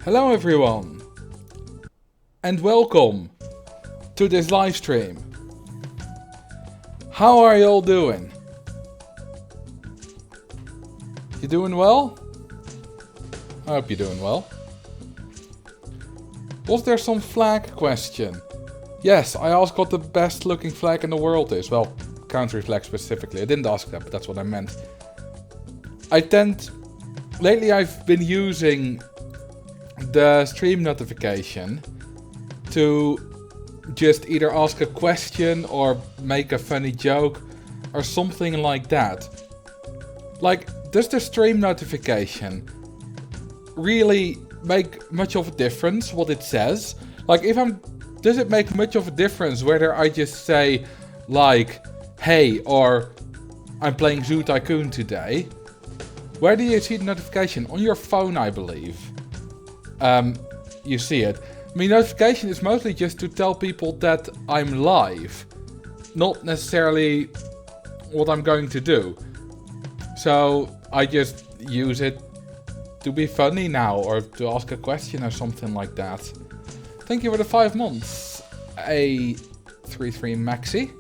Hello everyone, and welcome to this live stream. How are you all doing? You doing well? I hope you're doing well. Was there some flag question? Yes, I asked what the best looking flag in the world is. Well, country flag specifically. I didn't ask that, but that's what I meant. Lately I've been using the stream notification to just either ask a question or make a funny joke or something like that. Like, does the stream notification really make much of a difference what it says? Like, does it make much of a difference whether I just say like, hey, or I'm playing Zoo Tycoon today? Where do you see the notification? On your phone, I believe. You see it. I mean, notification is mostly just to tell people that I'm live. Not necessarily what I'm going to do. So, I just use it to be funny now, or to ask a question or something like that. Thank you for the 5 months. A33 Maxi.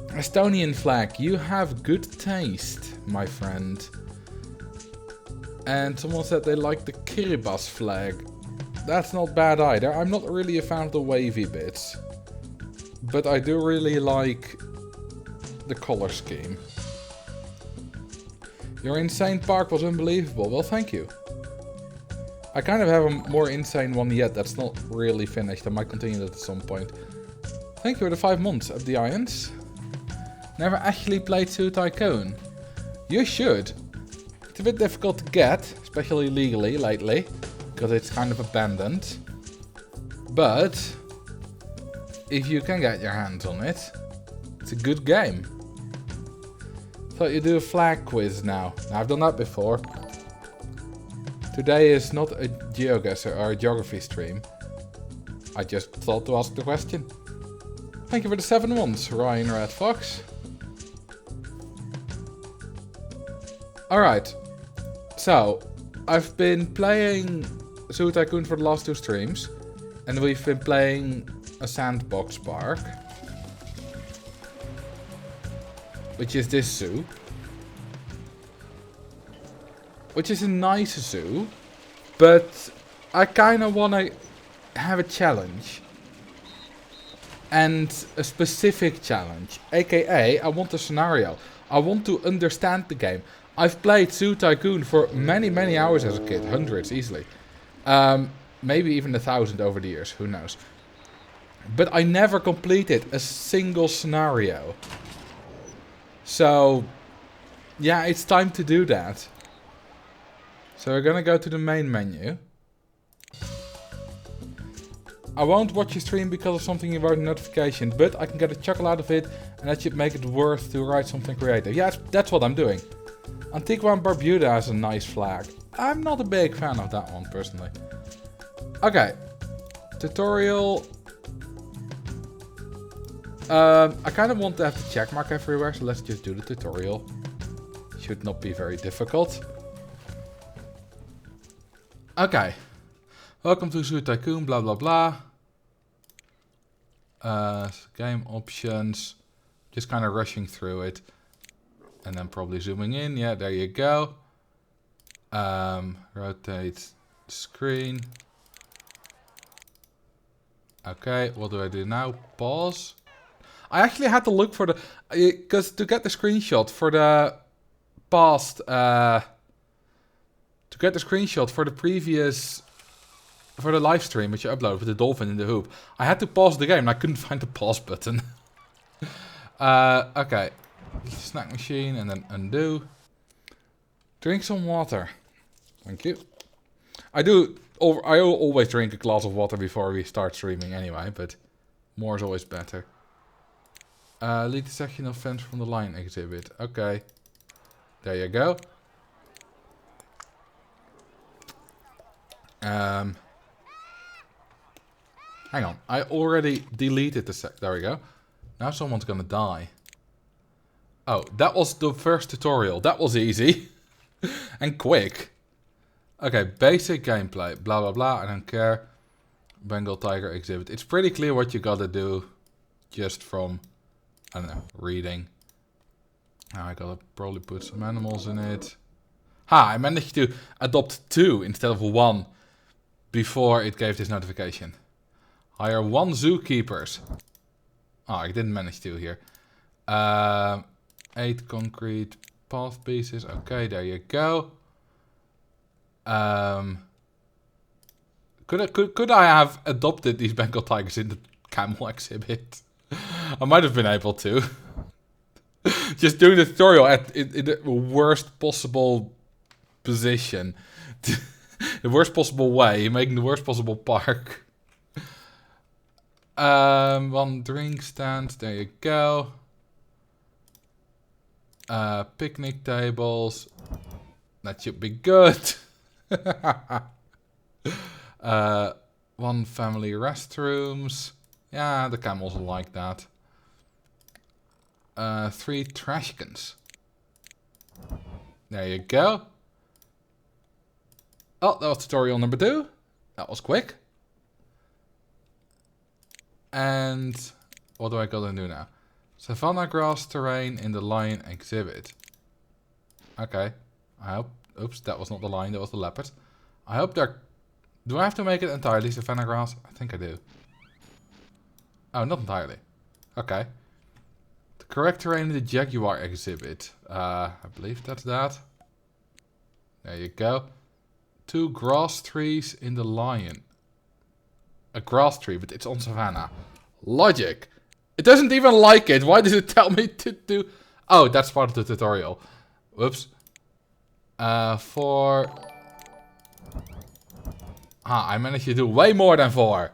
Estonian flag. You have good taste, my friend. And someone said they like the Kiribati flag. That's not bad either. I'm not really a fan of the wavy bits. But I do really like the color scheme. Your insane park was unbelievable. Well, thank you. I kind of have a more insane one yet. That's not really finished. I might continue that at some point. Thank you for the 5 months of the Irons. Never actually played Zoo Tycoon. You should. It's a bit difficult to get, especially legally lately, because it's kind of abandoned. But if you can get your hands on it, it's a good game. Thought you'd do a flag quiz now. I've done that before. Today is not a GeoGuessr or a geography stream. I just thought to ask the question. Thank you for the 7 months, Ryan Red Fox. Alright, so I've been playing Zoo Tycoon for the last 2 streams, and we've been playing a sandbox park, which is this zoo, which is a nice zoo, but I kind of want to have a challenge, and a specific challenge, aka I want a scenario. I want to understand the game. I've played Zoo Tycoon for many, many hours as a kid. Hundreds, easily. Maybe even 1,000 over the years. Who knows. But I never completed a single scenario. So, yeah, it's time to do that. So we're gonna go to the main menu. I won't watch your stream because of something about a notification, but I can get a chuckle out of it, and that should make it worth to write something creative. Yeah, that's what I'm doing. Antigua and Barbuda has a nice flag. I'm not a big fan of that one, personally. Okay. Tutorial. I kind of want to have the check mark everywhere, so let's just do the tutorial. Should not be very difficult. Okay. Welcome to Zoo Tycoon, blah blah blah. Game options. Just kind of rushing through it. And then probably zooming in. Yeah, there you go. Rotate screen. Okay, what do I do now? Pause. I actually had to look for the... Because to get the screenshot for the past... to get the screenshot for the previous... For the live stream which I uploaded with the dolphin in the hoop. I had to pause the game and I couldn't find the pause button. Okay. Snack machine and then undo. Drink some water. Thank you. I always drink a glass of water before we start streaming anyway, but more is always better. Lead the section of fence from the line exhibit. Okay. There you go. Hang on. I already deleted the there we go. Now someone's gonna die. Oh, that was the first tutorial. That was easy. And quick. Okay, basic gameplay. Blah, blah, blah. I don't care. Bengal Tiger exhibit. It's pretty clear what you gotta do just from, I don't know, reading. I gotta probably put some animals in it. Ha, I managed to adopt 2 instead of 1 before it gave this notification. Hire 1 zookeepers. Oh, I didn't manage to here. 8 concrete path pieces. Okay, there you go. Could I have adopted these Bengal tigers in the camel exhibit? I might have been able to. Just doing the tutorial in the worst possible position. The worst possible way, making the worst possible park. 1 drink stand, there you go. Picnic tables. That should be good. 1 family restrooms. Yeah, the camels will like that. 3 trash cans. There you go. Oh, that was tutorial number 2. That was quick. And what do I gotta do now? Savannah grass terrain in the lion exhibit. Okay. I hope... Oops, that was not the lion, that was the leopard. I hope they're... Do I have to make it entirely savannah grass? I think I do. Oh, not entirely. Okay. The correct terrain in the jaguar exhibit. I believe that's that. There you go. 2 grass trees in the lion. A grass tree, but it's on savannah. Logic. It doesn't even like it. Why does it tell me to do... Oh, that's part of the tutorial. Whoops. 4... Ah, I managed to do way more than 4.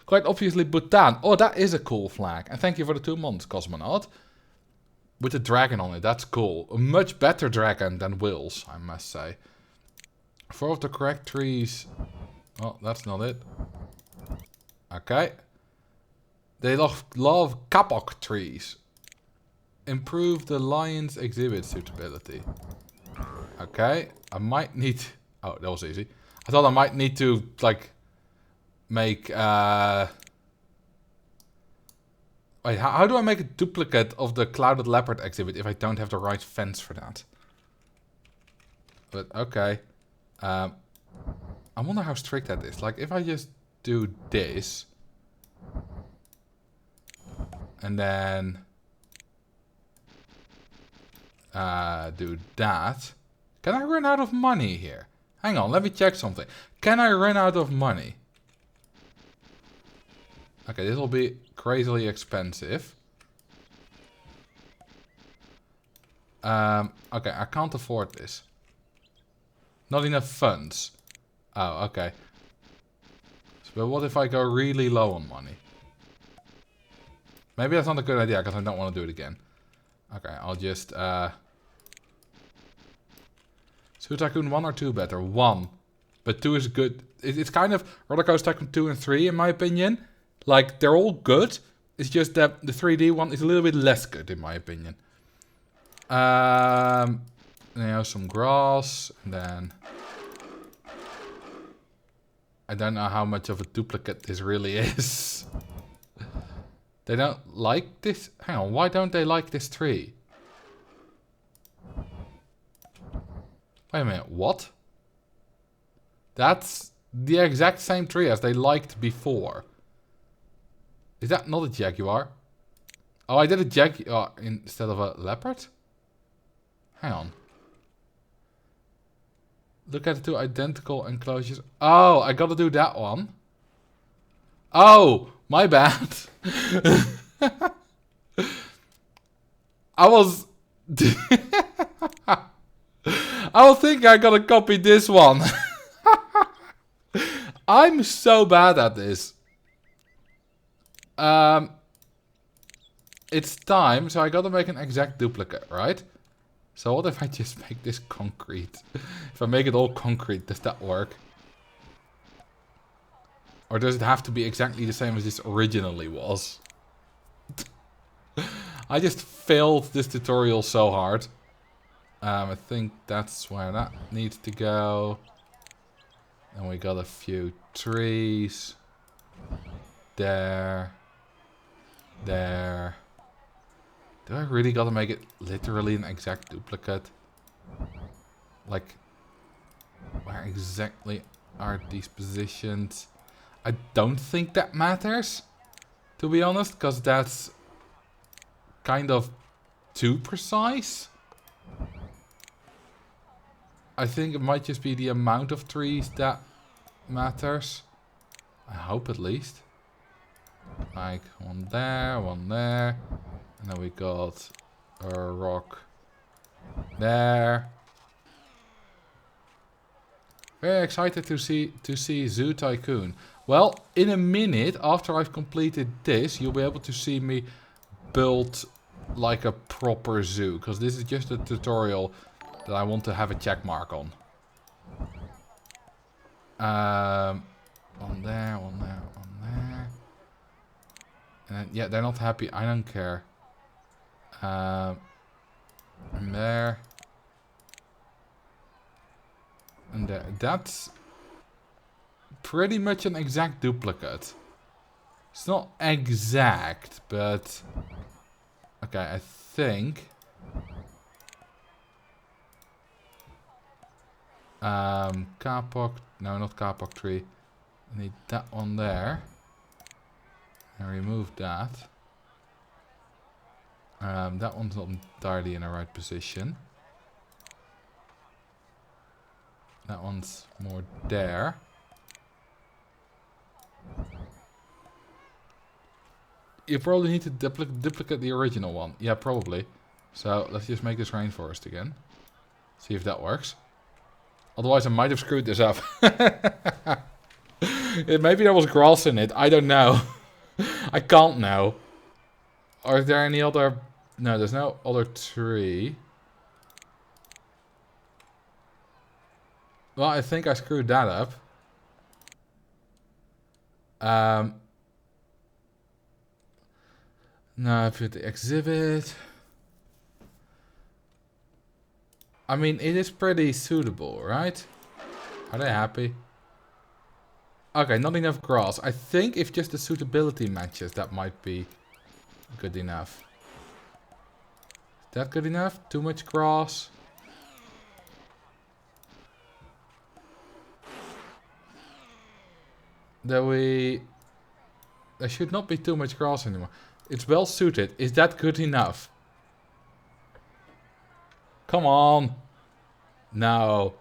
Quite obviously Bhutan. Oh, that is a cool flag. And thank you for the 2 months, Cosmonaut. With the dragon on it. That's cool. A much better dragon than Will's, I must say. 4 of the correct trees... Oh, that's not it. Okay. They love kapok trees. Improve the lion's exhibit suitability. Okay. I might need... Oh, that was easy. I thought I might need to, like, make... Wait, how do I make a duplicate of the clouded leopard exhibit if I don't have the right fence for that? But, okay. I wonder how strict that is. Like, if I just do this... And then... do that... Can I run out of money here? Hang on, let me check something. Can I run out of money? Okay, this will be crazily expensive. Okay, I can't afford this. Not enough funds. Oh, okay. But what if I go really low on money? Maybe that's not a good idea, because I don't want to do it again. Okay, I'll just... Zoo Tycoon 1 or 2 better? 1. But 2 is good. It's kind of Roller Coaster Tycoon 2 and 3, in my opinion. Like, they're all good. It's just that the 3D one is a little bit less good, in my opinion. Now some grass, and then... I don't know how much of a duplicate this really is. They don't like this? Hang on, why don't they like this tree? Wait a minute, what? That's the exact same tree as they liked before. Is that not a jaguar? Oh, I did a jaguar instead of a leopard? Hang on. Look at the 2 identical enclosures. Oh, I gotta do that one. Oh, my bad. I was thinking I gotta copy this one. I'm so bad at this. It's time, so I gotta make an exact duplicate, right? So what if I just make this concrete? If I make it all concrete, does that work? Or does it have to be exactly the same as this originally was? I just failed this tutorial so hard. I think that's where that needs to go. And we got a few trees. There. There. Do I really gotta make it literally an exact duplicate? Like, where exactly are these positions? I don't think that matters, to be honest, because that's kind of too precise. I think it might just be the amount of trees that matters. I hope at least. Like one there, and then we got a rock there. Very excited to see Zoo Tycoon. Well, in a minute after I've completed this, you'll be able to see me build like a proper zoo, because this is just a tutorial that I want to have a check mark on. One there, one there, one there. And yeah, they're not happy. I don't care. And there. And there. That's pretty much an exact duplicate. It's not exact, but... Okay, I think... Kapok... No, not kapok tree. I need that one there. And remove that. That one's not entirely in the right position. That one's more there. You probably need to duplicate the original one. Yeah, probably. So let's just make this rainforest again. See if that works. Otherwise I might have screwed this up. Maybe there was grass in it. I don't know. I can't know. Are there any other... No, there's no other tree. Well, I think I screwed that up. No, I put the exhibit. I mean, it is pretty suitable, right? Are they happy? Okay, not enough grass. I think if just the suitability matches, that might be good enough. Is that good enough? Too much grass? There should not be too much grass anymore. It's well suited. Is that good enough? Come on. No.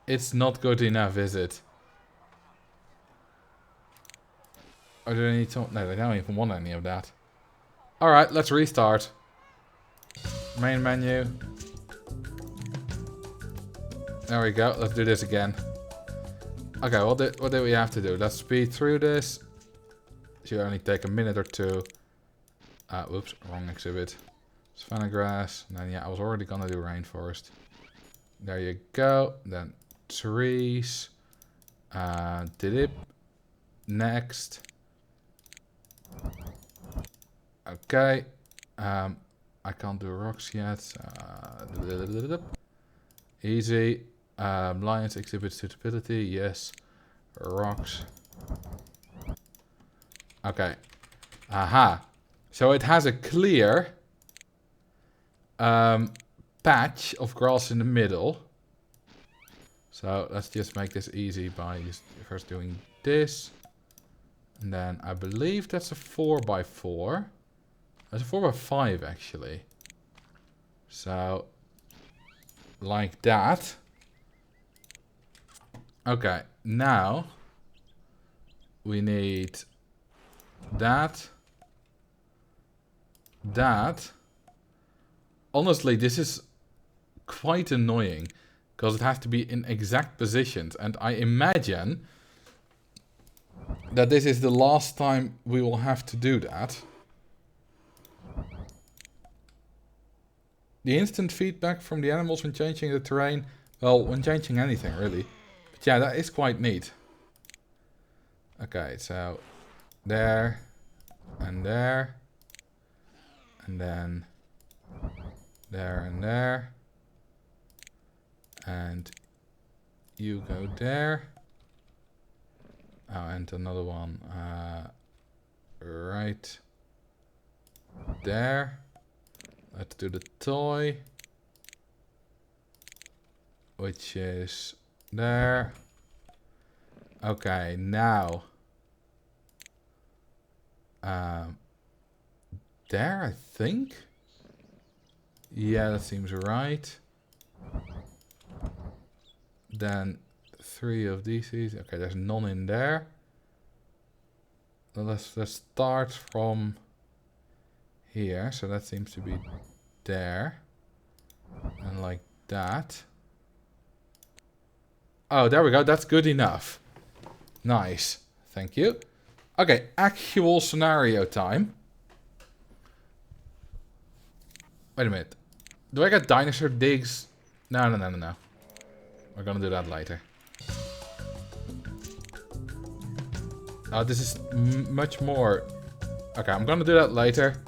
It's not good enough, is it? Or do they need some... No, they don't even want any of that. Alright, let's restart. Main menu. There we go. Let's do this again. Okay, what did we have to do? Let's speed through this. Should only take a minute or two. Whoops, wrong exhibit. Savannah grass. And then yeah, I was already gonna do rainforest. There you go. Then trees. Did it. Next. Okay. I can't do rocks yet. Easy. Lions exhibit suitability. Yes. Rocks. Okay. Aha. So it has a clear patch of grass in the middle. So let's just make this easy by just first doing this. And then I believe that's a 4x4. That's a 4x5 actually. So like that. Okay, now we need that. Honestly, this is quite annoying because it has to be in exact positions, and I imagine that this is the last time we will have to do that. The instant feedback from the animals when changing the terrain. Well, when changing anything really. But yeah, that is quite neat. Okay, so there and there. And then There and there. And you go there. Oh, and another one right there. Let's do the toy, which is there. Okay, now there, I think. Yeah, that seems right. Then 3 of these. Okay, there's none in there. Let's start from here. So that seems to be there. And like that. Oh, there we go. That's good enough. Nice. Thank you. Okay, actual scenario time. Wait a minute. Do I get dinosaur digs? No. We're gonna do that later. Oh, this is much more. Okay, I'm gonna do that later.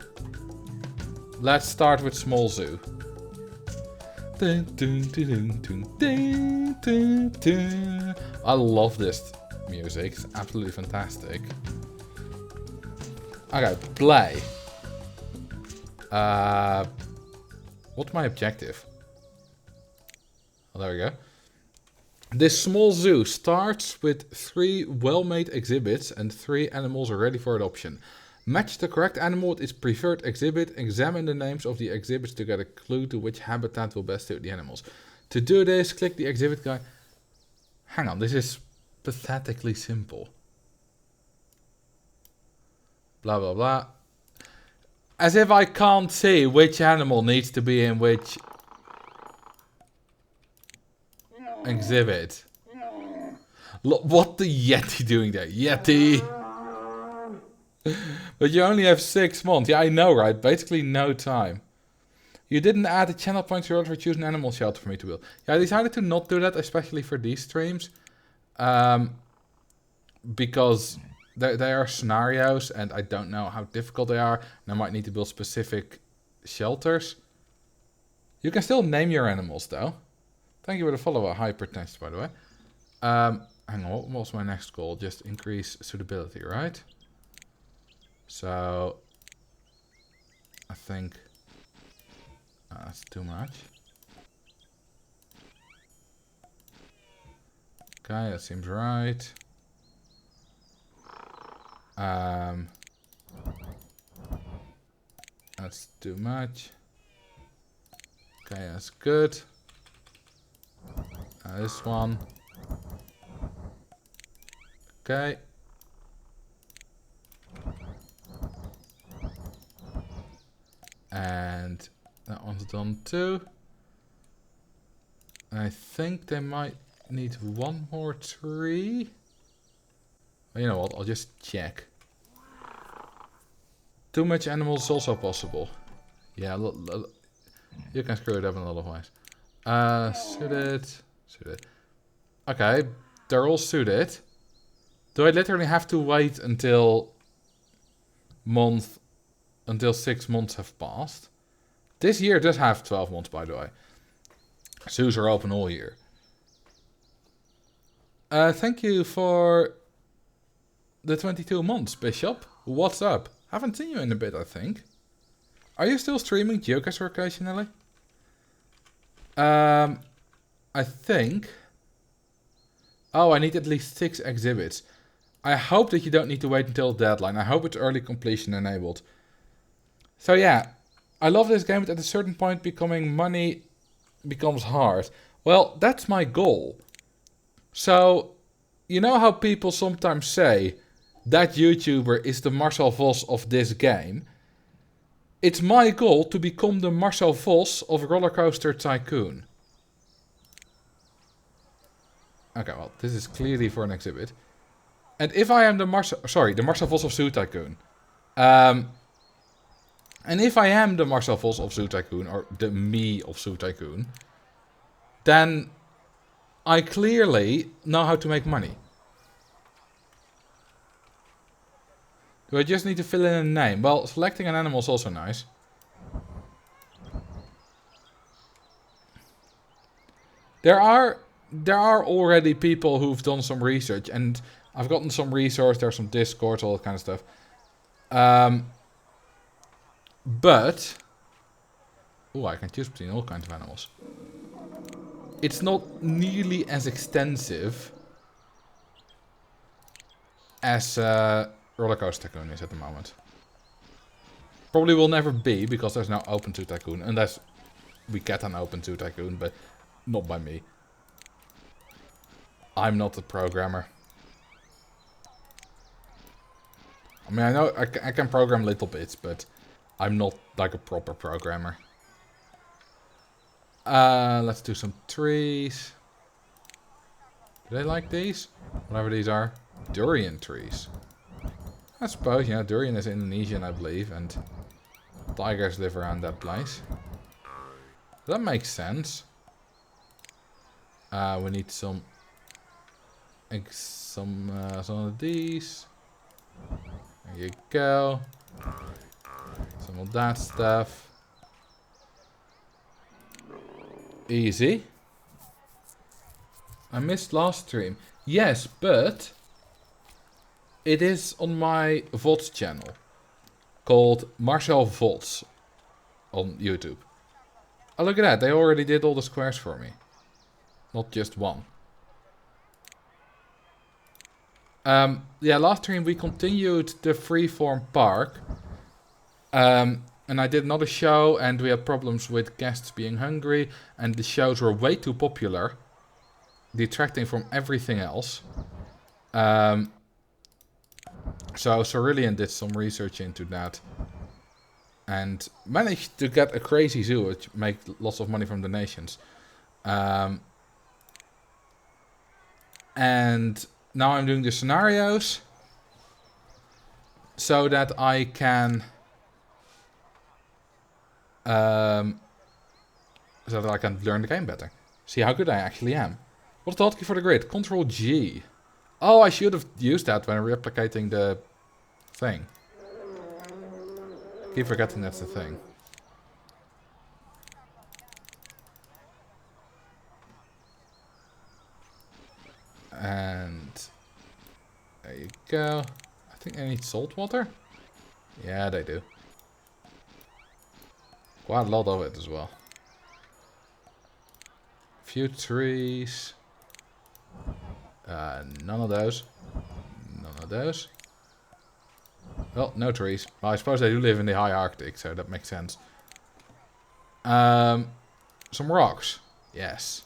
Let's start with small zoo. I love this music. It's absolutely fantastic. Okay, play. What's my objective? Oh, there we go. This small zoo starts with 3 well-made exhibits and 3 animals are ready for adoption. Match the correct animal with its preferred exhibit. Examine the names of the exhibits to get a clue to which habitat will best suit the animals. To do this, click the exhibit guide. Hang on, this is pathetically simple. Blah, blah, blah. As if I can't see which animal needs to be in which exhibit. Look, what the Yeti doing there? Yeti! But you only have 6 months. Yeah, I know, right? Basically no time. You didn't add a channel point to order to choose an animal shelter for me to build. Yeah, I decided to not do that, especially for these streams. Because they are scenarios and I don't know how difficult they are. And I might need to build specific shelters. You can still name your animals though. Thank you for the follow up. Hypertext, by the way. Hang on, what was my next goal? Just increase suitability, right? So I think that's too much. Okay, that seems right. That's too much. Okay, that's good. This one. Okay. And that one's done too. I think they might need 1 more tree. Well, you know what, I'll just check. Too much animals is also possible. Yeah, you can screw it up in a lot of ways. Suited. Okay, they're all suited. Do I literally have to wait until 6 months have passed? This year does have 12 months, by the way. Zoos are open all year. Thank you for the 22 months, Bishop. What's up? Haven't seen you in a bit, I think. Are you still streaming Geocacher occasionally? I think. Oh, I need at least 6 exhibits. I hope that you don't need to wait until the deadline. I hope it's early completion enabled. So yeah, I love this game, but at a certain point becoming money becomes hard. Well, that's my goal. So, you know how people sometimes say, that YouTuber is the Marcel Vos of this game? It's my goal to become the Marcel Vos of Rollercoaster Tycoon. Okay, well, this is clearly for an exhibit. And if I am the Marcel Vos of Zoo Tycoon. And if I am the Marcel Vos of Zoo Tycoon, or the me of Zoo Tycoon, then I clearly know how to make money. Do I just need to fill in a name? Well, selecting an animal is also nice. There are already people who've done some research, and I've gotten some resource. There's some Discord, all that kind of stuff. But I can choose between all kinds of animals. It's not nearly as extensive as Roller Coaster Tycoon is at the moment. Probably will never be, because there's no Open Zoo Tycoon, unless we get an Open Zoo Tycoon, but not by me. I'm not a programmer. I mean, I know I can program little bits, but I'm not like a proper programmer. Let's do some trees. Do they like these? Whatever these are. Durian trees. I suppose, you know, durian is Indonesian, I believe, and tigers live around that place. That makes sense. We need some of these. There you go. Some of that stuff. Easy. I missed last stream. Yes, but it is on my VODs channel called Marcel VODs on YouTube. Oh, look at that. They already did all the squares for me. Not just one. Yeah, last stream we continued the freeform park. And I did another show, and we had problems with guests being hungry, and the shows were way too popular, detracting from everything else. So Cerulean did some research into that, and managed to get a crazy zoo, which make lots of money from donations. And now I'm doing the scenarios, so that I can... so that I can learn the game better. See how good I actually am. What's the hotkey for the grid? Control G. Oh, I should have used that when replicating the thing. Keep forgetting that's the thing. And there you go. I think they need salt water. Yeah, they do. Quite a lot of it as well. Few trees. None of those. None of those. Well, no trees. Well, I suppose they do live in the high Arctic, so that makes sense. Some rocks. Yes.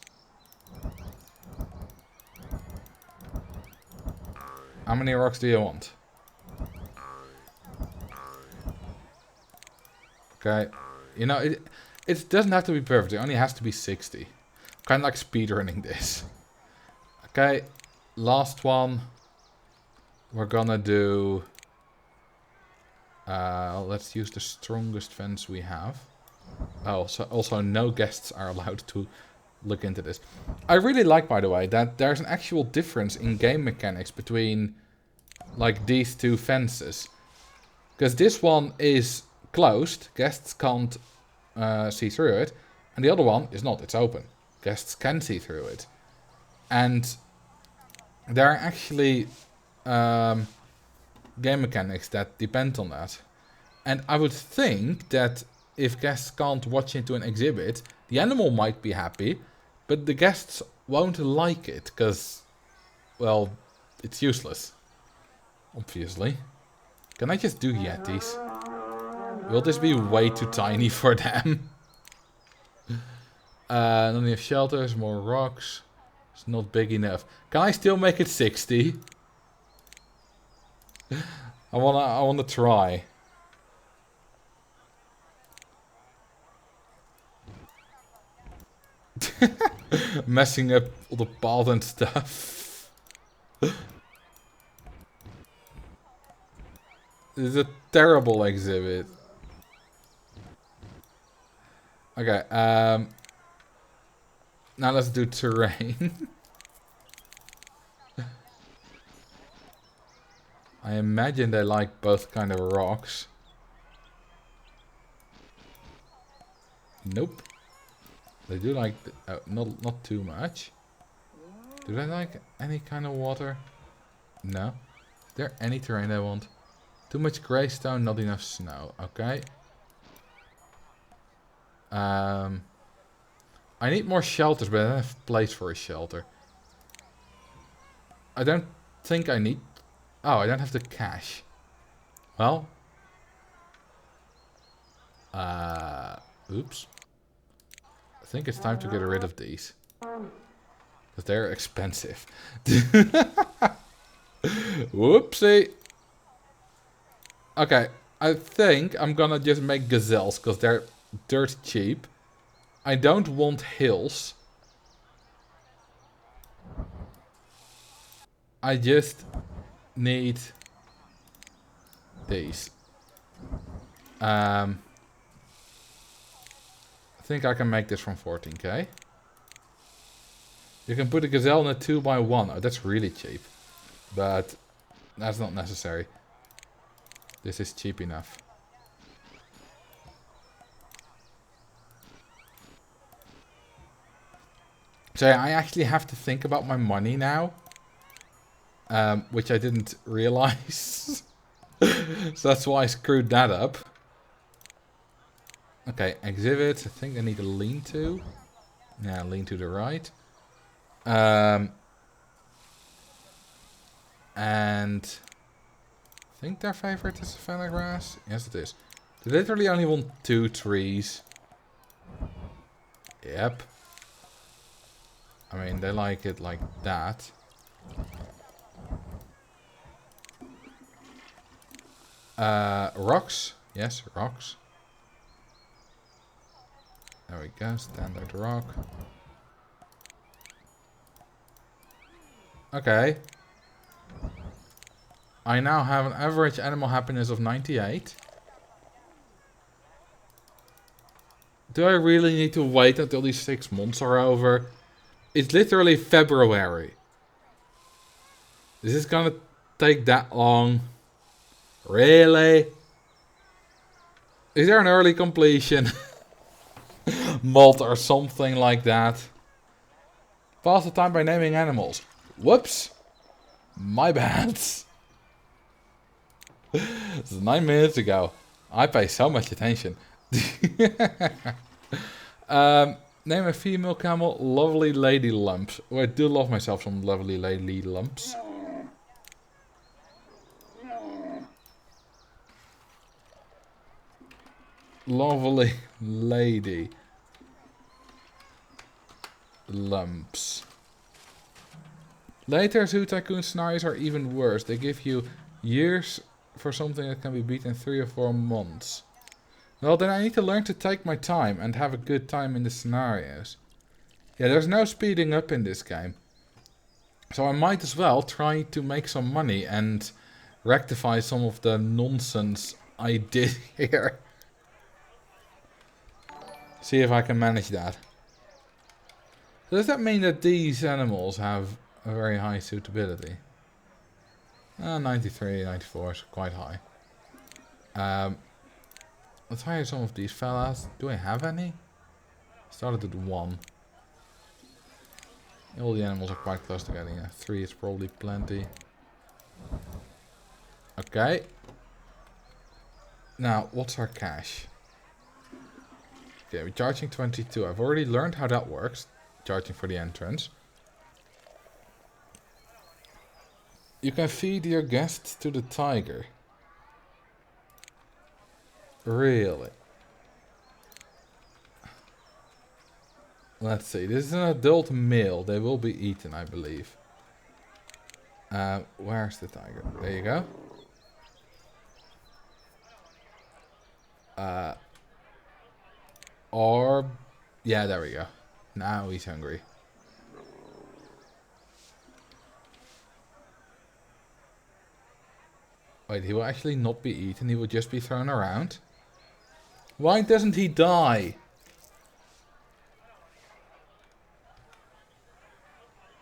How many rocks do you want? Okay. You know, it doesn't have to be perfect. It only has to be 60. Kind of like speedrunning this. Okay. Last one. We're gonna do... let's use the strongest fence we have. Oh, so also no guests are allowed to look into this. I really like, by the way, that there's an actual difference in game mechanics between like these two fences. Because this one is closed, guests can't see through it, and the other one is not, it's open. Guests can see through it. And there are actually game mechanics that depend on that. And I would think that if guests can't watch into an exhibit, the animal might be happy, but the guests won't like it, because, well, it's useless. Obviously. Can I just do Yetis? Will this be way too tiny for them? Then we have shelters, more rocks. It's not big enough. Can I still make it 60? I wanna try. Messing up all the path and stuff. This is a terrible exhibit. Okay, now let's do terrain. I imagine they like both kind of rocks. Nope. They do like... not too much. Do they like any kind of water? No. Is there any terrain they want? Too much grey stone, not enough snow. Okay. I need more shelters, but I don't have place for a shelter. I don't think I need... Oh, I don't have the cash. Well. Oops. I think it's time to get rid of these. Because they're expensive. Whoopsie. Okay, I think I'm gonna just make gazelles, because they're dirt cheap. I don't want hills. I just need these. I think I can make this from 14k. You can put a gazelle in a 2x1. Oh, that's really cheap. But that's not necessary. This is cheap enough. So yeah, I actually have to think about my money now. Which I didn't realize. So that's why I screwed that up. Okay, exhibit. I think I need a lean to. Yeah, lean to the right. And I think their favorite is fenna grass. Yes, it is. They literally only want 2 trees. Yep. I mean, they like it like that. Rocks. Yes, rocks. There we go, standard rock. Okay. I now have an average animal happiness of 98. Do I really need to wait until these 6 months are over? It's literally February. This is gonna take that long. Really? Is there an early completion mod or something like that? Pass the time by naming animals. Whoops. My bad. This is 9 minutes ago. I pay so much attention. Name a female camel. Lovely Lady Lumps. Oh, I do love myself some Lovely Lady Lumps. Lovely Lady Lumps. Later Zoo Tycoon scenarios are even worse. They give you years for something that can be beat in 3 or 4 months. Well, then I need to learn to take my time and have a good time in the scenarios. Yeah, there's no speeding up in this game. So I might as well try to make some money and rectify some of the nonsense I did here. See if I can manage that. So does that mean that these animals have a very high suitability? 93, 94 is quite high. Let's hire some of these fellas. Do I have any? Started at 1. All the animals are quite close together. Yeah, 3 is probably plenty. Okay. Now, what's our cash? Okay, we're charging 22. I've already learned how that works. Charging for the entrance. You can feed your guests to the tiger. Really? Let's see. This is an adult male. They will be eaten, I believe. Where's the tiger? There you go. Or... yeah, there we go. Now he's hungry. Wait, he will actually not be eaten. He will just be thrown around. Why doesn't he die?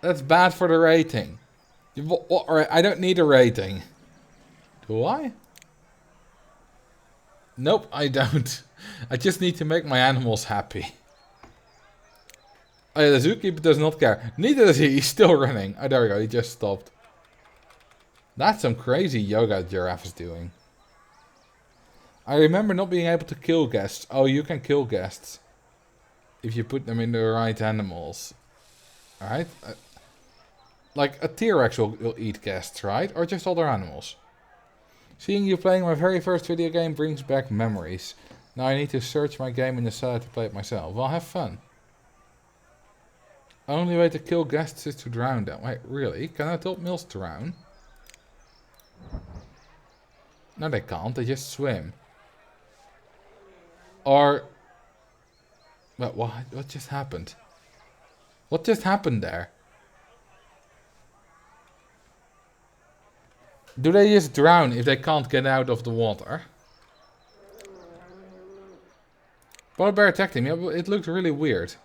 That's bad for the rating. I don't need a rating. Do I? Nope, I don't. I just need to make my animals happy. Oh yeah, the zookeeper does not care. Neither does he. He's still running. Oh, there we go. He just stopped. That's some crazy yoga giraffe is doing. I remember not being able to kill guests. Oh, you can kill guests. If you put them in the right animals. Alright? Like a T-Rex will eat guests, right? Or just other animals. Seeing you playing my very first video game brings back memories. Now I need to search my game in the cellar to play it myself. Well, have fun. Only way to kill guests is to drown them. Wait, really? Can adult males drown? No, they can't. They just swim. Or... But what just happened? What just happened there? Do they just drown if they can't get out of the water? Polar bear attacked him. Yeah, but it looked really weird.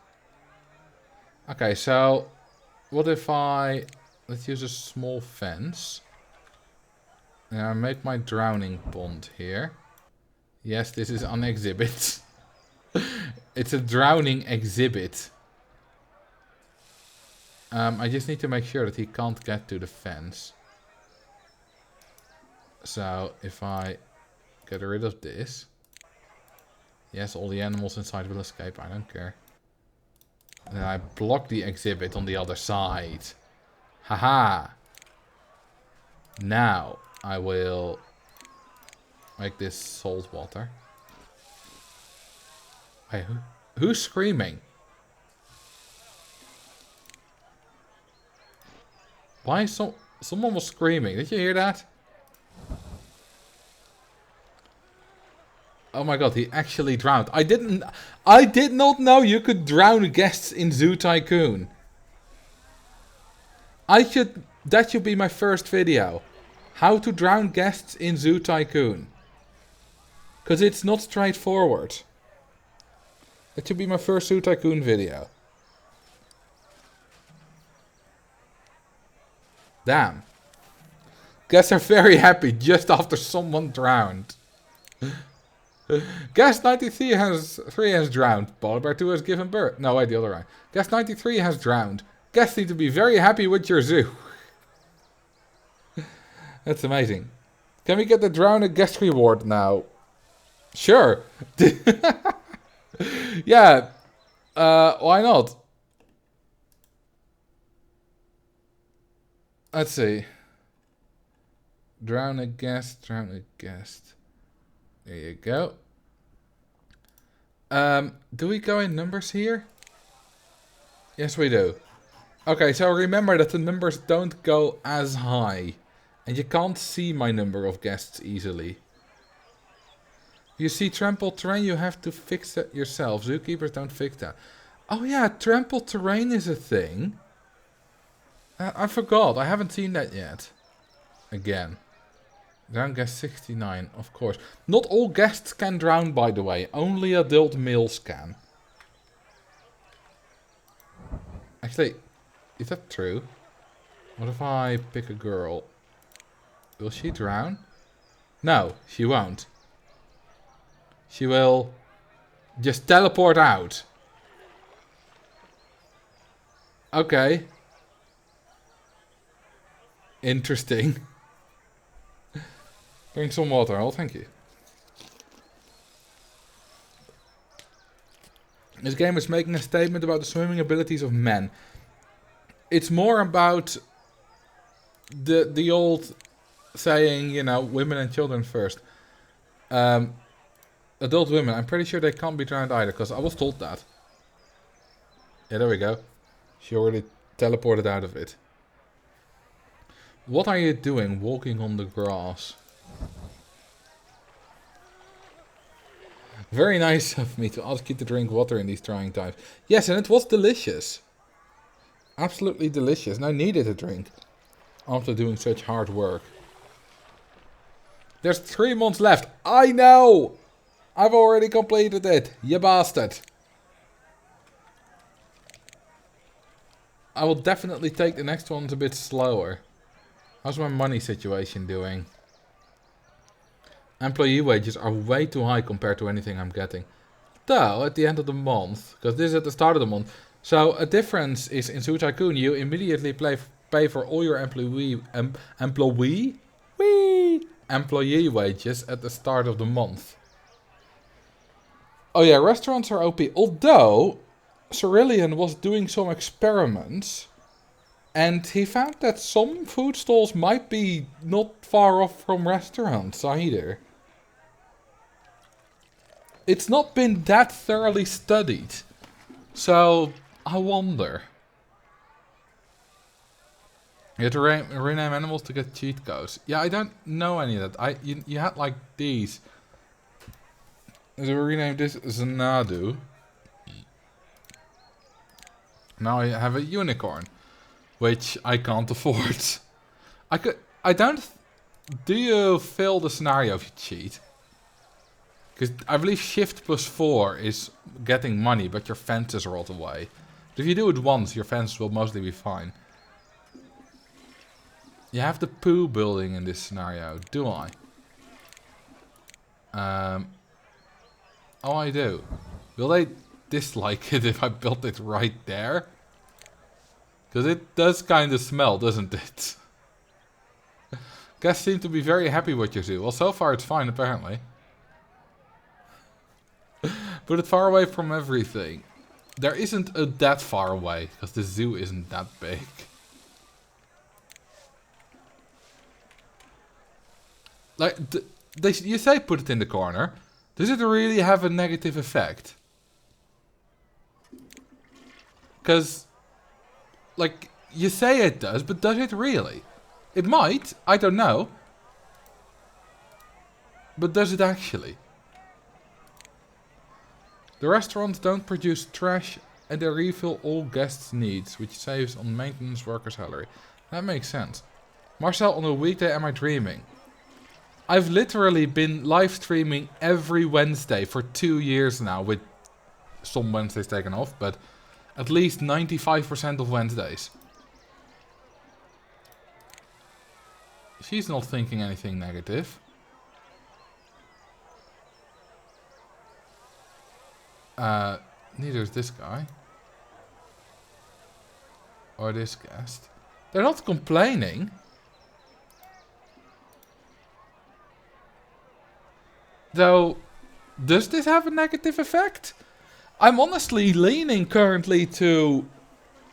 Okay, so... What if I... Let's use a small fence. And I make my drowning pond here. Yes, this is on exhibit. It's a drowning exhibit. I just need to make sure that he can't get to the fence. So, if I get rid of this... Yes, all the animals inside will escape. I don't care. And then I block the exhibit on the other side. Haha! Now, I will make this salt water. Wait, who's screaming? Why is someone was screaming? Did you hear that? Oh my god, he actually drowned. I did not know you could drown guests in Zoo Tycoon. That should be my first video. How to drown guests in Zoo Tycoon. Because it's not straightforward. That should be my first Zoo Tycoon video. Damn. Guests are very happy just after someone drowned. Guest 93 has drowned. Polar bear 2 has given birth. No, wait, the other way. Guest 93 has drowned. Guests need to be very happy with your zoo. That's amazing. Can we get the drowned guest reward now? Sure. Yeah. Why not? Let's see. Drown a guest, drown a guest. There you go. Do we go in numbers here? Yes, we do. Okay, so remember that the numbers don't go as high. And you can't see my number of guests easily. You see trampled terrain, you have to fix that yourself. Zookeepers don't fix that. Oh yeah, trampled terrain is a thing. I forgot, I haven't seen that yet. Again. Drown guest 69, of course. Not all guests can drown, by the way. Only adult males can. Actually, is that true? What if I pick a girl? Will she drown? No, she won't. She will just teleport out. Okay. Interesting. Bring some water, oh, thank you. This game is making a statement about the swimming abilities of men. It's more about the old saying, you know, women and children first. Adult women, I'm pretty sure they can't be drowned either, because I was told that. Yeah, there we go. She already teleported out of it. What are you doing walking on the grass? Very nice of me to ask you to drink water in these trying times. Yes, and it was delicious. Absolutely delicious. And I needed a drink after doing such hard work. There's 3 months left. I know! I've already completed it. You bastard. I will definitely take the next ones a bit slower. How's my money situation doing? Employee wages are way too high compared to anything I'm getting. Though, at the end of the month, because this is at the start of the month, So a difference is in Zoo Tycoon, you immediately pay for all your employee wages at the start of the month. Oh yeah, restaurants are OP. Although Cerulean was doing some experiments, and he found that some food stalls might be not far off from restaurants either. It's not been that thoroughly studied, so I wonder. You had to rename animals to get cheat codes. Yeah, I don't know any of that. You had like these. So we renamed this Xanadu. Now I have a unicorn, which I can't afford. Do you fill the scenario if you cheat? Because I believe shift +4 is getting money, but your fences are all the way. But if you do it once, your fences will mostly be fine. You have the poo building in this scenario, do I? Oh, I do. Will they dislike it if I built it right there? Because it does kind of smell, doesn't it? Guests seem to be very happy with your zoo. Well, so far it's fine, apparently. Put it far away from everything. There isn't that far away, because the zoo isn't that big. Like, you say put it in the corner. Does it really have a negative effect? Because, like, you say it does, but does it really? It might, I don't know. But does it actually? The restaurants don't produce trash and they refill all guests' needs, which saves on maintenance worker salary. That makes sense. Marcel, on a weekday am I dreaming? I've literally been live streaming every Wednesday for 2 years now, with some Wednesdays taken off, but at least 95% of Wednesdays. She's not thinking anything negative. Neither is this guy. Or this guest. They're not complaining. Though, does this have a negative effect? I'm honestly leaning currently to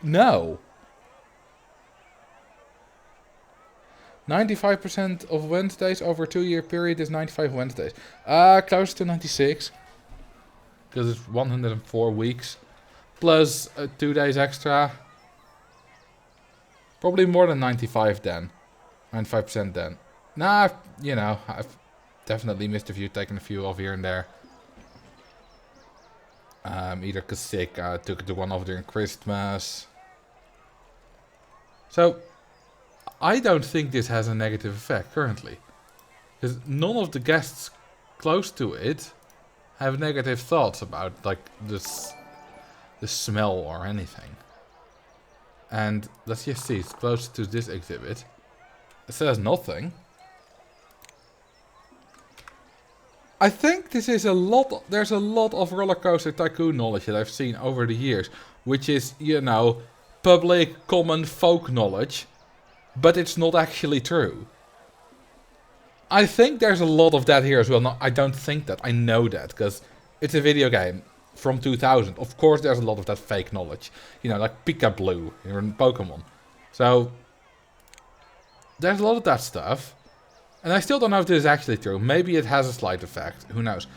no. 95% of Wednesdays over a 2-year period is 95 Wednesdays. Close to 96. Because it's 104 weeks. Plus 2 days extra. Probably more than 95 then. 95% then. Nah, you know, I've definitely missed a few, taken a few off here and there. Either cause sick, took the one off during Christmas. So, I don't think this has a negative effect currently. Because none of the guests close to it have negative thoughts about, like, the smell or anything. And let's just see, it's close to this exhibit. It says nothing. I think this is there's a lot of Roller Coaster Tycoon knowledge that I've seen over the years. Which is, you know, public, common folk knowledge. But it's not actually true. I think there's a lot of that here as well. No, I don't think that. I know that. Because it's a video game from 2000. Of course there's a lot of that fake knowledge. You know, like Pika-Blue in Pokemon. So, there's a lot of that stuff. And I still don't know if this is actually true. Maybe it has a slight effect. Who knows?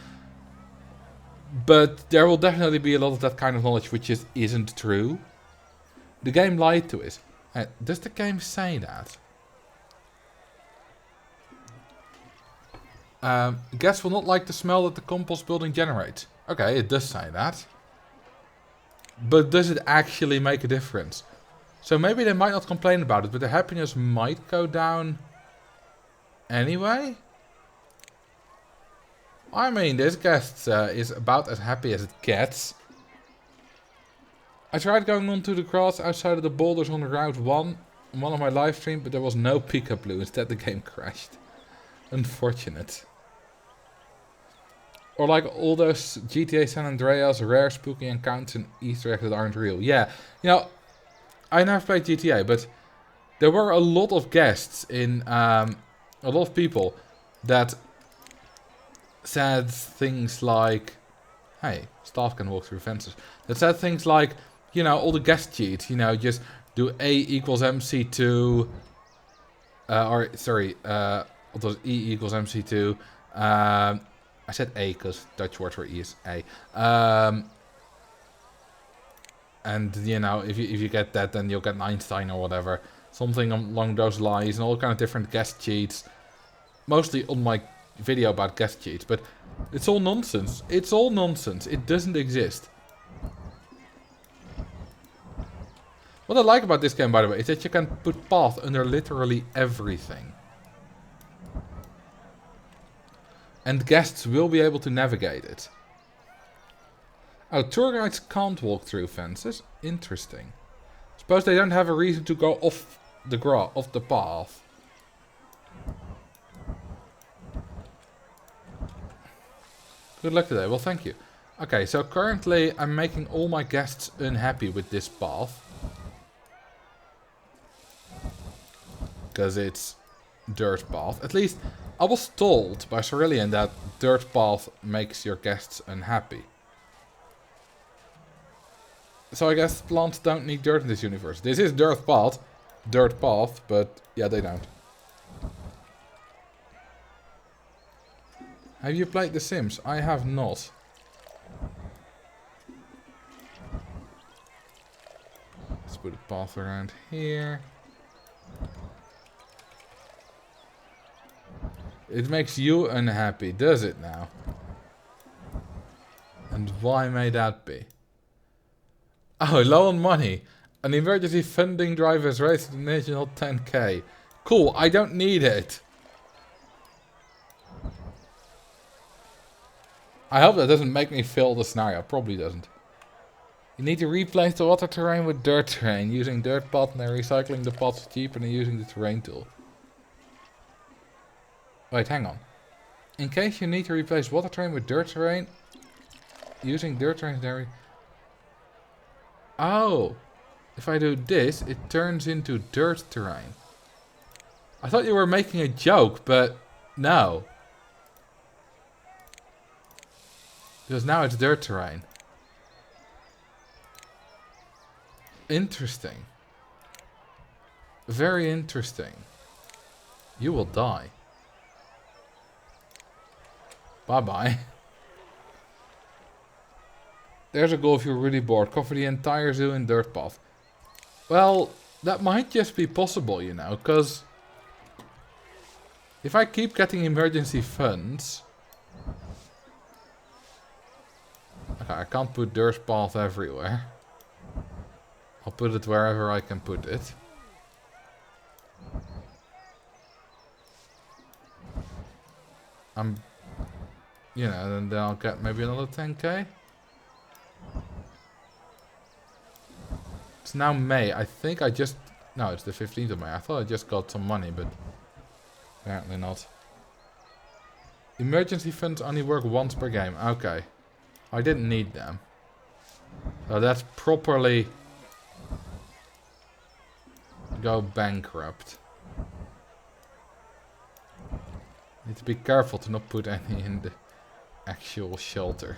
But there will definitely be a lot of that kind of knowledge which isn't true. The game lied to us. Does the game say that? Guests will not like the smell that the compost building generates. Okay, it does say that. But does it actually make a difference? So maybe they might not complain about it, but their happiness might go down anyway? I mean, this guest is about as happy as it gets. I tried going onto the grass outside of the boulders on Route 1 on one of my live streams, but there was no Pika-Blue. Instead, the game crashed. Unfortunate. Or like all those GTA San Andreas rare spooky encounters and Easter eggs that aren't real. Yeah, you know, I never played GTA, but there were a lot of guests in, a lot of people that said things like, hey, staff can walk through fences. That said things like, you know, all the guest cheats, you know, just do A equals MC2, what was E equals MC2, I said A because Dutch word for E is A. And you know, if you get that, then you'll get Einstein or whatever, something along those lines, and all kind of different guest cheats. Mostly on my video about guest cheats, but it's all nonsense. It's all nonsense. It doesn't exist. What I like about this game, by the way, is that you can put path under literally everything. And guests will be able to navigate it. Oh, tour guides can't walk through fences. Interesting. Suppose they don't have a reason to go off the path. Good luck today. Well, thank you. Okay, so currently I'm making all my guests unhappy with this path. Because it's dirt path. At least I was told by Cerulean that dirt path makes your guests unhappy. So I guess plants don't need dirt in this universe. This is dirt path, but yeah, they don't. Have you played The Sims? I have not. Let's put a path around here. It makes you unhappy, does it now? And why may that be? Oh, low on money. An emergency funding drive has raised an additional 10k. Cool, I don't need it. I hope that doesn't make me fill the scenario. Probably doesn't. You need to replace the water terrain with dirt terrain. Using dirt pot and then recycling the pots cheaper than using the terrain tool. Wait, hang on. In case you need to replace water terrain with dirt terrain, using dirt terrain there. Oh, if I do this, it turns into dirt terrain. I thought you were making a joke, but no. Because now it's dirt terrain. Interesting. Very interesting. You will die. Bye-bye. There's a goal if you're really bored. Cover the entire zoo in dirt path. Well, that might just be possible, you know, because if I keep getting emergency funds... Okay, I can't put dirt path everywhere. I'll put it wherever I can put it. You know, and then I'll get maybe another 10k. It's now May. I think I just... No, it's the 15th of May. I thought I just got some money, but apparently not. Emergency funds only work once per game. Okay. I didn't need them. So that's properly... go bankrupt. Need to be careful to not put any in the actual shelter.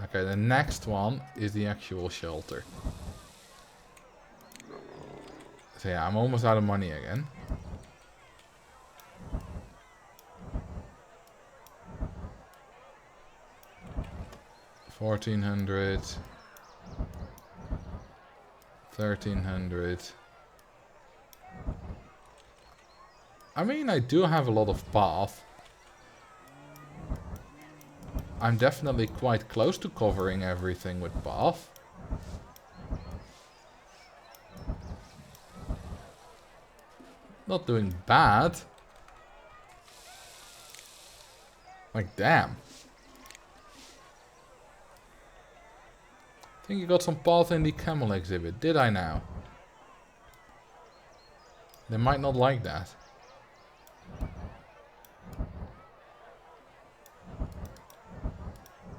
Okay, the next one is the actual shelter. So yeah, I'm almost out of money again. $1,400. 1,300. I mean, I do have a lot of path. I'm definitely quite close to covering everything with path. Not doing bad. Like, damn. I think you got some path in the camel exhibit. Did I now? They might not like that.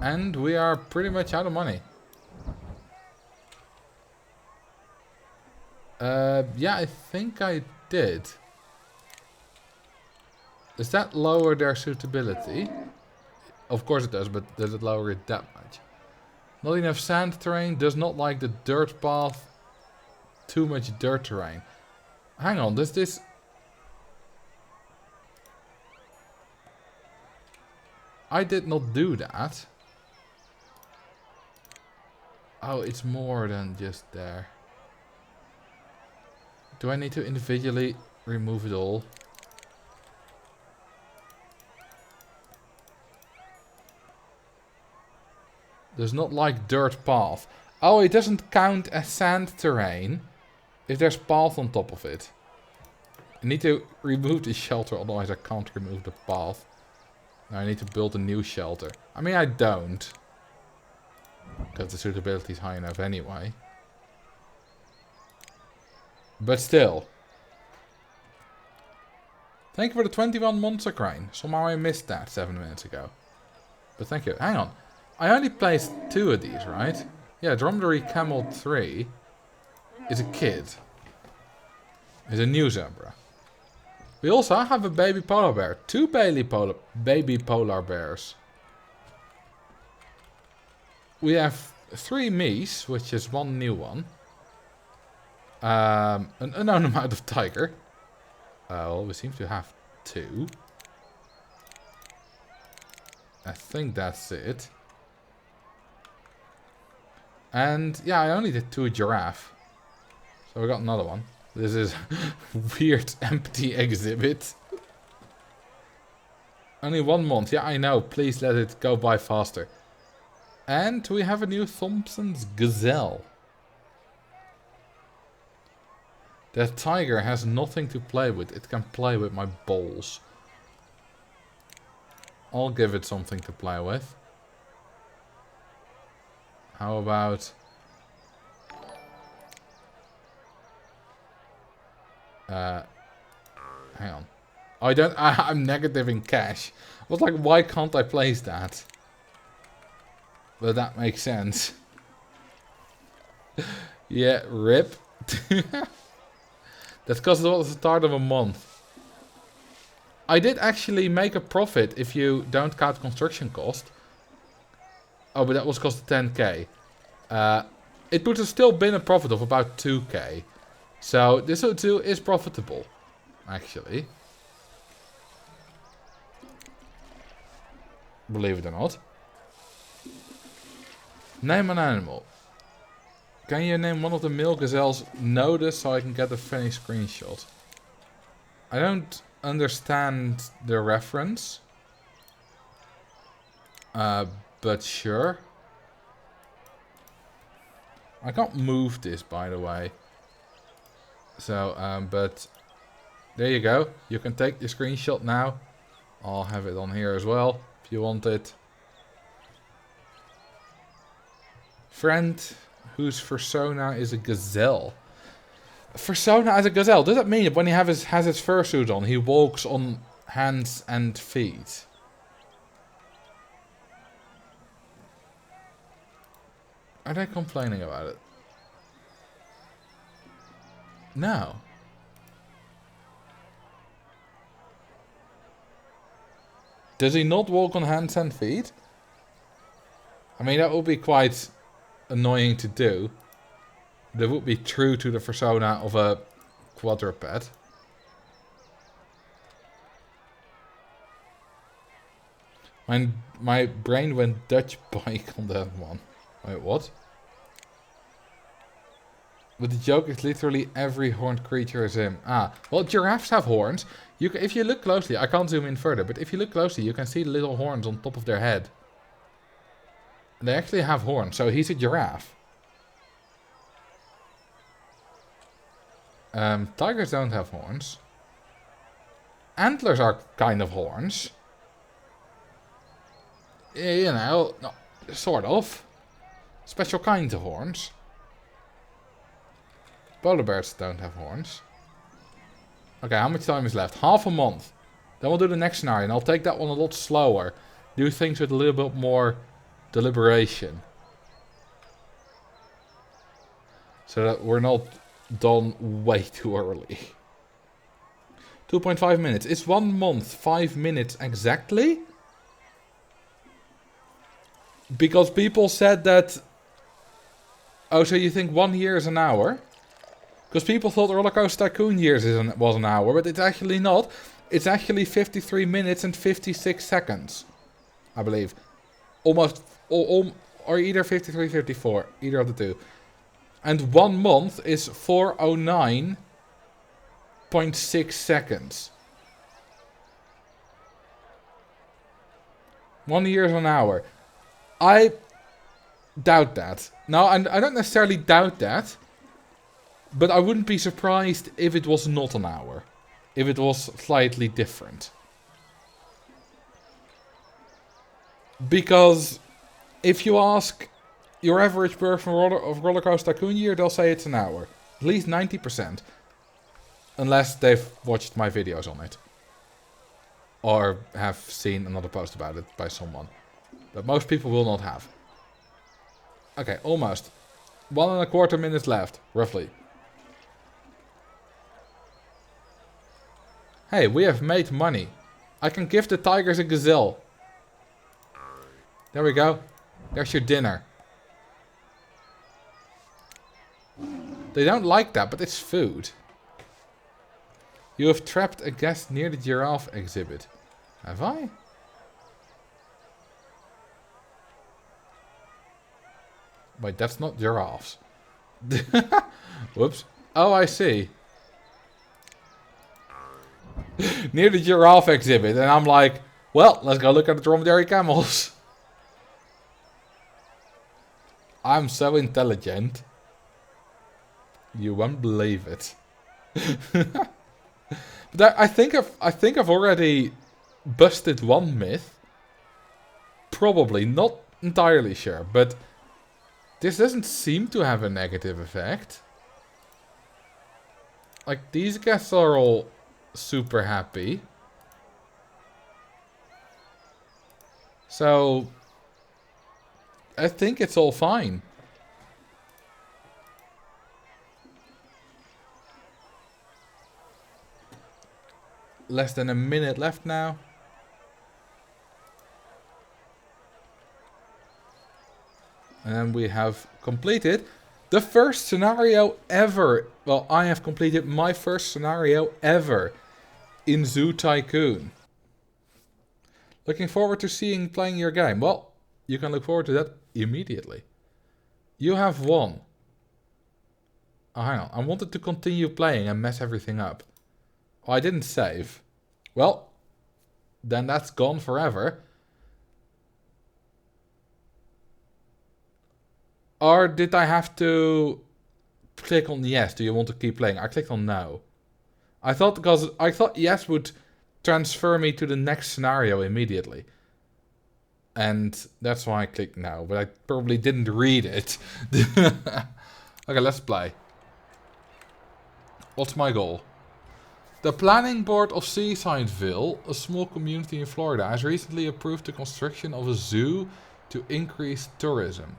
And we are pretty much out of money. Yeah, I think I did. Does that lower their suitability? Of course it does, but does it lower it that much? Not enough sand terrain, does not like the dirt path. Too much dirt terrain. Hang on, does this... I did not do that. Oh, it's more than just there. Do I need to individually remove it all? Does not like dirt path. Oh, it doesn't count as sand terrain if there's path on top of it. I need to remove the shelter, otherwise I can't remove the path. Now I need to build a new shelter. I mean, I don't. Because the suitability is high enough anyway. But still. Thank you for the 21 monster crane. Somehow I missed that 7 minutes ago. But thank you. Hang on. I only placed 2 of these, right? Yeah, Dromedary Camel 3 is a kid. Is a new zebra. We also have a baby polar bear. 2 baby polar bears. We have 3 Mies, which is 1 new one. An unknown amount of tiger. Well, we seem to have 2. I think that's it. And yeah, I only did 2 giraffe. So we got another one. This is weird empty exhibit. Only 1 month. Yeah, I know. Please let it go by faster. And we have a new Thompson's Gazelle. That tiger has nothing to play with. It can play with my balls. I'll give it something to play with. How about... hang on. Oh, I'm negative in cash. I was like, why can't I place that? But that makes sense. Yeah, rip. That's because it was the start of a month. I did actually make a profit if you don't count construction cost. Oh, but that was cost 10k. It would have still been a profit of about 2k. So this O2 is profitable, actually. Believe it or not. Name an animal. Can you name one of the male gazelles? Notice so I can get a funny screenshot. I don't understand the reference. But sure. I can't move this, by the way. So, but there you go. You can take the screenshot now. I'll have it on here as well, if you want it. Friend whose persona is a gazelle. Persona as a gazelle. Does that mean that when he has his fursuit on, he walks on hands and feet? Are they complaining about it? No. Does he not walk on hands and feet? I mean, that would be quite annoying to do. That would be true to the persona of a quadruped. My brain went Dutch bike on that one. Wait, what? But the joke is literally every horned creature is him. Ah, well, giraffes have horns. If you look closely, I can't zoom in further, but if you look closely, you can see the little horns on top of their head. They actually have horns, so he's a giraffe. Tigers don't have horns. Antlers are kind of horns. You know, no, sort of. Special kinds of horns. Polar bears don't have horns. Okay, how much time is left? Half a month. Then we'll do the next scenario, and I'll take that one a lot slower. Do things with a little bit more deliberation. So that we're not done way too early. 2.5 minutes. Is 1 month 5 minutes exactly? Because people said that... Oh, so you think 1 year is an hour? Because people thought Roller Coaster Tycoon years was an hour, but it's actually not. It's actually 53 minutes and 56 seconds. I believe. Almost... Or either 53, 54. Either of the two. And 1 month is 409.6 seconds. 1 year is an hour. I doubt that. No, I don't necessarily doubt that. But I wouldn't be surprised if it was not an hour. If it was slightly different. Because if you ask your average person of Roller Coaster Tycoon year, they'll say it's an hour. At least 90%. Unless they've watched my videos on it. Or have seen another post about it by someone. But most people will not have. Okay, almost. 1.25 minutes left, roughly. Hey, we have made money. I can give the tigers a gazelle. There we go. There's your dinner. They don't like that, but it's food. You have trapped a guest near the giraffe exhibit. Have I? Wait, that's not giraffes. Whoops. Oh, I see. Near the giraffe exhibit. And I'm like, well, let's go look at the dromedary camels. I'm so intelligent. You won't believe it. But I think I've already busted one myth. Probably, not entirely sure, but this doesn't seem to have a negative effect. Like, these guests are all super happy. So I think it's all fine. Less than a minute left now. And we have completed the first scenario ever. Well, I have completed my first scenario ever in Zoo Tycoon. Looking forward to playing your game. Well, you can look forward to that immediately. You have won. Oh, hang on. I wanted to continue playing and mess everything up. Oh, I didn't save. Well, then that's gone forever. Or did I have to click on yes? Do you want to keep playing? I clicked on no. I thought yes would transfer me to the next scenario immediately. And that's why I clicked no, but I probably didn't read it. Okay, let's play. What's my goal? The planning board of Seasideville, a small community in Florida, has recently approved the construction of a zoo to increase tourism.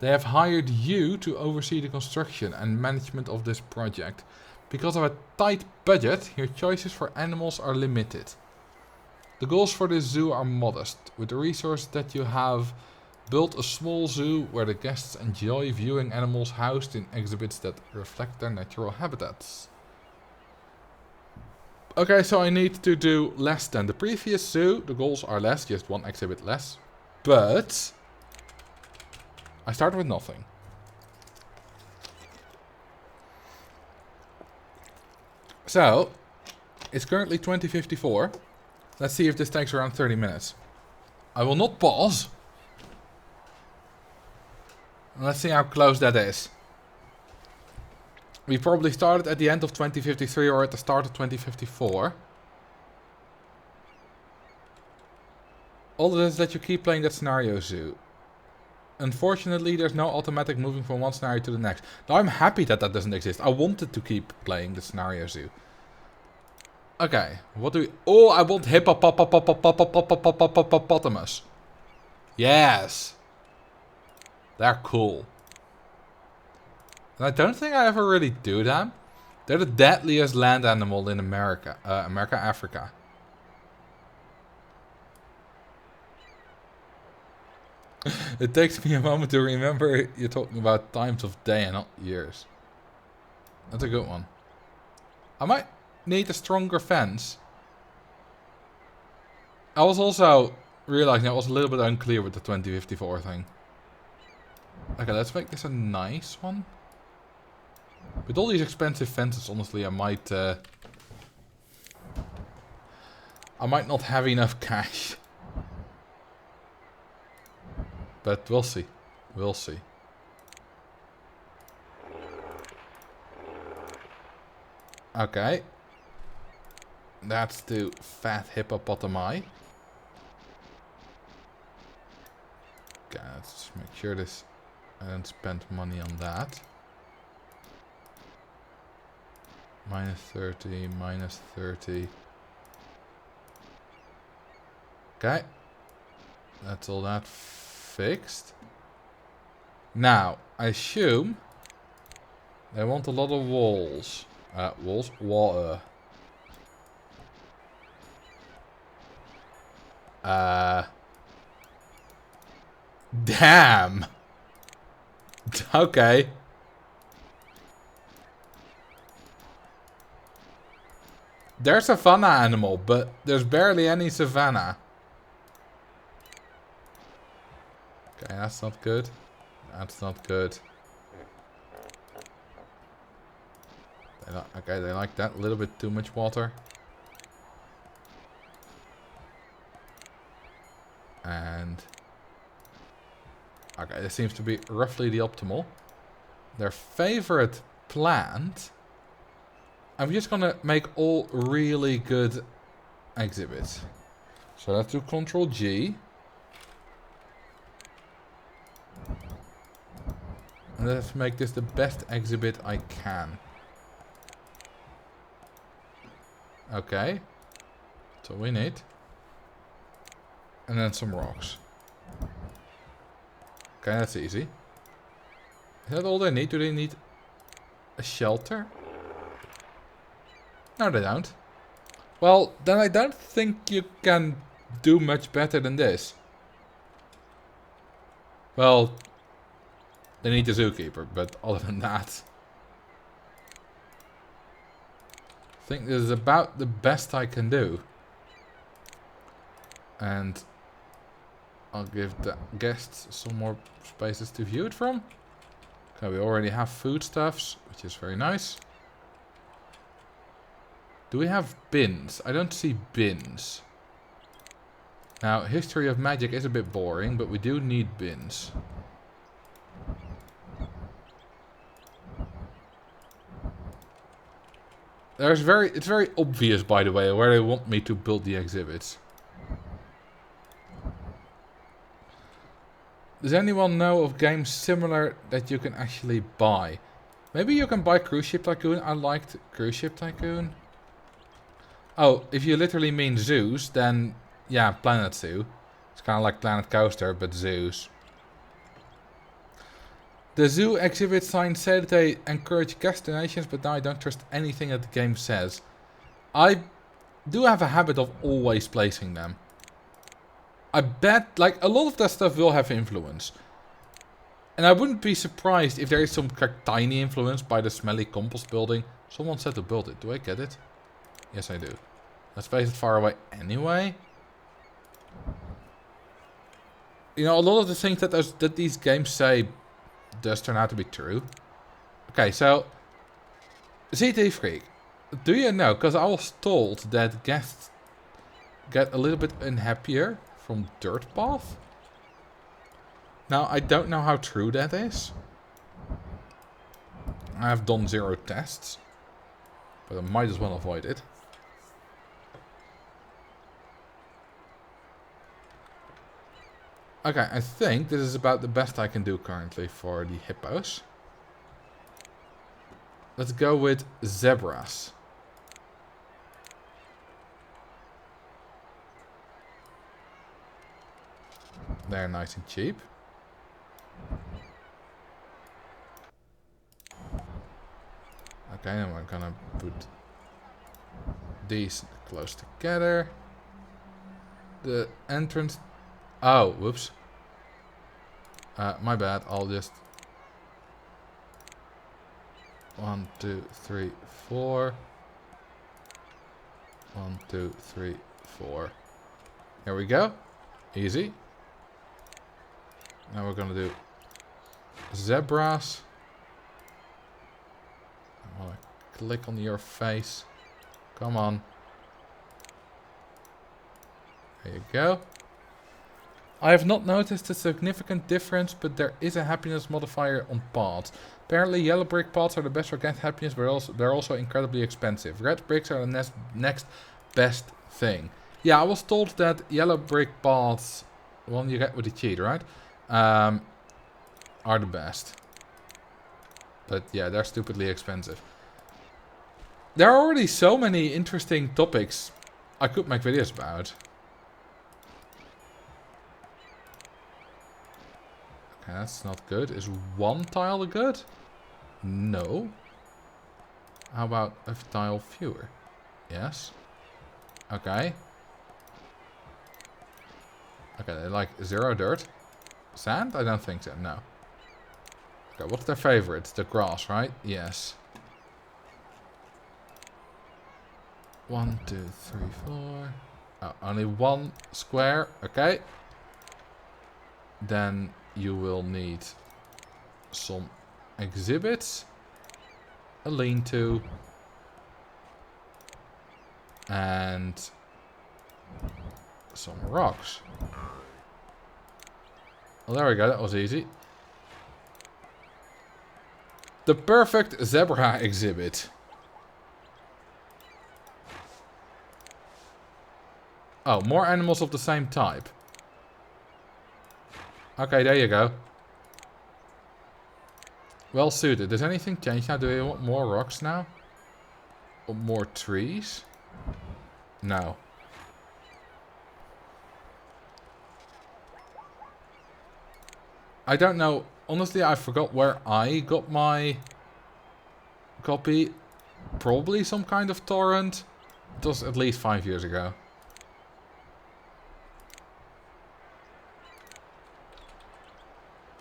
They have hired you to oversee the construction and management of this project. Because of a tight budget, your choices for animals are limited. The goals for this zoo are modest. With the resources that you have, build a small zoo where the guests enjoy viewing animals housed in exhibits that reflect their natural habitats. Okay, so I need to do less than the previous zoo. The goals are less, just one exhibit less. But I started with nothing. So, it's currently 20:54. Let's see if this takes around 30 minutes. I will not pause. Let's see how close that is. We probably started at the end of 2053 or at the start of 2054. All it is that you keep playing that scenario zoo. Unfortunately, there's no automatic moving from one scenario to the next. Now, I'm happy that that doesn't exist. I wanted to keep playing the scenario zoo. Okay, what do we... Oh, I want hippopotamus. Yes. They're cool. And I don't think I ever really do them. They're the deadliest land animal in America. Africa. It takes me a moment to remember you're talking about times of day and not years. That's a good one. I might need a stronger fence. I was also realizing I was a little bit unclear with the 2054 thing. Okay, let's make this a nice one. With all these expensive fences, honestly, I might not have enough cash. But we'll see. We'll see. Okay. That's the fat hippopotami. Okay, let's just make sure this... I don't spend money on that. Minus 30, minus 30. Okay. That's all that fixed. Now, I assume they want a lot of walls. Walls? Water. Damn! Okay. There's a savanna animal, but there's barely any savanna. Okay, that's not good. That's not good. Okay, they like that. A little bit too much water. And... okay, this seems to be roughly the optimal. Their favorite plant... I'm just gonna make all really good exhibits. So let's do Control G. And let's make this the best exhibit I can. Okay. That's all we need. And then some rocks. Okay, that's easy. Is that all they need? Do they need a shelter? No, they don't. Well, then I don't think you can do much better than this. Well, they need a zookeeper, but other than that... I think this is about the best I can do. And I'll give the guests some more spaces to view it from. Okay, we already have foodstuffs, which is very nice. Do we have bins? I don't see bins. Now, history of magic is a bit boring, but we do need bins. It's very obvious, by the way, where they want me to build the exhibits. Does anyone know of games similar that you can actually buy? Maybe you can buy Cruise Ship Tycoon. I liked Cruise Ship Tycoon. Oh, if you literally mean zoos, then yeah, Planet Zoo. It's kind of like Planet Coaster, but zoos. The zoo exhibit signs say that they encourage guest donations, but now I don't trust anything that the game says. I do have a habit of always placing them. I bet, like, a lot of that stuff will have influence. And I wouldn't be surprised if there is some like, tiny influence by the smelly compost building. Someone said to build it. Do I get it? Yes, I do. Let's place it far away anyway. You know, a lot of the things that these games say does turn out to be true. Okay, so ZT Freak, do you know? Because I was told that guests get a little bit unhappier from dirt path. Now, I don't know how true that is. I have done 0 tests, but I might as well avoid it. Okay, I think this is about the best I can do currently for the hippos. Let's go with zebras. They're nice and cheap. Okay, and we're gonna put these close together. The entrance... Oh, whoops. My bad, I'll just... 1, 2, 3, 4. 1, 2, 3, 4. Here we go. Easy. Now we're gonna do zebras. I wanna click on your face. Come on. There you go. I have not noticed a significant difference, but there is a happiness modifier on pods. Apparently yellow brick pods are the best for get happiness, but they're also incredibly expensive. Red bricks are the next best thing. Yeah, I was told that yellow brick pods, the one you get with the cheat, right? Are the best. But yeah, they're stupidly expensive. There are already so many interesting topics I could make videos about. Okay, that's not good. Is one tile good? No. How about a tile fewer? Yes. Okay. Okay, they like 0 dirt. Sand? I don't think so, no. Okay, what's their favorite? The grass, right? Yes. 1, 2, 3, 4. Oh, only one square. Okay. Then you will need some exhibits. A lean-to. And some rocks. Well, there we go. That was easy. The perfect zebra exhibit. Oh, more animals of the same type. Okay, there you go. Well suited. Does anything change now? Do we want more rocks now? Or more trees? No. I don't know. Honestly, I forgot where I got my copy. Probably some kind of torrent. It was at least 5 years ago.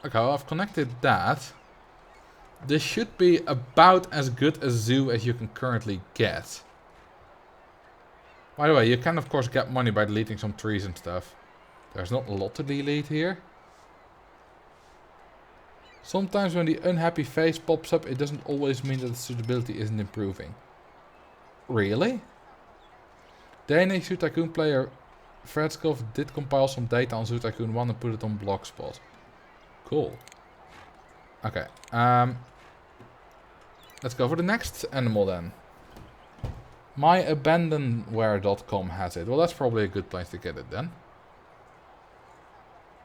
Okay, well, I've connected that. This should be about as good a zoo as you can currently get. By the way, you can of course get money by deleting some trees and stuff. There's not a lot to delete here. Sometimes when the unhappy face pops up, it doesn't always mean that the suitability isn't improving. Really? Danish Zoo Tycoon player Fredskov did compile some data on Zoo Tycoon 1 and put it on Blogspot. Cool. Okay. Let's go for the next animal then. MyAbandonware.com has it. Well, that's probably a good place to get it then.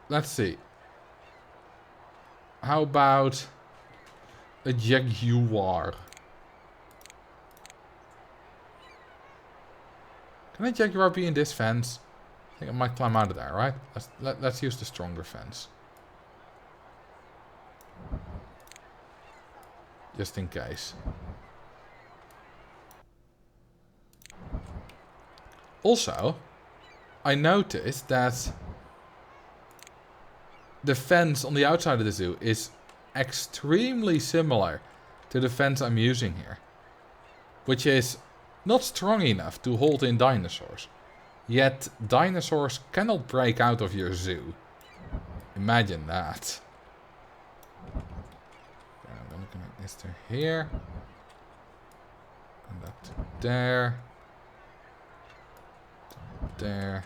Let's see. How about a jaguar? Can a jaguar be in this fence? I think I might climb out of there, right? Let's use the stronger fence. Just in case. Also, I noticed that the fence on the outside of the zoo is extremely similar to the fence I'm using here. Which is not strong enough to hold in dinosaurs. Yet dinosaurs cannot break out of your zoo. Imagine that. I'm gonna connect this to here. And that to there. To there.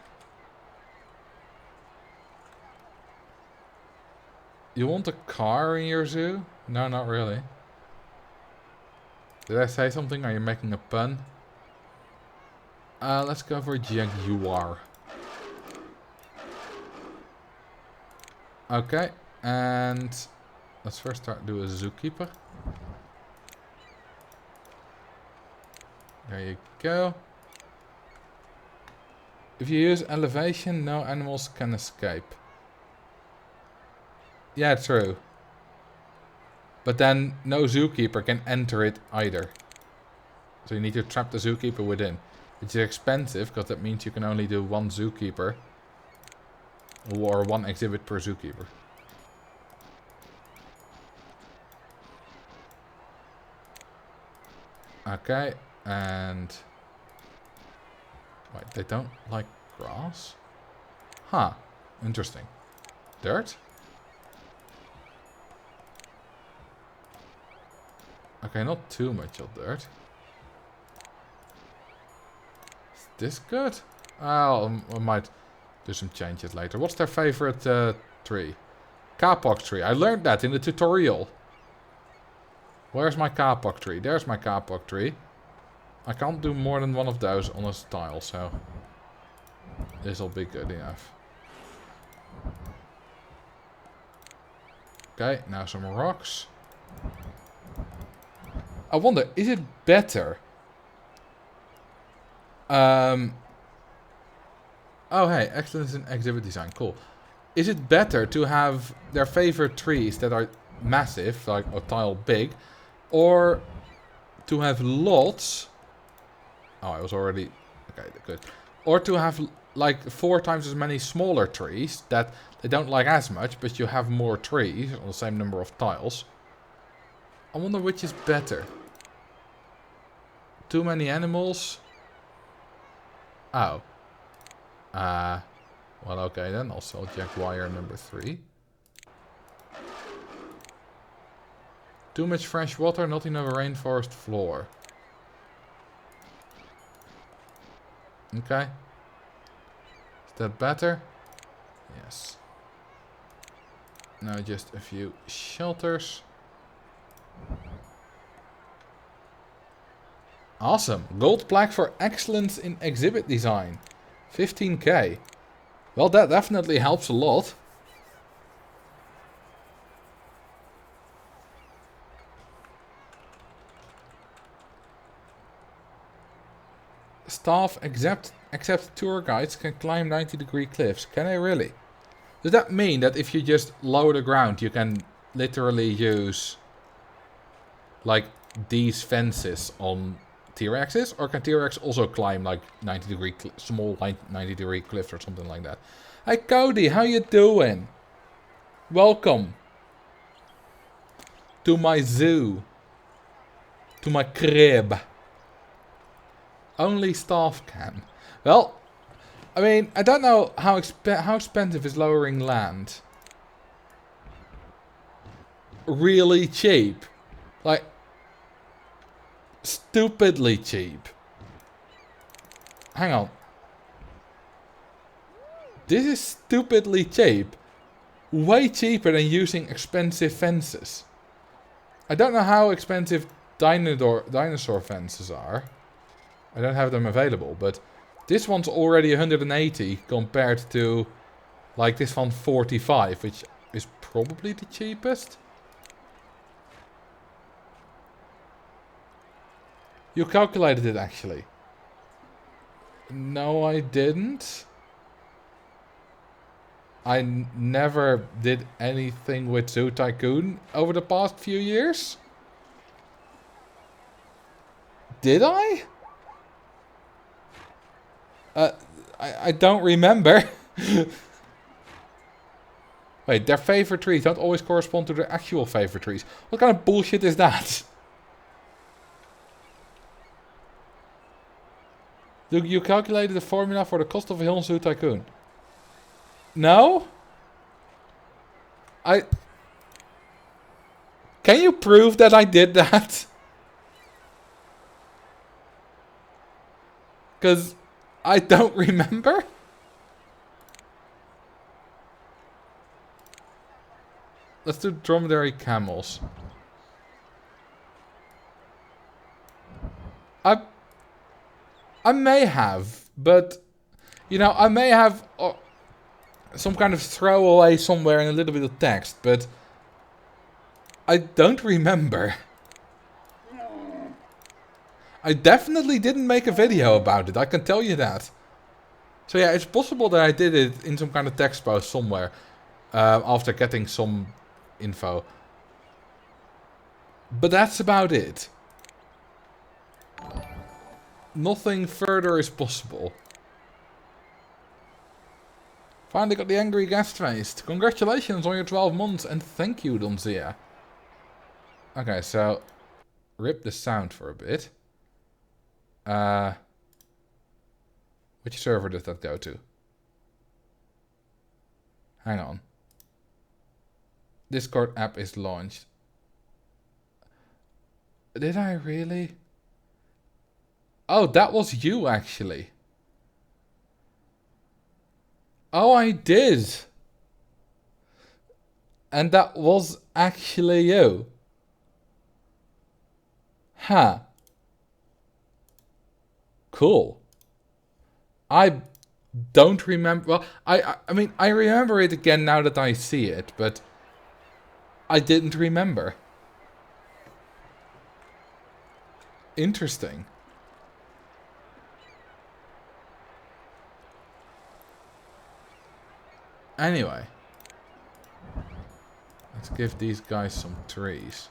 You want a car in your zoo? No, not really. Did I say something? Are you making a pun? Let's go for jaguar. Okay, and let's first do a zookeeper. There you go. If you use elevation, no animals can escape. Yeah, true. But then no zookeeper can enter it either. So you need to trap the zookeeper within. Which is expensive, because that means you can only do one zookeeper. Or one exhibit per zookeeper. Okay, and... Wait, they don't like grass? Huh, interesting. Dirt? Okay, not too much of dirt. Is this good? Oh, I might do some changes later. What's their favorite tree? Kapok tree. I learned that in the tutorial. Where's my kapok tree? There's my kapok tree. I can't do more than one of those on a tile, so this'll be good enough. Okay, now some rocks. I wonder, is it better? Oh hey, excellence in exhibit design, cool. Is it better to have their favorite trees that are massive, like a tile big, or to have lots? Oh, I was already... Okay, good. Or to have like 4 times as many smaller trees that they don't like as much, but you have more trees on the same number of tiles. I wonder which is better. Too many animals? Oh. Well, okay then. I'll sell jaguar number 3. Too much fresh water, not enough rainforest floor. Okay. Is that better? Yes. Now just a few shelters. Awesome. Gold plaque for excellence in exhibit design. 15k. Well, that definitely helps a lot. Staff except tour guides can climb 90-degree cliffs. Can they really? Does that mean that if you just lower the ground, you can literally use like these fences on T-Rexes? Or can T-Rex also climb like 90-degree small 90-degree cliffs or something like that? Hey Cody, how you doing? Welcome to my zoo. To my crib. Only staff can. Well, I mean, I don't know how expensive is lowering land. Really cheap. Like, stupidly cheap. Hang on. This is stupidly cheap. Way cheaper than using expensive fences. I don't know how expensive dinosaur fences are. I don't have them available, but this one's already 180 compared to like this one 45, which is probably the cheapest. You calculated it actually. No, I didn't. I never did anything with Zoo Tycoon over the past few years. Did I? I don't remember. Wait, their favorite trees don't always correspond to their actual favorite trees. What kind of bullshit is that? You calculated the formula for the cost of a hill in Zoo Tycoon. No? Can you prove that I did that? Because I don't remember. Let's do dromedary camels. I may have, but you know, I may have some kind of throwaway somewhere in a little bit of text, but I don't remember. I definitely didn't make a video about it, I can tell you that. So yeah, it's possible that I did it in some kind of text post somewhere. After getting some info. But that's about it. Nothing further is possible. Finally got the angry guest faced. Congratulations on your 12 months and thank you, Donzia. Okay, so rip the sound for a bit. Which server does that go to? Hang on. Discord app is launched. Did I really? Oh, that was you actually. Oh, I did. And that was actually you. Huh. Cool. I don't remember. Well, I mean, I remember it again now that I see it, but I didn't remember. Interesting. Anyway. Let's give these guys some trees.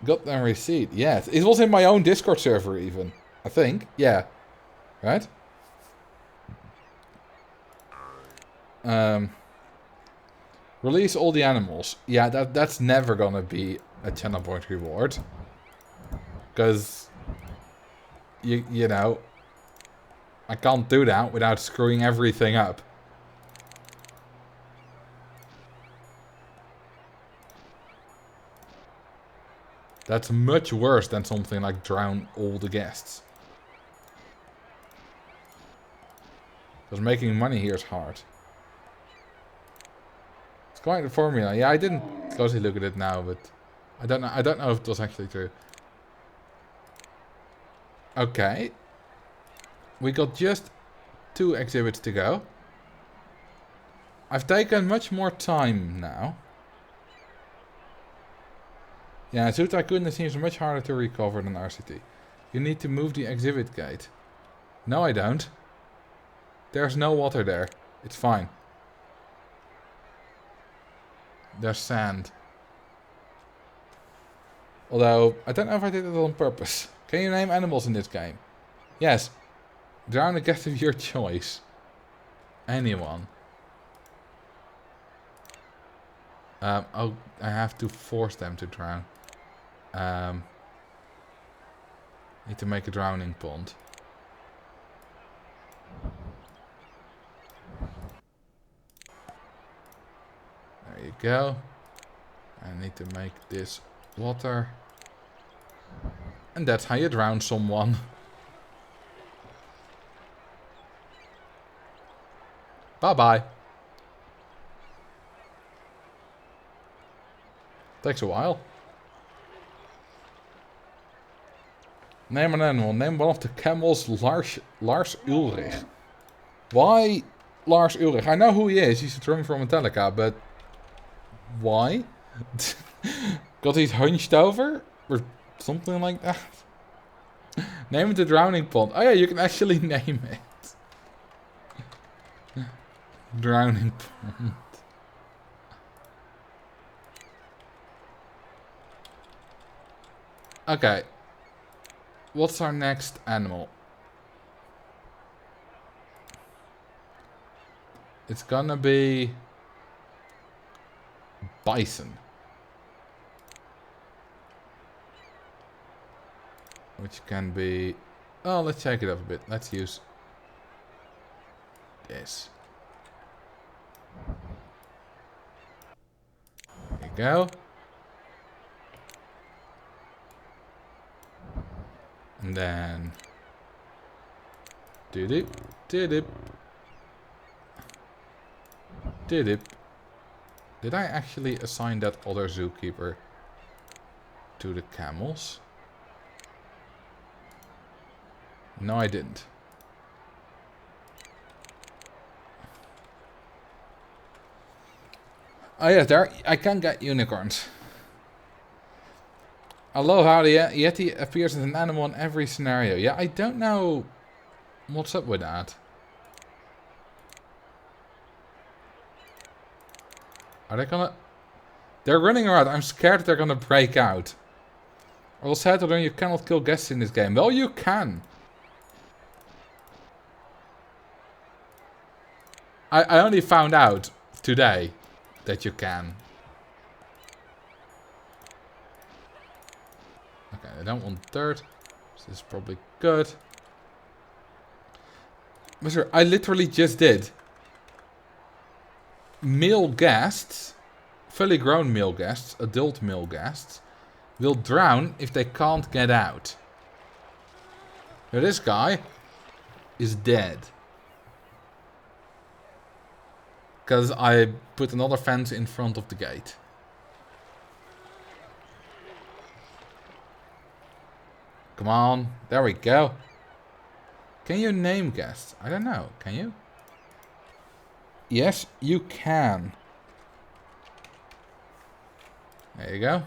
Got their receipt. Yes. It was in my own Discord server even. I think. Yeah. Right? Release all the animals. Yeah, that's never gonna be a channel point reward. Because you know, I can't do that without screwing everything up. That's much worse than something like drown all the guests. Because making money here is hard. It's quite a formula. Yeah, I didn't closely look at it now, but I don't know if it was actually true. Okay. We got just 2 exhibits to go. I've taken much more time now. Yeah, Zoo Tycoon seems much harder to recover than RCT. You need to move the exhibit gate. No, I don't. There's no water there. It's fine. There's sand. Although, I don't know if I did it on purpose. Can you name animals in this game? Yes. Drown a guest of your choice. Anyone. Oh, I have to force them to drown. Need to make a drowning pond. There you go. I need to make this water. And that's how you drown someone. Bye-bye. Takes a while. Name an animal. Name one of the camels. Lars Ulrich. Why Lars Ulrich? I know who he is. He's a drummer from Metallica, but why? Got he's hunched over? Or something like that? Name it the drowning pond. Oh yeah, you can actually name it. Drowning pond. Okay. What's our next animal? It's gonna be bison. Which can be... Oh, let's shake it up a bit. Let's use this. There you go. And then... Did-dip, did-dip. Did-dip. Did I actually assign that other zookeeper to the camels? No, I didn't. Oh yeah, there I can get unicorns. Although how the Yeti appears as an animal in every scenario. Yeah, I don't know what's up with that. Are they gonna... They're running around. I'm scared they're gonna break out. I will say to them, you cannot kill guests in this game. Well, you can. I only found out today that you can. Okay, I don't want dirt. So this is probably good. But sir, I literally just did. Male guests, fully grown male guests, adult male guests, will drown if they can't get out. Now this guy is dead. Because I put another fence in front of the gate. Come on. There we go. Can you name guests? I don't know. Can you? Yes, you can. There you go.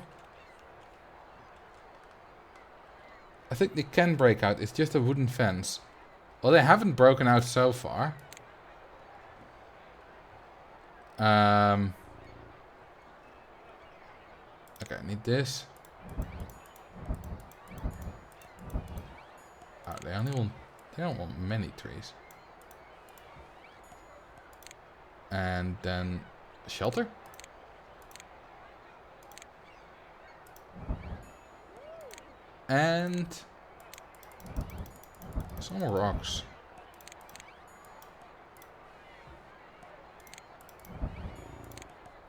I think they can break out. It's just a wooden fence. Well, they haven't broken out so far. Okay, I need this. Oh, they don't want many trees. And then shelter. And some rocks.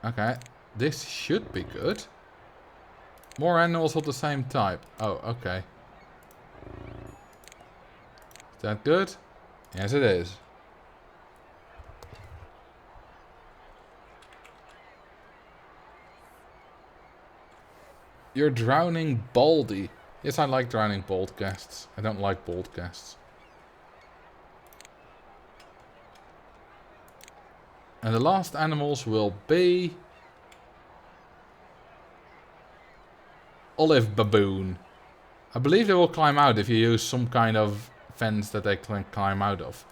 Okay, this should be good. More animals of the same type. Oh, okay. Is that good? Yes, it is. You're drowning Baldy. Yes, I like drowning bald guests. I don't like bald guests. And the last animals will be... Olive baboon. I believe they will climb out if you use some kind of fence that they can climb out of.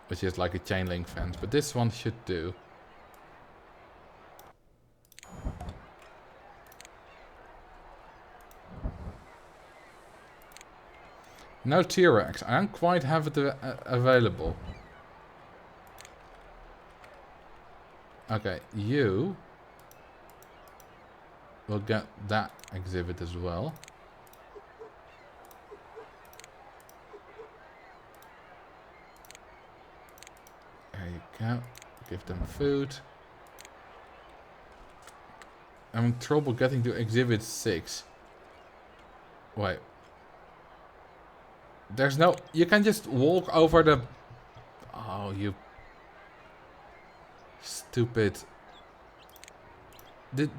Which is like a chain link fence. But this one should do. No T-Rex. I don't quite have it available. Okay, you will get that exhibit as well. There you go. Give them food. I'm in trouble getting to exhibit 6. Wait. There's no... You can just walk over the... Oh, you... Stupid.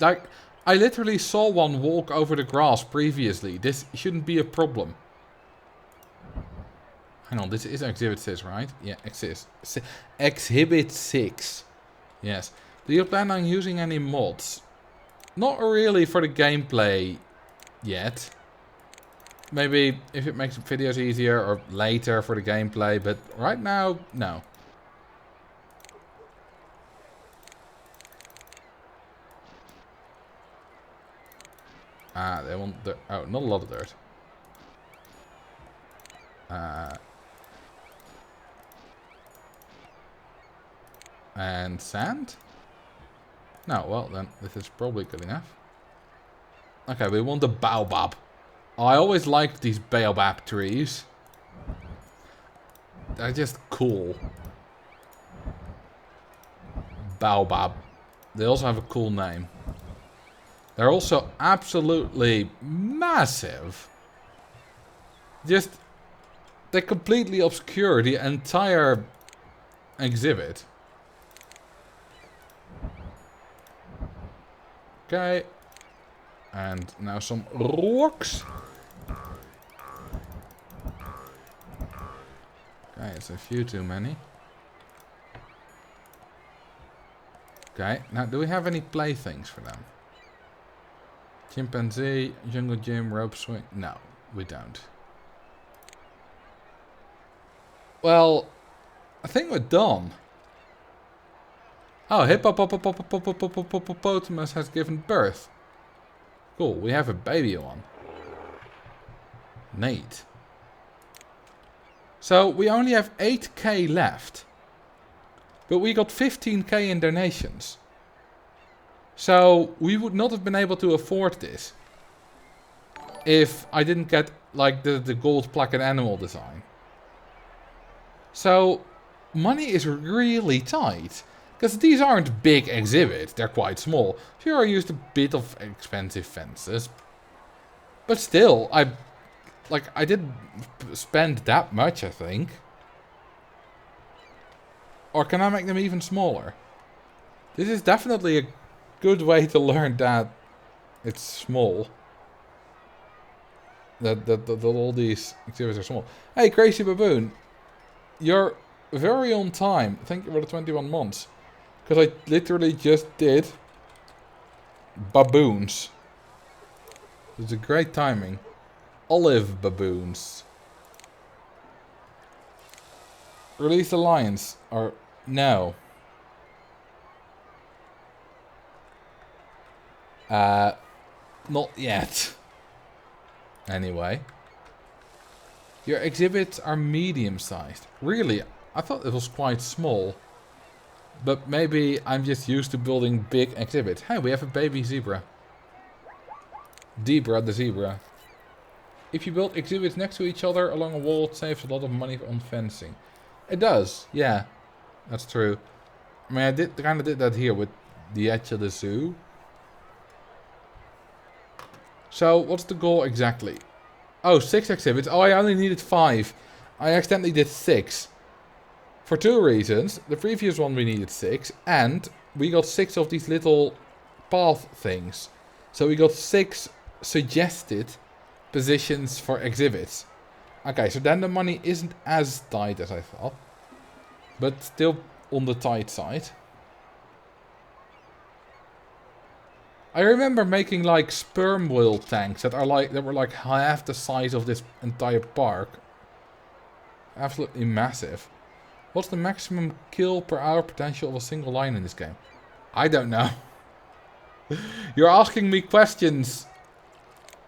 Like, I literally saw one walk over the grass previously. This shouldn't be a problem. Hang on, this is Exhibit 6, right? Yeah, Exhibit 6. Yes. Do you plan on using any mods? Not really for the gameplay yet. Maybe if it makes videos easier or later for the gameplay, but right now, no. Ah, they want dirt. Oh, not a lot of dirt. And sand? No, well then, this is probably good enough. Okay, we want the baobab. I always liked these baobab trees. They're just cool. Baobab. They also have a cool name. They're also absolutely massive. Just, they completely obscure the entire exhibit. Okay. And now some rocks. Okay, it's a few too many. Okay, now do we have any playthings for them? Chimpanzee, jungle gym, rope swing. No, we don't. Well, I think we're done. Oh, hippopotamus has given birth. Cool, we have a baby one. Neat. So we only have 8k left. But we got 15k in donations. So we would not have been able to afford this if I didn't get like the gold plaque and animal design. So money is really tight. Because these aren't big exhibits, they're quite small. Sure, I used a bit of expensive fences. But still, I didn't spend that much, I think. Or can I make them even smaller? This is definitely a good way to learn that it's small. That all these exhibits are small. Hey, Crazy Baboon. You're very on time. Thank you for the 21 months. Because I literally just did baboons. It's a great timing. Olive baboons. Release the lions. Or no. Not yet. Anyway. Your exhibits are medium-sized. Really? I thought it was quite small. But maybe I'm just used to building big exhibits. Hey, we have a baby zebra. Debra the zebra. If you build exhibits next to each other along a wall, it saves a lot of money on fencing. It does, yeah. That's true. I mean, I kind of did that here with the edge of the zoo. So, what's the goal exactly? Oh, 6 exhibits. Oh, I only needed 5. I accidentally did 6. For 2 reasons. The previous one we needed 6. And we got 6 of these little path things. So we got 6 suggested positions for exhibits. Okay, so then the money isn't as tight as I thought. But still on the tight side. I remember making like sperm whale tanks that were like half the size of this entire park. Absolutely massive. What's the maximum kill per hour potential of a single lion in this game? I don't know. You're asking me questions.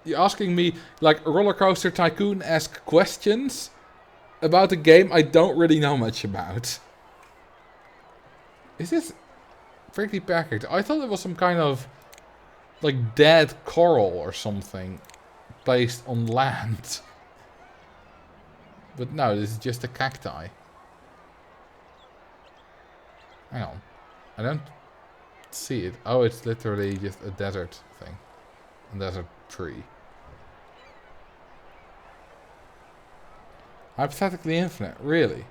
You're asking me like Roller Coaster Tycoon-esque questions about a game I don't really know much about. Is this prickly package? I thought it was some kind of like dead coral or something based on land. But no, this is just a cacti. Hang on. I don't see it. Oh, it's literally just a desert thing. A desert tree. Hypothetically infinite, really?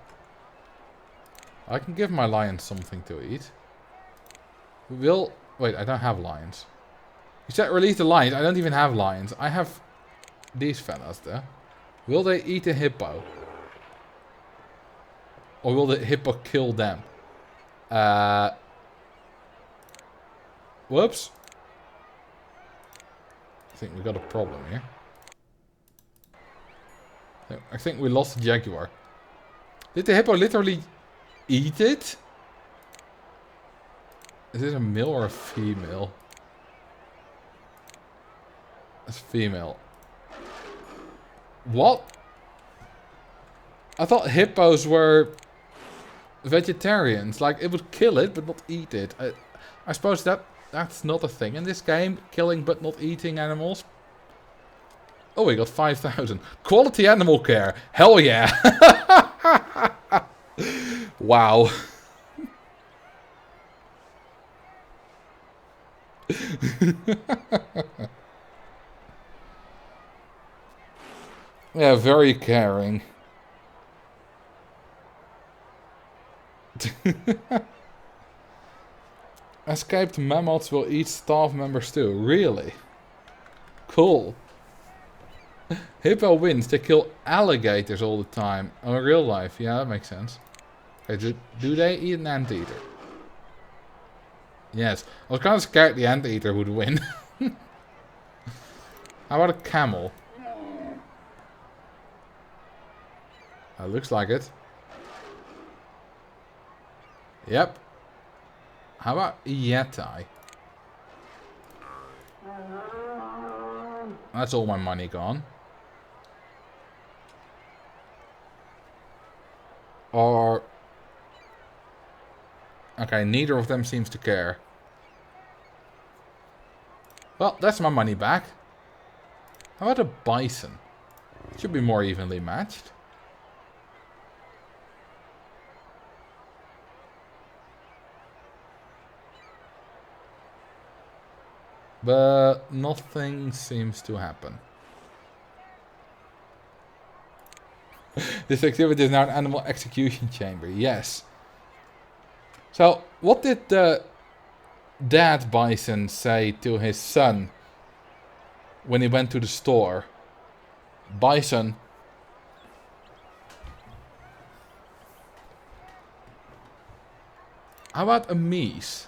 I can give my lions something to eat. Wait, I don't have lions. You said release the lions. I don't even have lions. I have these fellas there. Will they eat a hippo? Or will the hippo kill them? Whoops. I think we got a problem here. I think we lost the jaguar. Did the hippo literally eat it? Is this a male or a female? It's female. What? I thought hippos were vegetarians. Like, it would kill it, but not eat it. I suppose that's not a thing in this game. Killing but not eating animals. Oh, we got 5,000. Quality animal care. Hell yeah. Wow. Yeah, very caring. Escaped mammoths will eat staff members too. Really? Cool. Hippo wins. They kill alligators all the time. Oh, in real life. Yeah, that makes sense. Okay, do they eat an anteater? Yes. I was kind of scared the anteater would win. How about a camel? Looks like it. Yep. How about Yeti? That's all my money gone. Or... Okay, neither of them seems to care. Well, that's my money back. How about a bison? Should be more evenly matched. But nothing seems to happen. This activity is now an animal execution chamber. Yes. So, what did the dad bison say to his son when he went to the store? Bison. How about a meese?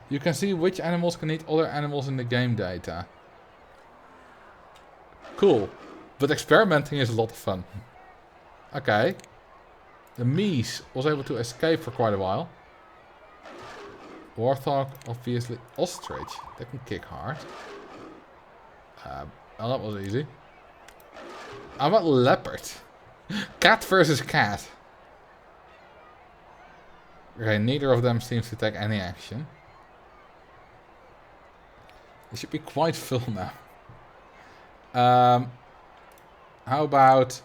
You can see which animals can eat other animals in the game data. Cool. But experimenting is a lot of fun. Okay. The meese was able to escape for quite a while. Warthog, obviously. Ostrich. They can kick hard. Well, that was easy. How about leopard? Cat versus cat. Okay, neither of them seems to take any action. It should be quite full now. How about...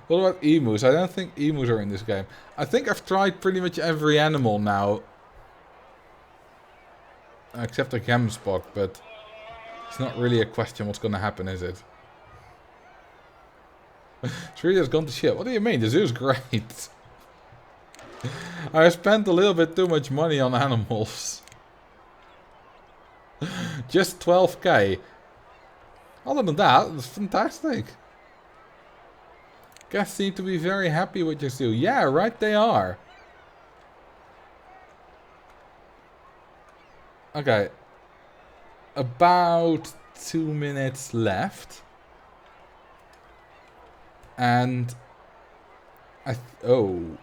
What about emus? I don't think emus are in this game. I think I've tried pretty much every animal now. Except a gemsbok, but it's not really a question what's going to happen, is it? It's really just gone to shit. What do you mean? The zoo's great. I spent a little bit too much money on animals. Just 12k. Other than that, it's fantastic. Guests seem to be very happy with your zoo. Yeah, right they are. Okay. About 2 minutes left. And... oh.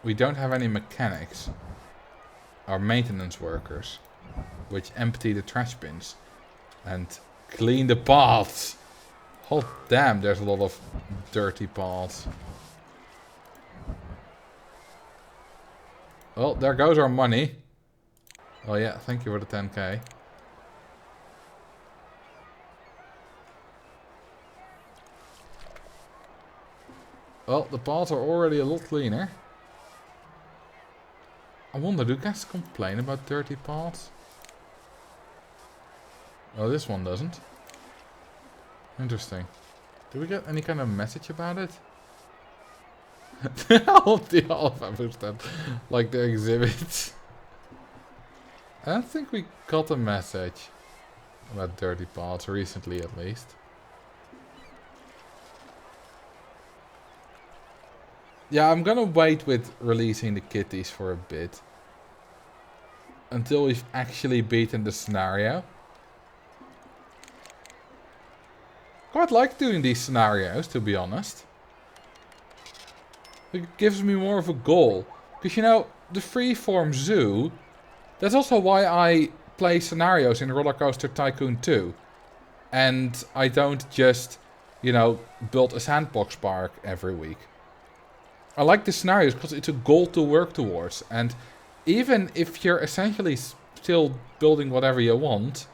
We don't have any mechanics. Or maintenance workers. Which empty the trash bins. And clean the paths. Oh damn, there's a lot of dirty paths. Well, there goes our money. Oh yeah, thank you for the 10k. Well, the paths are already a lot cleaner. I wonder, do guests complain about dirty paths? Oh, this one doesn't. Interesting. Do we get any kind of message about it? All the alpha like the exhibits. I don't think we got a message about dirty paths recently, at least. Yeah, I'm gonna wait with releasing the kitties for a bit. Until we've actually beaten the scenario. Quite like doing these scenarios, to be honest. It gives me more of a goal. Because, you know, the freeform zoo... That's also why I play scenarios in Roller Coaster Tycoon 2. And I don't just, you know, build a sandbox park every week. I like the scenarios because it's a goal to work towards. And even if you're essentially still building whatever you want...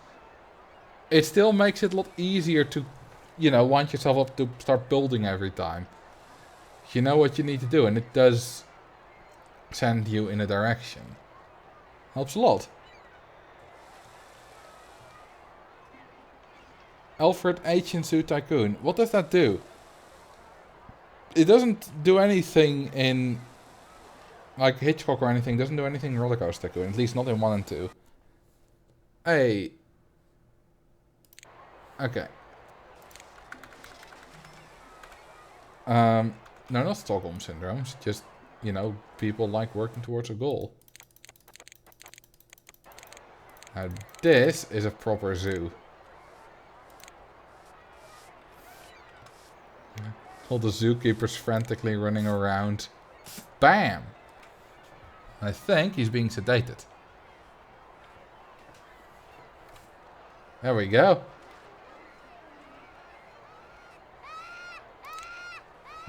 It still makes it a lot easier to, you know, wind yourself up to start building every time. You know what you need to do, and it does send you in a direction. Helps a lot. Alfred H in Zoo Tycoon. What does that do? It doesn't do anything in... Like Hitchcock or anything. Doesn't do anything in Roller Coaster Tycoon. At least not in 1 and 2. Hey. Okay. No, not Stockholm Syndrome. It's just, you know, people like working towards a goal. Now, this is a proper zoo. All the zookeepers frantically running around. Bam! I think he's being sedated. There we go.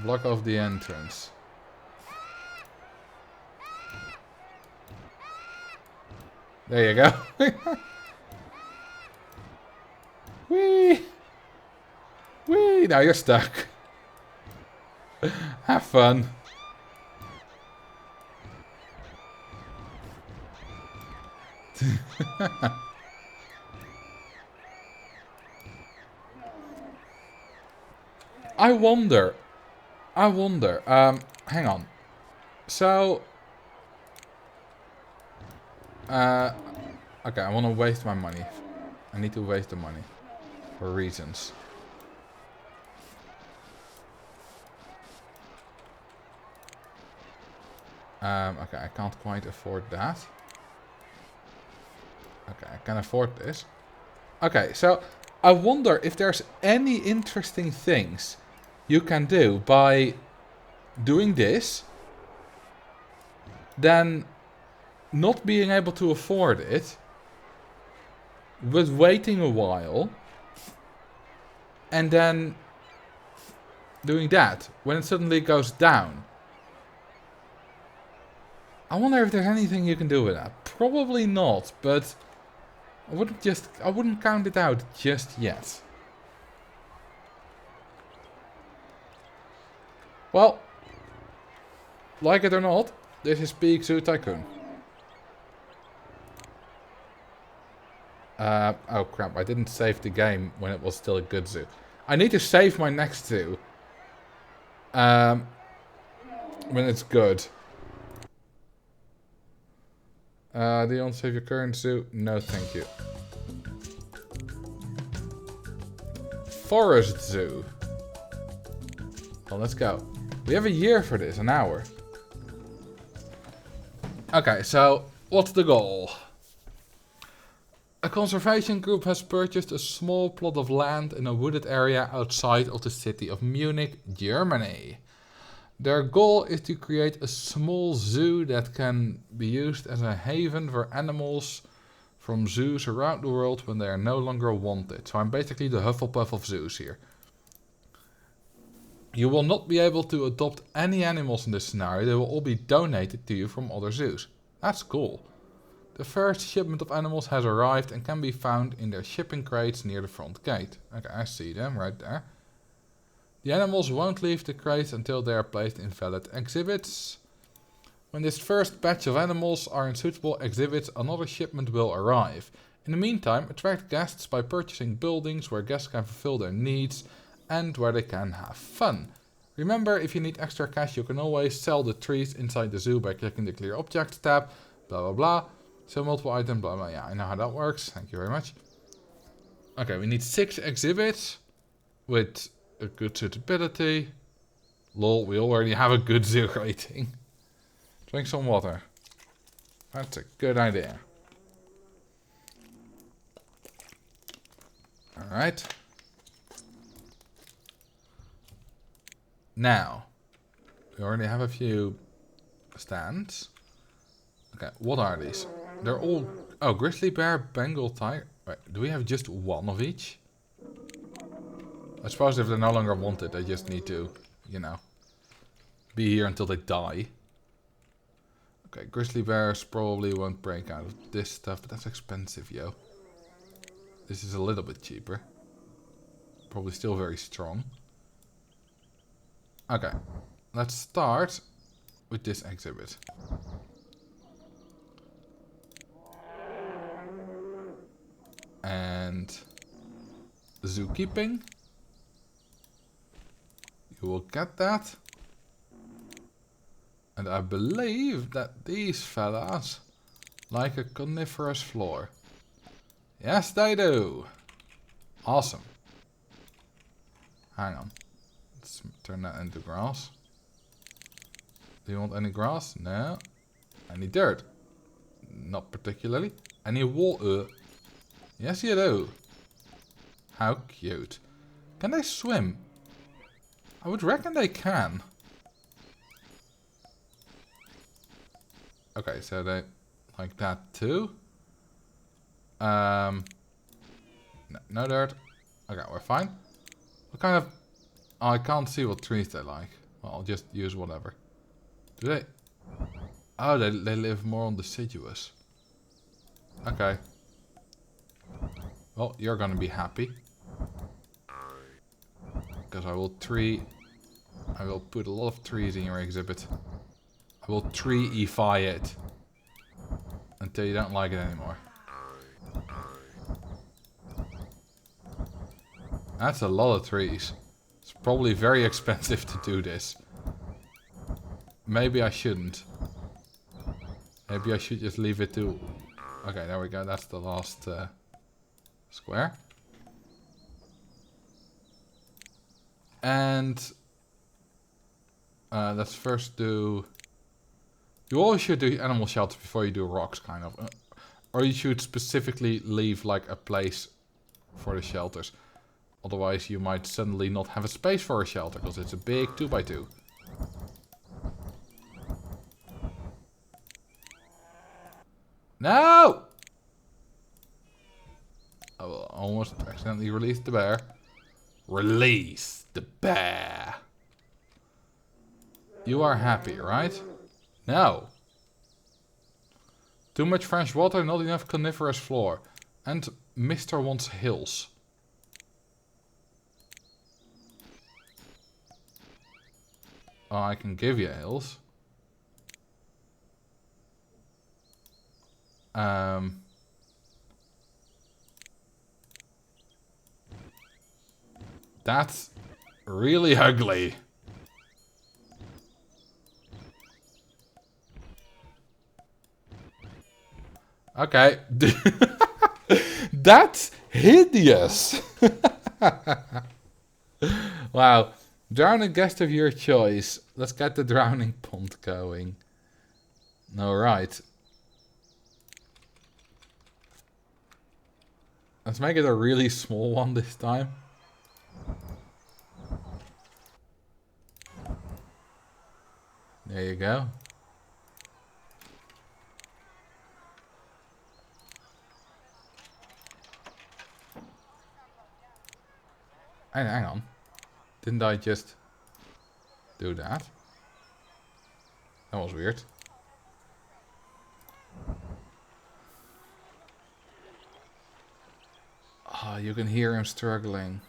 Block off the entrance. There you go. Whee! Whee! Now you're stuck. Have fun. I wonder, hang on. So, okay, I want to waste my money. I need to waste the money for reasons. Okay, I can't quite afford that. Okay, I can afford this. Okay, so I wonder if there's any interesting things you can do by doing this, then not being able to afford it, but waiting a while, and then doing that when it suddenly goes down. I wonder if there's anything you can do with that. Probably not, but I wouldn't count it out just yet. Well, like it or not, this is peak Zoo Tycoon. Oh crap, I didn't save the game when it was still a good zoo. I need to save my next zoo. When it's good. Do you want to save your current zoo? No, thank you. Forest Zoo. Well, let's go. We have a year for this, an hour. Okay, so what's the goal? A conservation group has purchased a small plot of land in a wooded area outside of the city of Munich, Germany. Their goal is to create a small zoo that can be used as a haven for animals from zoos around the world when they are no longer wanted. So I'm basically the Hufflepuff of zoos here. You will not be able to adopt any animals in this scenario. They will all be donated to you from other zoos. That's cool. The first shipment of animals has arrived and can be found in their shipping crates near the front gate. Okay, I see them right there. The animals won't leave the crates until they are placed in valid exhibits. When this first batch of animals are in suitable exhibits, another shipment will arrive. In the meantime, attract guests by purchasing buildings where guests can fulfill their needs and where they can have fun. Remember, if you need extra cash, you can always sell the trees inside the zoo by clicking the Clear Objects tab. Blah blah blah. Sell multiple items, blah blah. Yeah, I know how that works. Thank you very much. Okay, we need 6 exhibits with a good suitability. Lol, we already have a good zoo rating. Drink some water. That's a good idea. Alright. Now, we already have a few stands. Okay, what are these? They're all... Oh, grizzly bear, Bengal tiger. Wait, do we have just one of each? I suppose if they're no longer wanted, they just need to, you know, be here until they die. Okay, grizzly bears probably won't break out of this stuff, but that's expensive, yo. This is a little bit cheaper. Probably still very strong. Okay, let's start with this exhibit. And zookeeping. You will get that. And I believe that these fellas like a coniferous floor. Yes, they do. Awesome. Hang on. Let's turn that into grass. Do you want any grass? No. Any dirt? Not particularly. Any wool? Yes, you do. How cute. Can they swim? I would reckon they can. Okay, so they like that too. No, no dirt. Okay, we're fine. What kind of... Oh, I can't see what trees they like. Well, I'll just use whatever. Do they... Oh, they live more on deciduous. Okay. Well, you're gonna be happy. Because I will put a lot of trees in your exhibit. I will treeify it. Until you don't like it anymore. That's a lot of trees. It's probably very expensive to do this. Maybe I shouldn't. Maybe I should just leave it to... Okay, there we go. That's the last square. And... let's first do... You always should do animal shelter before you do rocks, kind of. Or you should specifically leave, like, a place for the shelters. Otherwise, you might suddenly not have a space for a shelter, because it's a big 2x2. No! I will almost accidentally release the bear. Release the bear. You are happy, right? No. Too much fresh water, not enough coniferous floor. And Mr. wants hills. Oh, I can give you hills. That's really ugly. Okay. That's hideous. Wow. Drown a guest of your choice. Let's get the drowning pond going. Alright. Let's make it a really small one this time. There you go. Hang on. Didn't I just do that? That was weird. Ah, oh, you can hear him struggling.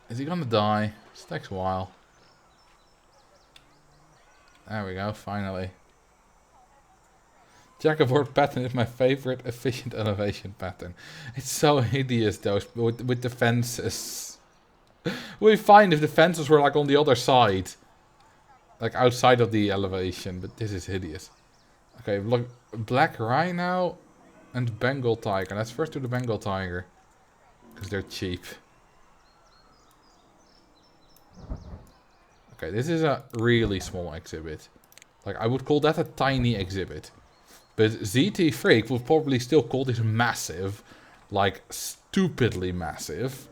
Is he gonna die? This takes a while. There we go, finally. Checkerboard pattern is my favorite efficient elevation pattern. It's so hideous though, with the fences. We'd find if the fences were like on the other side. Like outside of the elevation, but this is hideous. Okay, look, black rhino and Bengal tiger. Let's first do the Bengal tiger. Because they're cheap. Okay, this is a really small exhibit. Like, I would call that a tiny exhibit. But ZT Freak would probably still call this massive. Like, stupidly massive.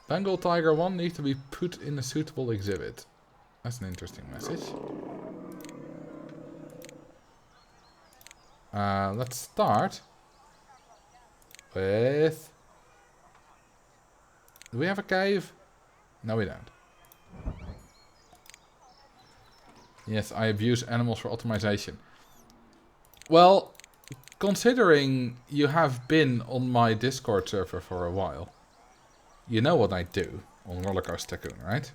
Bengal Tiger 1 needs to be put in a suitable exhibit. That's an interesting message. Let's start with... Do we have a cave? No, we don't. Yes, I abuse animals for optimization. Well, considering you have been on my Discord server for a while, you know what I do on Rollercoaster Tycoon, right?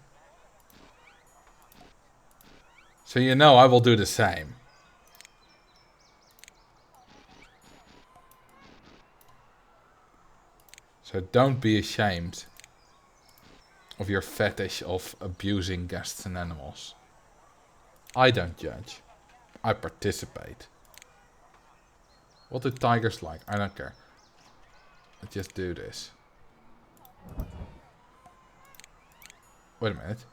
So you know I will do the same. So don't be ashamed of your fetish of abusing guests and animals. I don't judge. I participate. What do tigers like? I don't care. Let's just do this. Wait a minute.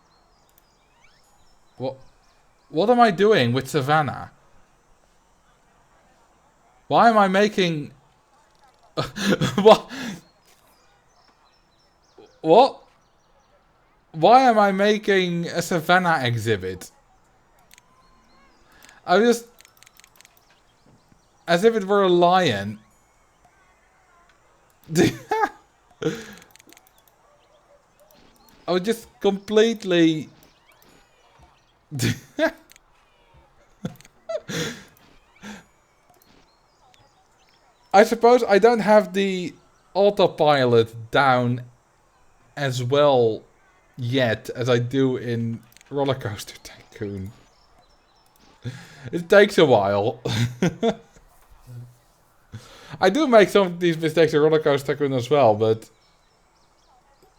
What am I doing with Savannah? Why am I making... What? What? Why am I making a Savannah exhibit? I just... As if it were a lion. I was just completely... I suppose I don't have the autopilot down as well yet as I do in Roller Coaster Tycoon. It takes a while. I do make some of these mistakes in Roller Coaster Tycoon as well, but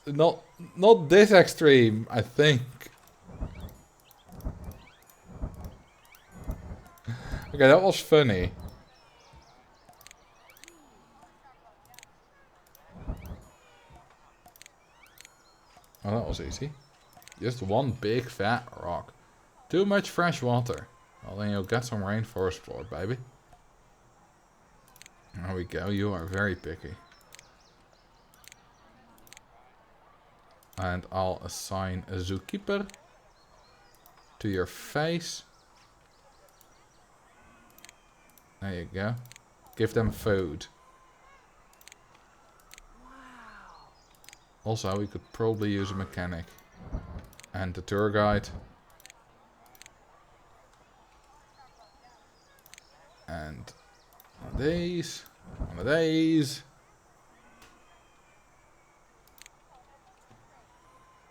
not this extreme, I think. Okay, that was funny. Oh, that was easy. Just one big fat rock. Too much fresh water. Well, then you'll get some rainforest floor, baby. There we go. You are very picky. And I'll assign a zookeeper to your face. There you go. Give them food. Also, we could probably use a mechanic. And the tour guide. And one of these. One of these.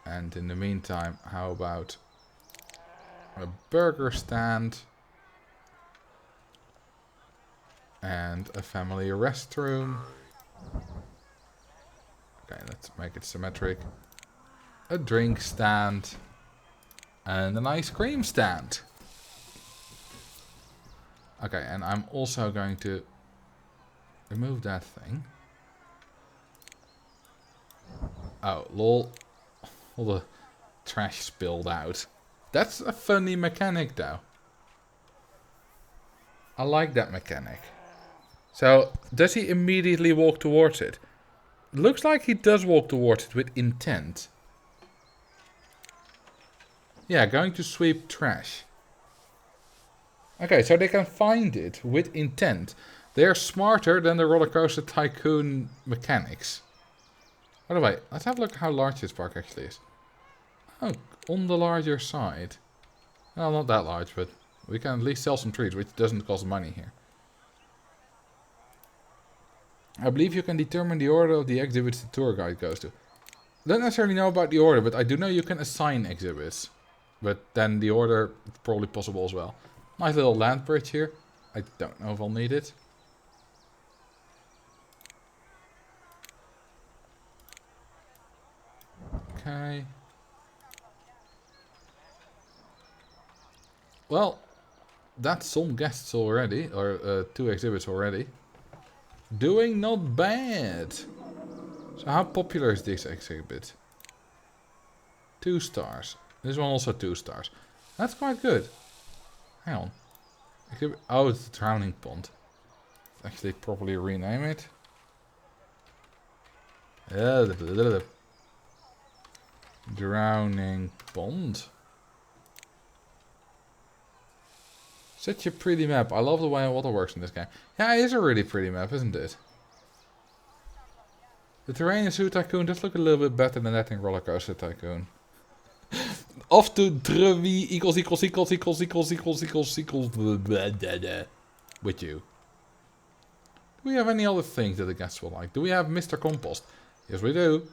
And in the meantime, how about a burger stand? And a family restroom. Okay, let's make it symmetric. A drink stand. And an ice cream stand. Okay, and I'm also going to remove that thing. Oh, lol. All the trash spilled out. That's a funny mechanic, though. I like that mechanic. So, does he immediately walk towards it? Looks like he does walk towards it with intent. Yeah, going to sweep trash. Okay, so they can find it with intent. They're smarter than the Roller Coaster Tycoon mechanics. By the way, let's have a look at how large this park actually is. Oh, on the larger side. Well, not that large, but we can at least sell some trees, which doesn't cost money here. I believe you can determine the order of the exhibits the tour guide goes to. Don't necessarily know about the order, but I do know you can assign exhibits. But then the order is probably possible as well. Nice little land bridge here. I don't know if I'll need it. Okay. Well, that's some guests already, or 2 exhibits already. Doing not bad. So how popular is this exhibit? 2 stars. This one also 2 stars. That's quite good. Hang on. Oh, it's the drowning pond. Let's actually properly rename it. Drowning pond. Such a pretty map. I love the way water works in this game. Yeah, it is a really pretty map, isn't it? The terrain in Zoo Tycoon does look a little bit better than that in Roller Coaster Tycoon. Off to Trevi equals with you. Do we have any other things that the guests will like? Do we have Mr. Compost? Yes, we do.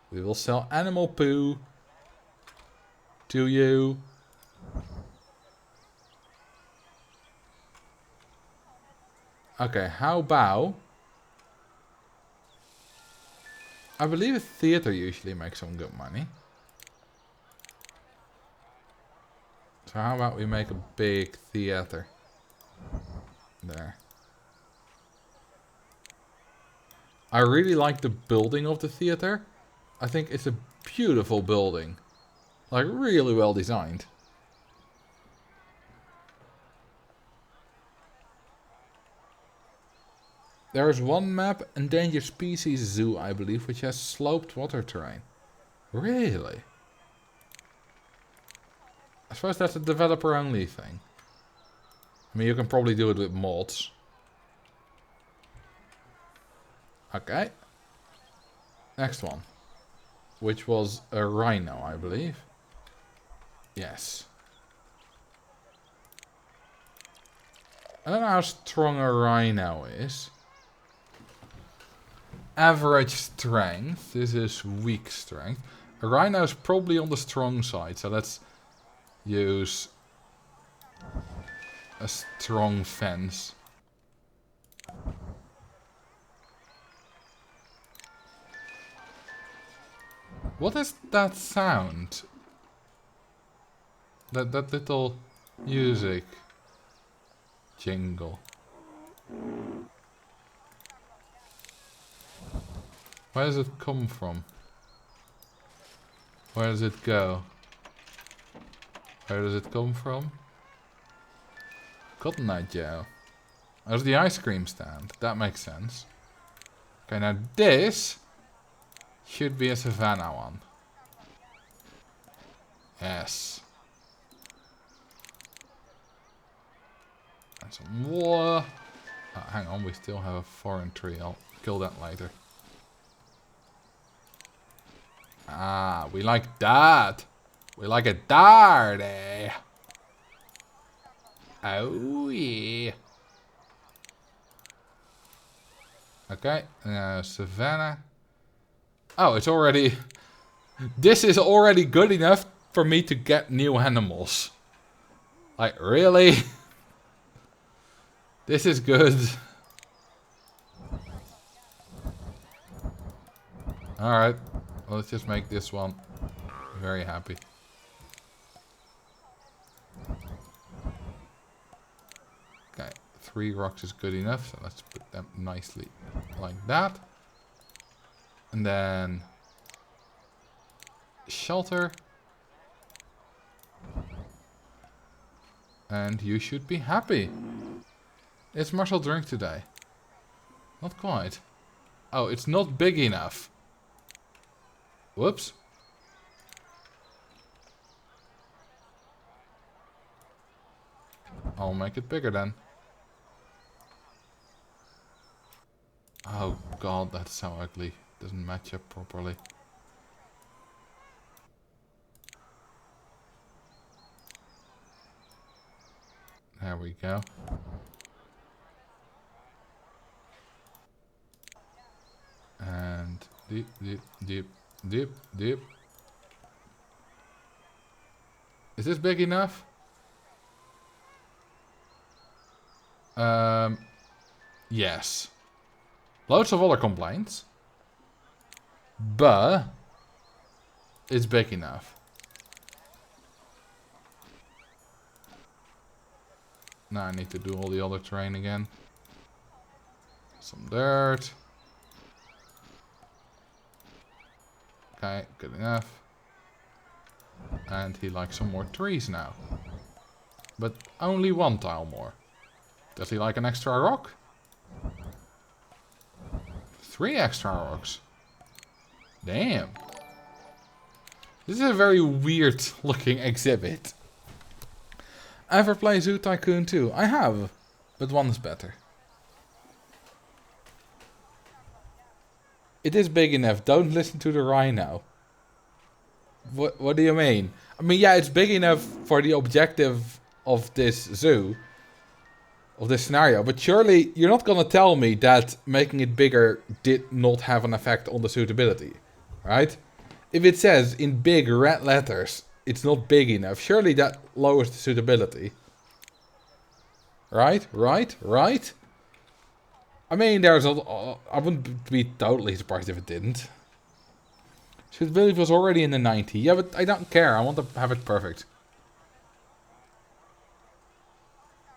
We will sell animal poo to you. Okay, how about... I believe a theater usually makes some good money. So how about we make a big theater? There. I really like the building of the theater. I think it's a beautiful building. Like, really well designed. There is one map, Endangered Species Zoo, I believe, which has sloped water terrain. Really? I suppose that's a developer-only thing. I mean, you can probably do it with mods. Okay. Next one. Which was a rhino, I believe. Yes. I don't know how strong a rhino is. Average strength. This is weak strength. A rhino is probably on the strong side, so let's use a strong fence. What is that sound? That little music jingle. Where does it come from? Where does it go? Where does it come from? Cotton Eye Joe. There's the ice cream stand. That makes sense. Okay, now this should be a savannah one. Yes. And some water. Oh, hang on, we still have a foreign tree. I'll kill that later. Ah, we like that. We like it dirty. Oh yeah. Okay, savannah. Oh, it's already... This is already good enough for me to get new animals. Like, really? This is good. Alright. Well, let's just make this one very happy. Okay, 3 rocks is good enough, so let's put them nicely like that. And then shelter. And you should be happy. Is Marcel drink today? Not quite. Oh, it's not big enough. Whoops. I'll make it bigger then. Oh god, that's so ugly. Doesn't match up properly. There we go. And deep, deep, deep, deep, deep. Is this big enough? Yes. Loads of other complaints. But it's big enough. Now I need to do all the other terrain again. Some dirt. Okay, good enough. And he likes some more trees now. But only 1 tile more. Does he like an extra rock? 3 extra rocks. Damn. This is a very weird looking exhibit. Ever play Zoo Tycoon 2? I have, but 1 is better. It is big enough. Don't listen to the rhino. What do you mean? I mean, yeah, it's big enough for the objective of this zoo. Of this scenario. But surely you're not gonna tell me that making it bigger did not have an effect on the suitability. Right? If it says in big red letters it's not big enough, surely that lowers the suitability. Right? Right? Right? I mean, there's a... I wouldn't be totally surprised if it didn't. Suitability was already in the 90. Yeah, but I don't care. I want to have it perfect.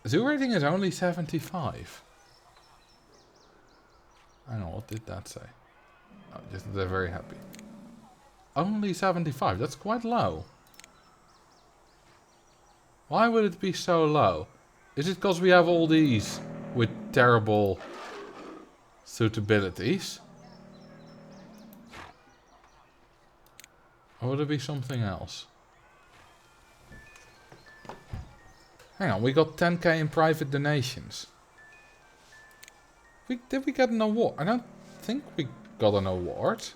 Zoo rating is only 75. Hang on, what did that say? Oh, just that they're very happy. Only 75, that's quite low. Why would it be so low? Is it because we have all these with terrible suitabilities? Or would it be something else? Hang on, we got 10k in private donations. Did we get an award? I don't think we got an award.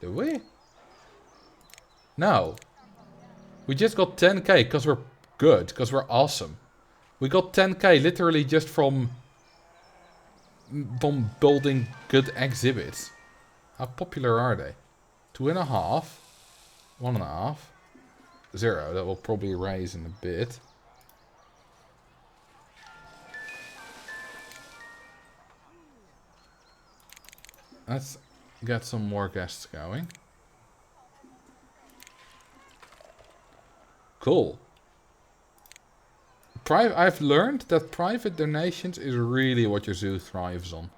Did we? No. We just got 10k because we're good, because we're awesome. We got 10k literally just from building good exhibits. How popular are they? 2.5. 1.5. 0. That will probably raise in a bit. Let's get some more guests going. Cool. I've learned that private donations is really what your zoo thrives on.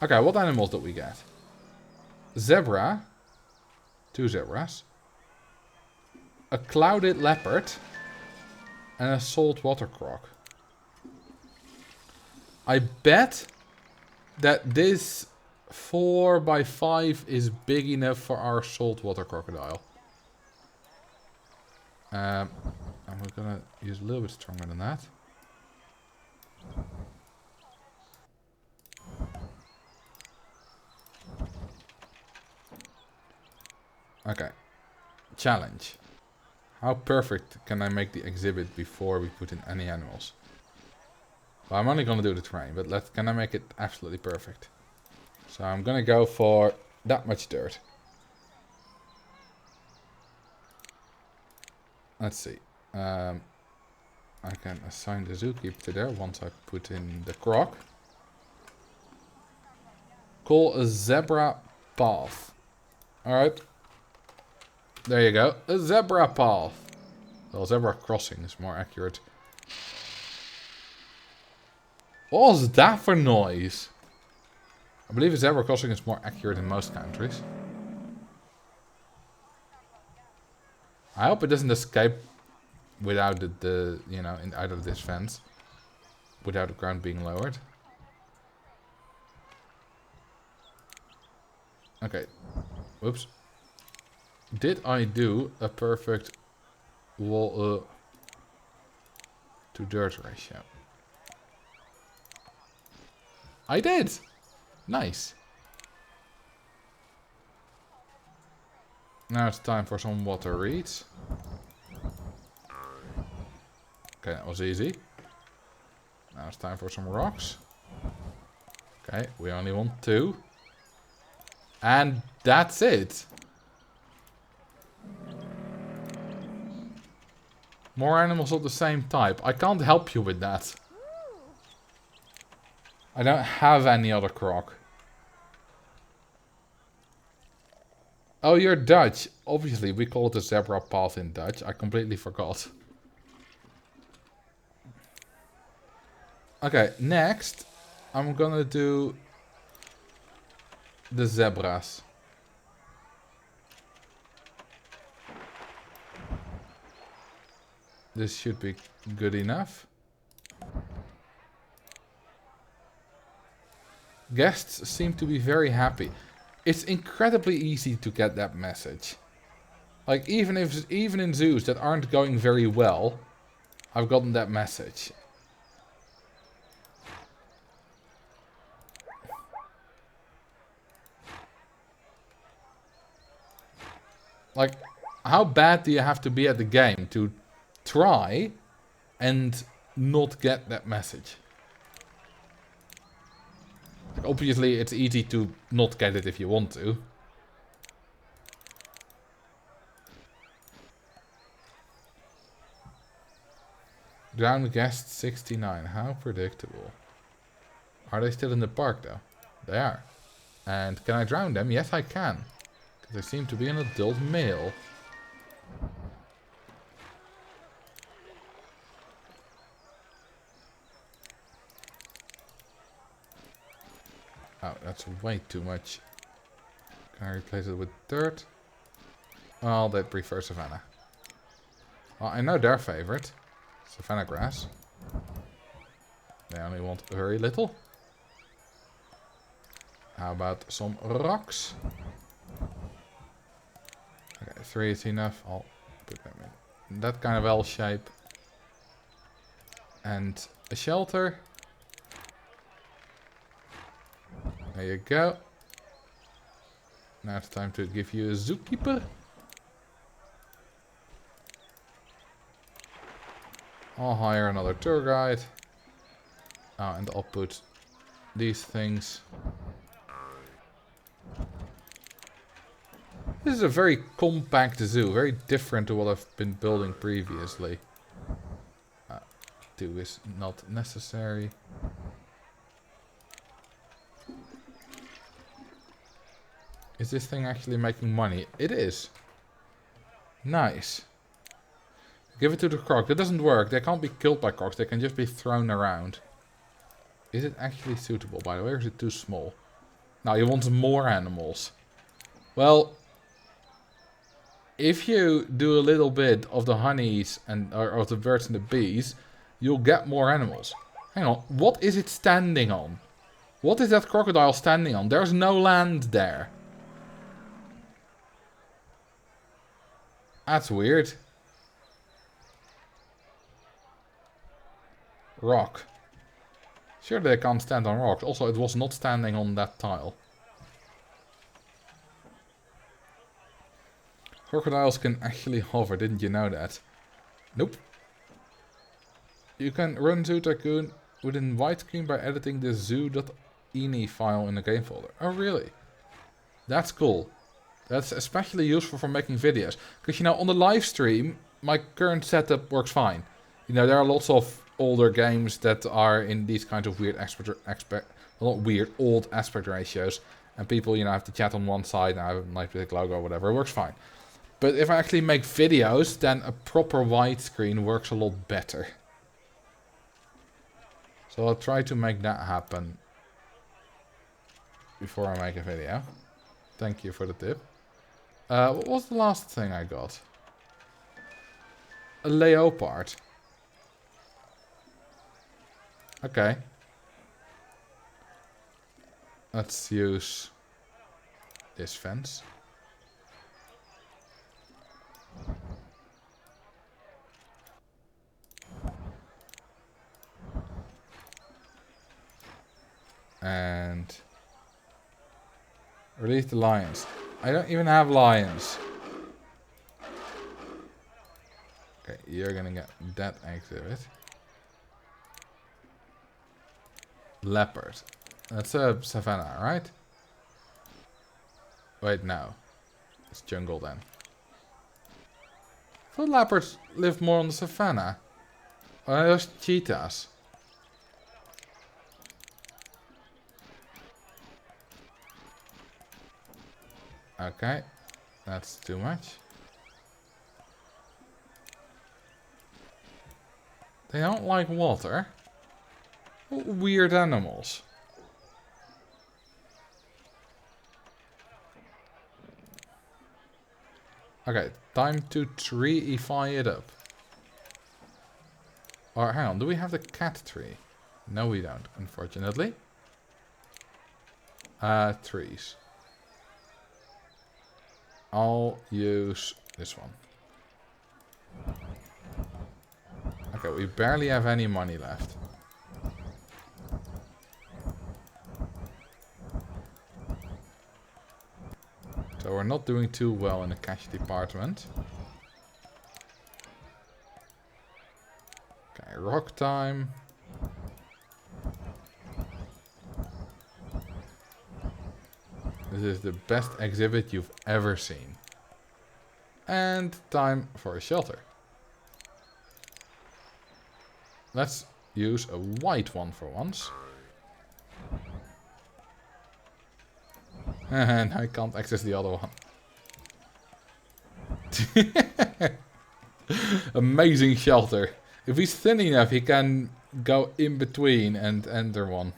Okay, what animals did we get? Zebra. 2 zebras. A clouded leopard. And a saltwater croc. I bet that this 4x5 is big enough for our saltwater crocodile. And we're gonna use a little bit stronger than that. Okay. Challenge. How perfect can I make the exhibit before we put in any animals? Well, I'm only gonna do the terrain, but can I make it absolutely perfect? So I'm gonna go for that much dirt. Let's see. I can assign the zookeeper to there once I put in the croc. Call a zebra path. Alright. There you go. A zebra path. Well, zebra crossing is more accurate. What was that for noise? I believe a zebra crossing is more accurate in most countries. I hope it doesn't escape without out of this fence. Without the ground being lowered. Okay. Whoops. Did I do a perfect wall to dirt ratio? I did! Nice. Now it's time for some water reeds. Okay, that was easy. Now it's time for some rocks. Okay, we only want 2. And that's it. More animals of the same type. I can't help you with that. I don't have any other croc. Oh, you're Dutch. Obviously, we call it a zebra path in Dutch. I completely forgot. Okay, next, I'm gonna do the zebras. This should be good enough. Guests seem to be very happy. It's incredibly easy to get that message. Like, even in zoos that aren't going very well, I've gotten that message. Like, how bad do you have to be at the game to try and not get that message? Like, obviously, it's easy to not get it if you want to. Drowned guest 69. How predictable. Are they still in the park, though? They are. And can I drown them? Yes, I can. Because they seem to be an adult male. Oh, that's way too much. Can I replace it with dirt? Well, they prefer savanna. Well, I know their favorite. Savanna grass. They only want very little. How about some rocks? Okay, 3 is enough. I'll put them in that kind of L shape. And a shelter. There you go. Now it's time to give you a zookeeper. I'll hire another tour guide. Oh, and I'll put these things. This is a very compact zoo, very different to what I've been building previously. 2 is not necessary. Is this thing actually making money? It is. Nice. Give it to the croc. That doesn't work. They can't be killed by crocs. They can just be thrown around. Is it actually suitable, by the way, or is it too small? Now, you want more animals. Well, if you do a little bit of the honeys and or of the birds and the bees, you'll get more animals. Hang on. What is it standing on? What is that crocodile standing on? There's no land there. That's weird. Rock. Sure, they can't stand on rocks. Also, it was not standing on that tile. Crocodiles can actually hover, didn't you know that? Nope. You can run Zoo Tycoon within widescreen by editing the zoo.ini file in the game folder. Oh, really? That's cool. That's especially useful for making videos. Because, you know, on the live stream, my current setup works fine. You know, there are lots of older games that are in these kinds of weird old aspect ratios. And people, you know, have to chat on one side and I have a nice big logo or whatever. It works fine. But if I actually make videos, then a proper widescreen works a lot better. So I'll try to make that happen before I make a video. Thank you for the tip. What was the last thing I got? A leopard. Okay. Let's use this fence. And release the lions. I don't even have lions. Okay, you're gonna get that exhibit. Leopard. That's a savanna, right? Wait, no. It's jungle then. I thought leopards live more on the savanna. Or are those cheetahs? Okay, that's too much. They don't like water. What weird animals. Okay, time to treeify it up. Or hang on, do we have the cat tree? No, we don't, unfortunately. Trees. I'll use this one. Okay, we barely have any money left. So we're not doing too well in the cash department. Okay, rock time. This is the best exhibit you've ever seen. And time for a shelter. Let's use a white one for once. And I can't access the other one. Amazing shelter. If he's thin enough, he can go in between and enter one.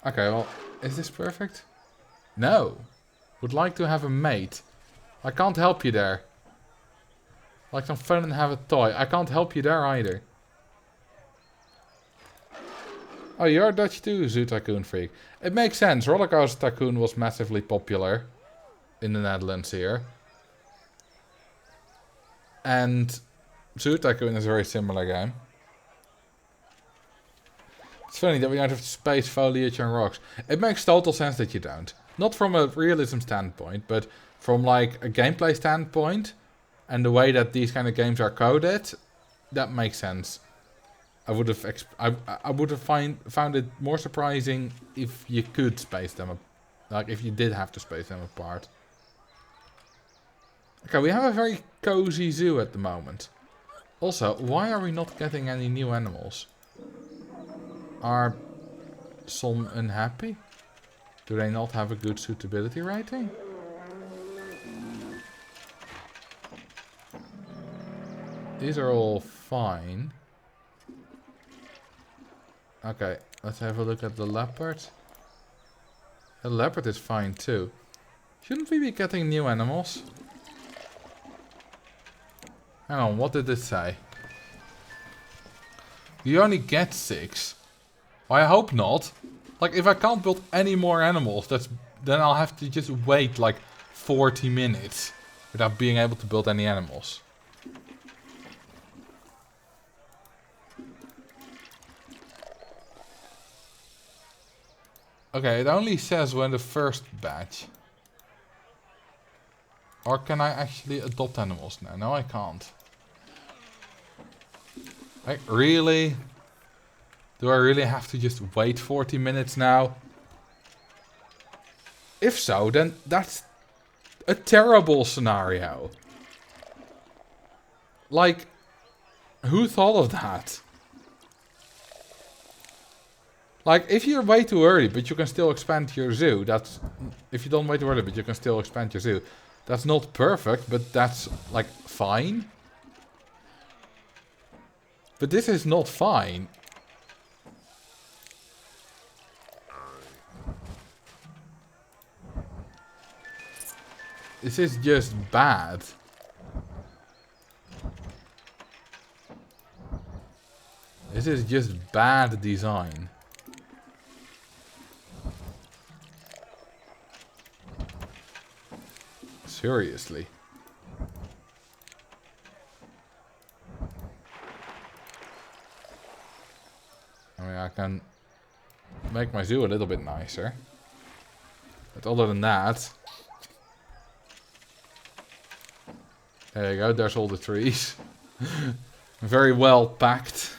Okay, well, is this perfect? No. Would like to have a mate. I can't help you there. Like some fun and have a toy. I can't help you there either. Oh, you're Dutch too, Zoo Tycoon freak. It makes sense. Rollercoaster Tycoon was massively popular in the Netherlands here. And Zoo Tycoon is a very similar game. It's funny that we don't have space, foliage and rocks. It makes total sense that you don't. Not from a realism standpoint, but from like a gameplay standpoint and the way that these kind of games are coded, that makes sense. I would have found it more surprising if you could space them, like if you did have to space them apart. Okay, we have a very cozy zoo at the moment. Also, why are we not getting any new animals? Are some unhappy? Do they not have a good suitability rating? These are all fine. Okay, let's have a look at the leopard. The leopard is fine too. Shouldn't we be getting new animals? Hang on, what did it say? You only get 6. I hope not. Like, if I can't build any more animals, then I'll have to just wait like 40 minutes without being able to build any animals. Okay, it only says when the first batch. Or can I actually adopt animals now? No, I can't. Like, really? Do I really have to just wait 40 minutes now? If so, then that's a terrible scenario. Like, who thought of that? Like, if you wait too early, but you can still expand your zoo, that's... If you don't wait too early, but you can still expand your zoo, that's not perfect, but that's, like, fine. But this is not fine. This is just bad. This is just bad design. Seriously. I mean, I can make my zoo a little bit nicer. But other than that... There you go, there's all the trees. Very well packed.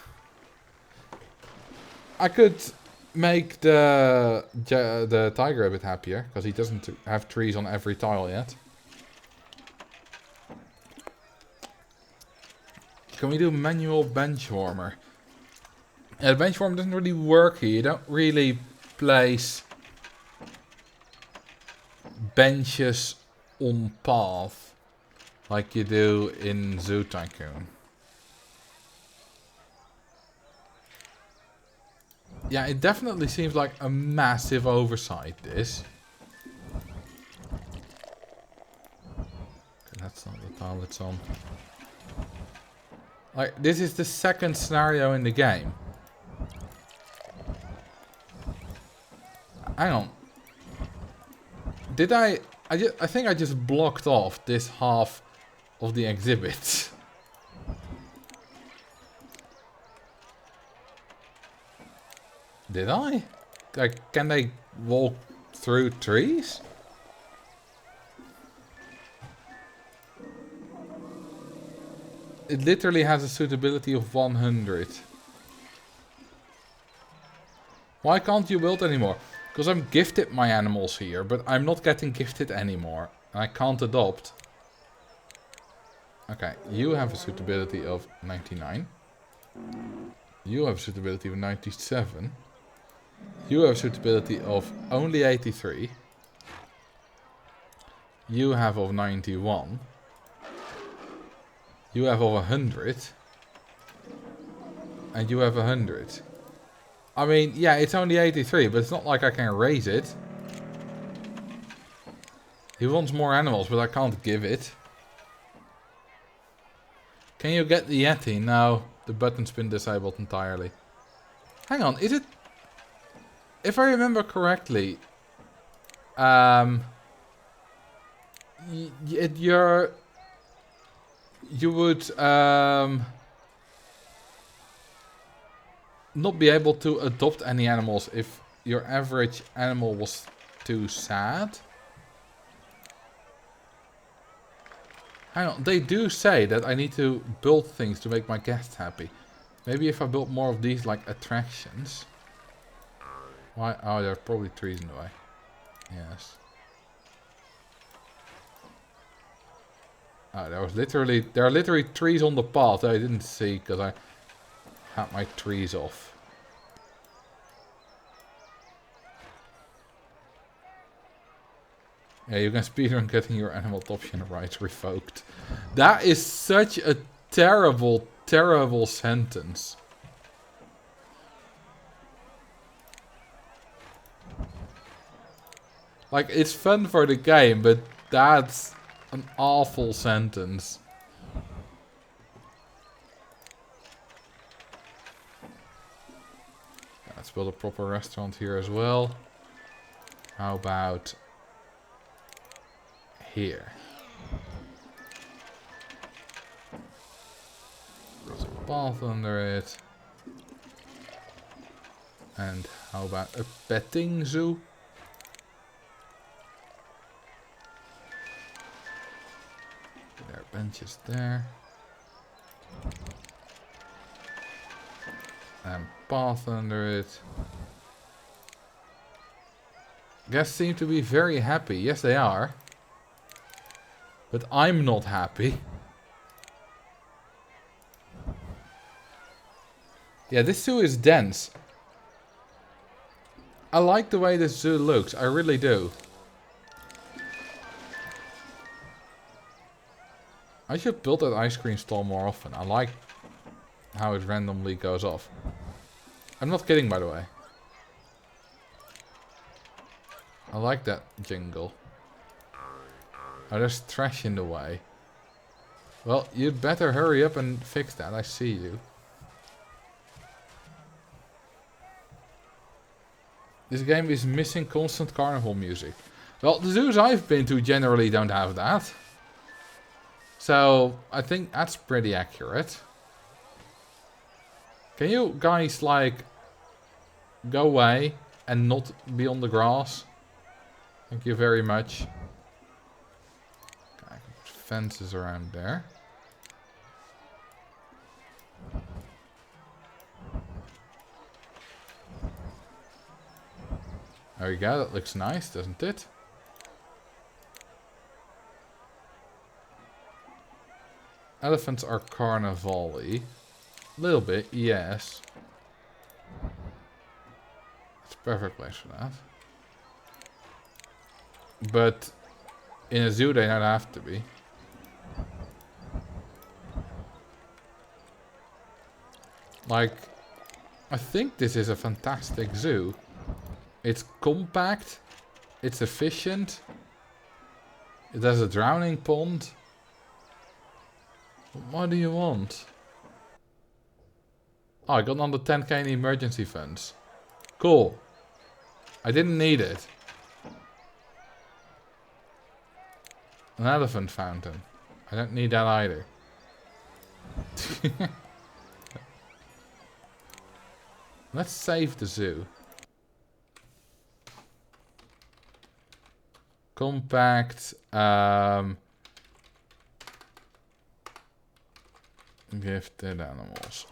I could make the tiger a bit happier, because he doesn't have trees on every tile yet. Can we do manual bench warmer? Yeah, the bench warmer doesn't really work here. You don't really place benches on path like you do in Zoo Tycoon. Yeah, it definitely seems like a massive oversight, this. Okay, that's not the tile it's on. Like, this is the second scenario in the game. Hang on. Did I think I just blocked off this half of the exhibit. Did I? Like, can they walk through trees? It literally has a suitability of 100. Why can't you build anymore? Because I'm gifted my animals here, but I'm not getting gifted anymore. I can't adopt. Okay, you have a suitability of 99. You have a suitability of 97. You have a suitability of only 83. You have of 91. You have of 100. And you have 100. I mean, yeah, it's only 83, but it's not like I can raise it. He wants more animals, but I can't give it. Can you get the Yeti? No, the button's been disabled entirely. Hang on, is it... If I remember correctly... you would not be able to adopt any animals if your average animal was too sad. Hang on, they do say that I need to build things to make my guests happy. Maybe if I build more of these like attractions. Why? Oh, there are probably trees in the way. Yes. Oh, there are literally trees on the path that I didn't see because I had my trees off. Yeah, you can speedrun getting your animal adoption rights revoked. That is such a terrible, terrible sentence. Like, it's fun for the game, but that's an awful sentence. Let's build a proper restaurant here as well. How about here? There's a path under it. And how about a petting zoo? There are benches there. And path under it. Guests seem to be very happy. Yes, they are. But I'm not happy. Yeah, this zoo is dense. I like the way this zoo looks. I really do. I should build that ice cream stall more often. I like how it randomly goes off. I'm not kidding, by the way. I like that jingle. Oh, there's trash in the way. Well, you'd better hurry up and fix that. I see you. This game is missing constant carnival music. Well, the zoos I've been to generally don't have that. So, I think that's pretty accurate. Can you guys, like, go away and not be on the grass? Thank you very much. Okay, fences around there. There we go, that looks nice, doesn't it? Elephants are carnival-y. A little bit, yes. It's a perfect place for that. But in a zoo they don't have to be. Like, I think this is a fantastic zoo. It's compact, it's efficient, it has a drowning pond. What do you want? Oh, I got under 10k in emergency funds. Cool. I didn't need it. An elephant fountain. I don't need that either. Let's save the zoo. Compact. Gifted animals.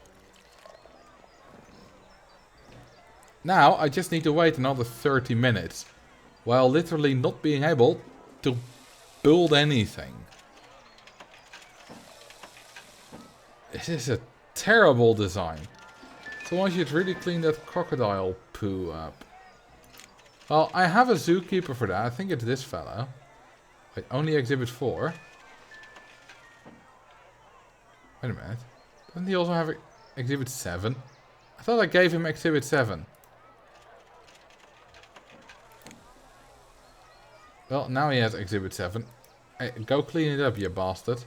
Now I just need to wait another 30 minutes while literally not being able to build anything. This is a terrible design. Someone should really clean that crocodile poo up. Well, I have a zookeeper for that. I think it's this fellow. Wait, only exhibit 4. Wait a minute. Doesn't he also have exhibit 7? I thought I gave him Exhibit 7. Well, now he has Exhibit 7. Hey, go clean it up, you bastard.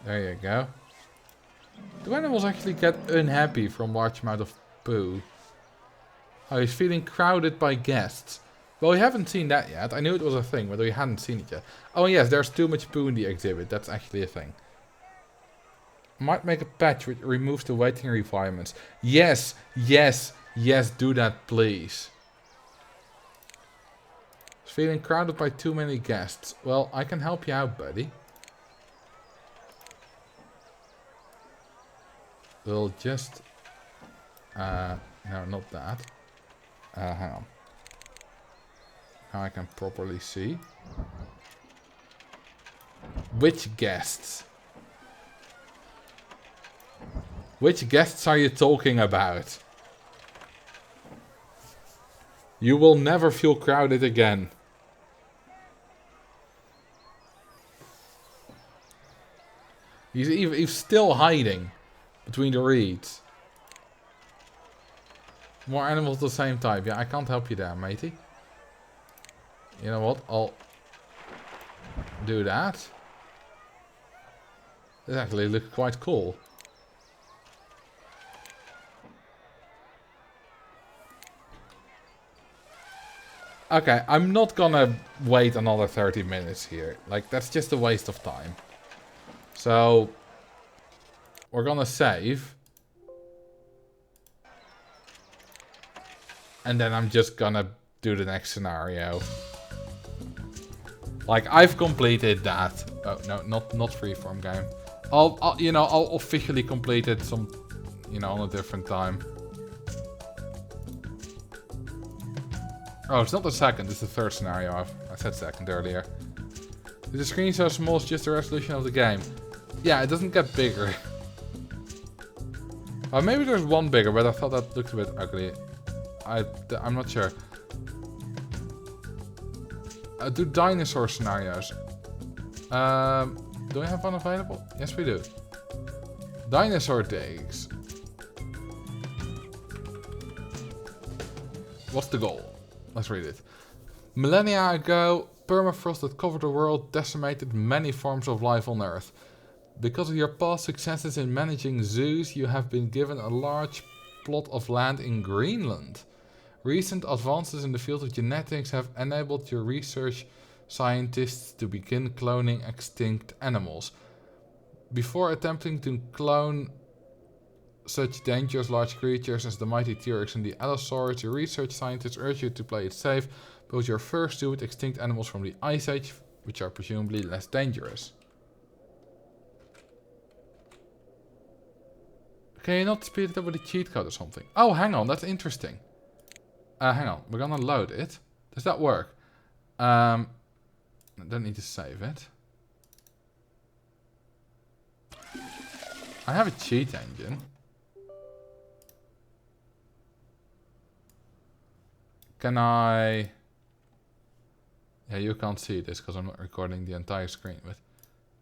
There you go. Do animals actually get unhappy from large amount of poo? Oh, he's feeling crowded by guests. Well, we haven't seen that yet. I knew it was a thing, but we hadn't seen it yet. Oh yes, there's too much poo in the exhibit. That's actually a thing. Might make a patch which removes the waiting requirements. Yes, yes, yes, do that please. He's feeling crowded by too many guests. Well, I can help you out, buddy. We'll just... no, not that. Hang on. Now I can properly see. Which guests? Which guests are you talking about? You will never feel crowded again. He's still hiding between the reeds. More animals of the same type. Yeah, I can't help you there, matey. You know what? I'll do that. This actually looks quite cool. Okay, I'm not gonna wait another 30 minutes here. Like, that's just a waste of time. So, we're gonna save. And then I'm just gonna do the next scenario. Like, I've completed that. Oh, no, not freeform game. I'll officially complete it some, on a different time. Oh, it's not the second, it's the third scenario. I said second earlier. Is the screen so small it's just the resolution of the game? Yeah, it doesn't get bigger. Maybe there's one bigger, but I thought that looked a bit ugly. I'm not sure. Do dinosaur scenarios. Do we have one available? Yes, we do. Dinosaur days. What's the goal? Let's read it. Millennia ago, permafrost that covered the world decimated many forms of life on Earth. Because of your past successes in managing zoos, you have been given a large plot of land in Greenland. Recent advances in the field of genetics have enabled your research scientists to begin cloning extinct animals. Before attempting to clone such dangerous large creatures as the mighty T-Rex and the Allosaurus, your research scientists urge you to play it safe. Build your first zoo with extinct animals from the Ice Age, which are presumably less dangerous. Can you not speed it up with a cheat code or something? Oh, hang on, that's interesting. Hang on, we're gonna load it. Does that work? I don't need to save it. I have a cheat engine. Can I... Yeah, you can't see this because I'm not recording the entire screen, but...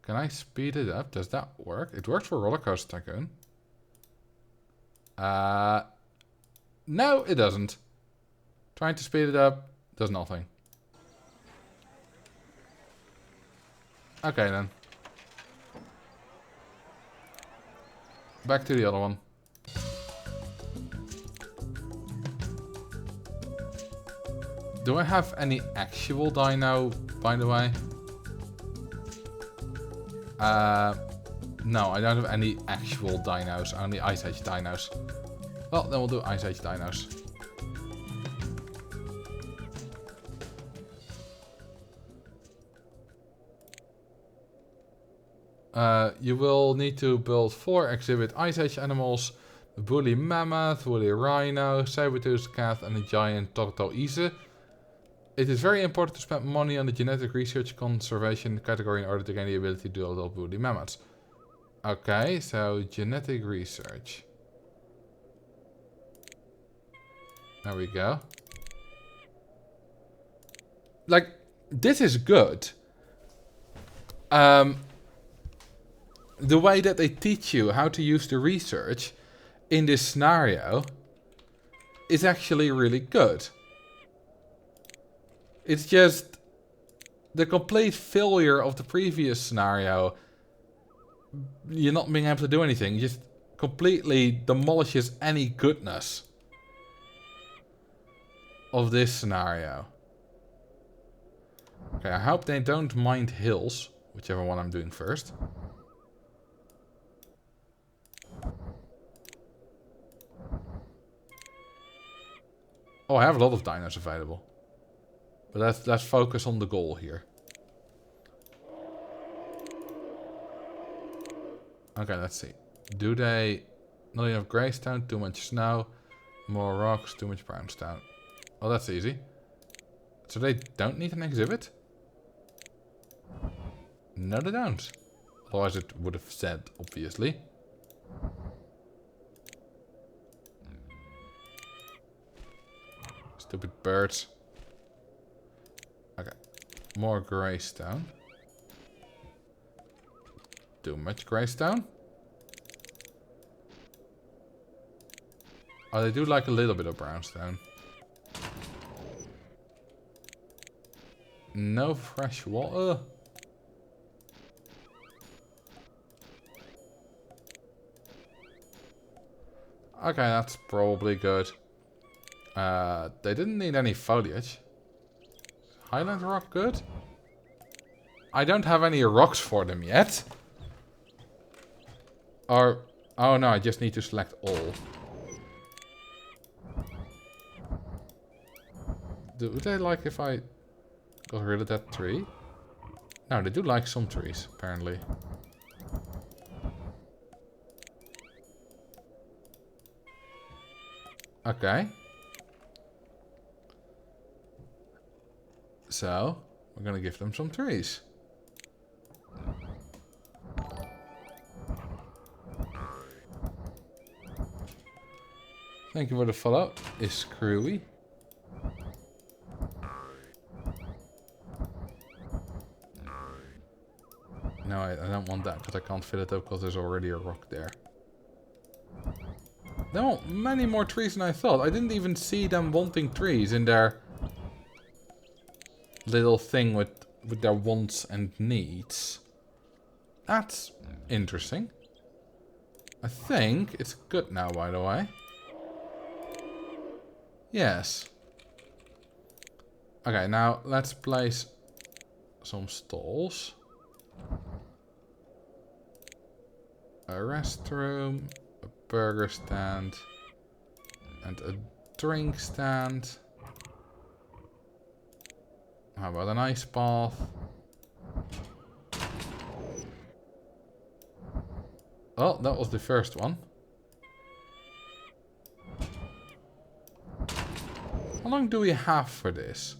Can I speed it up? Does that work? It works for Roller Coaster Tycoon. No, it doesn't. Trying to speed it up, does nothing. Okay then. Back to the other one. Do I have any actual dino, by the way? No, I don't have any actual dinos, only Ice Age dinos. Well, then we'll do Ice Age dinos. You will need to build 4 exhibit Ice Age animals. The woolly mammoth, woolly rhino, saber-toothed cat and a giant tortoise. It is very important to spend money on the genetic research conservation category in order to gain the ability to do all woolly mammoths. Okay, so genetic research. There we go. Like, this is good. the way that they teach you how to use the research in this scenario is actually really good. It's just the complete failure of the previous scenario, you're not being able to do anything, just completely demolishes any goodness of this scenario. Okay, I hope they don't mind hills, whichever one I'm doing first. Oh, I have a lot of dinos available. But let's focus on the goal here. Okay, let's see. Do they... Not enough greystone, too much snow, more rocks, too much brownstone. Oh, that's easy. So they don't need an exhibit? No, they don't. Otherwise it would have said, obviously. Stupid birds. Okay. More greystone. Too much greystone. Oh, they do like a little bit of brownstone. No fresh water. Okay, that's probably good. They didn't need any foliage. Highland rock good? I don't have any rocks for them yet. Or... Oh no, I just need to select all. Do they like if I got rid of that tree? No, they do like some trees, apparently. Okay. So, we're gonna give them some trees. Thank you for the follow. Is screwy. No, I don't want that because I can't fill it up because there's already a rock there. They want many more trees than I thought. I didn't even see them wanting trees in their little thing with their wants and needs. That's interesting. I think it's good now, by the way. Yes. Okay, now let's place some stalls. A restroom, a burger stand, and a drink stand. How about an ice bath? Oh, that was the first one. How long do we have for this?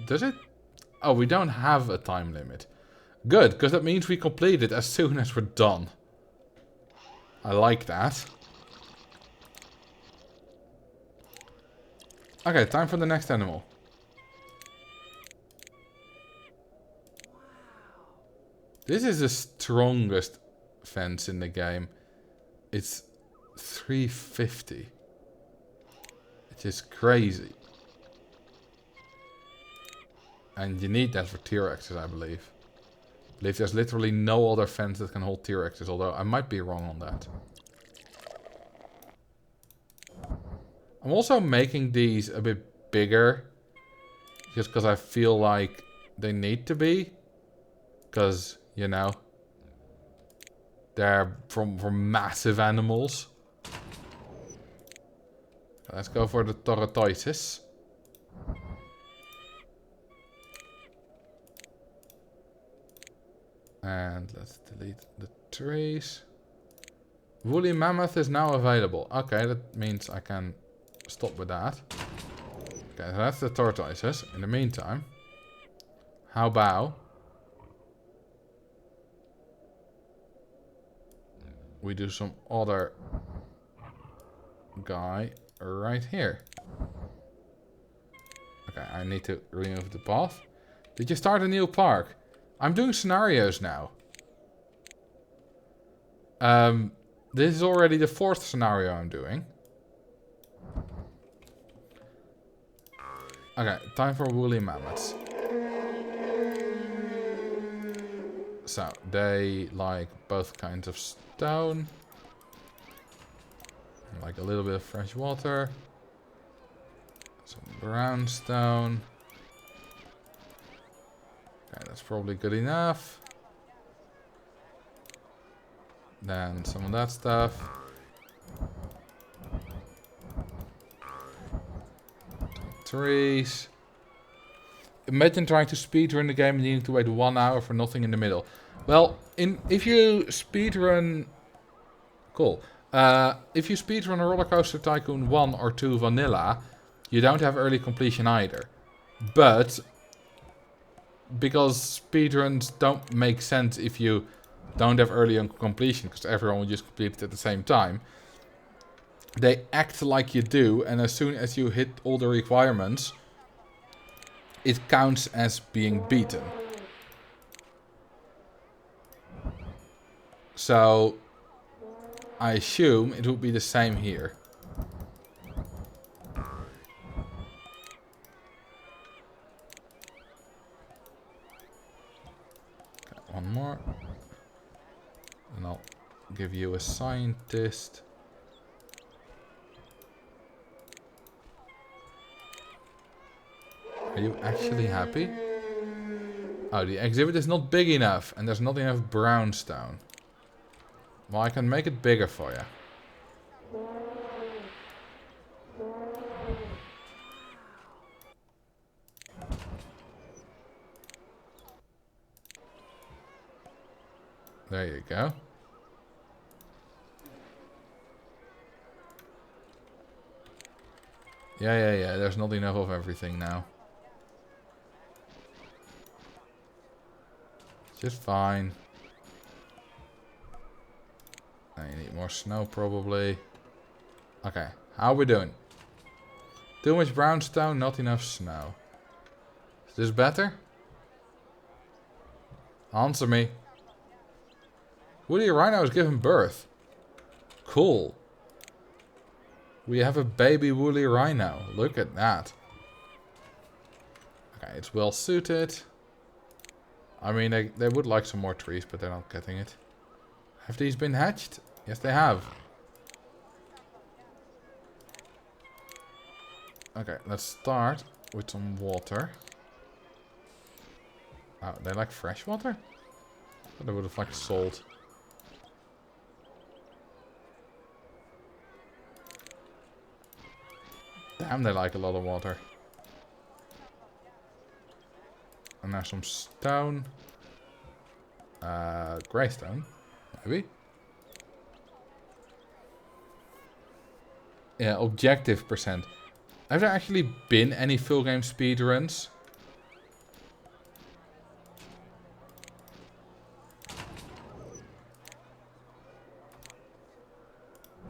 Does it? Oh, we don't have a time limit. Good, because that means we complete it as soon as we're done. I like that. Okay, time for the next animal. This is the strongest fence in the game. It's 350. Which is crazy. And you need that for T-Rexes, I believe. I believe there's literally no other fence that can hold T-Rexes, although I might be wrong on that. I'm also making these a bit bigger. Just because I feel like they need to be. Because, you know, they're from massive animals. Let's go for the tortoises. And let's delete the trees. Woolly mammoth is now available. Okay, that means I can stop with that. Okay, so that's the tortoises. In the meantime, how about we do some other guy right here. Okay, I need to remove the path. Did you start a new park? I'm doing scenarios now. This is already the 4th scenario I'm doing. Okay, time for woolly mammoths. So, they like both kinds of stone. Like a little bit of fresh water. Some brown stone. Okay, that's probably good enough. Then some of that stuff. Trees. Imagine trying to speedrun the game and needing to wait 1 hour for nothing in the middle. Well, if you speedrun... Cool. If you speedrun a Roller Coaster Tycoon 1 or 2 Vanilla, you don't have early completion either. But, because speedruns don't make sense if you don't have early completion, because everyone will just complete it at the same time, they act like you do, and as soon as you hit all the requirements, it counts as being beaten. So, I assume it would be the same here. Okay, one more. And I'll give you a scientist. Are you actually happy? Oh, the exhibit is not big enough, and there's not enough brownstone. Well, I can make it bigger for you. There you go. Yeah. There's not enough of everything now. Just fine. Now you need more snow probably. Okay, how are we doing? Too much brownstone, not enough snow. Is this better? Answer me. Woody Rhino has given birth. Cool. We have a baby woolly rhino. Look at that. Okay, it's well suited. I mean, they would like some more trees, but they're not getting it. Have these been hatched? Yes, they have. Okay, let's start with some water. Oh, they like fresh water? I thought they would have liked salt. Damn, they like a lot of water. And now some stone. Grey stone, maybe. Yeah, objective percent. Have there actually been any full game speedruns?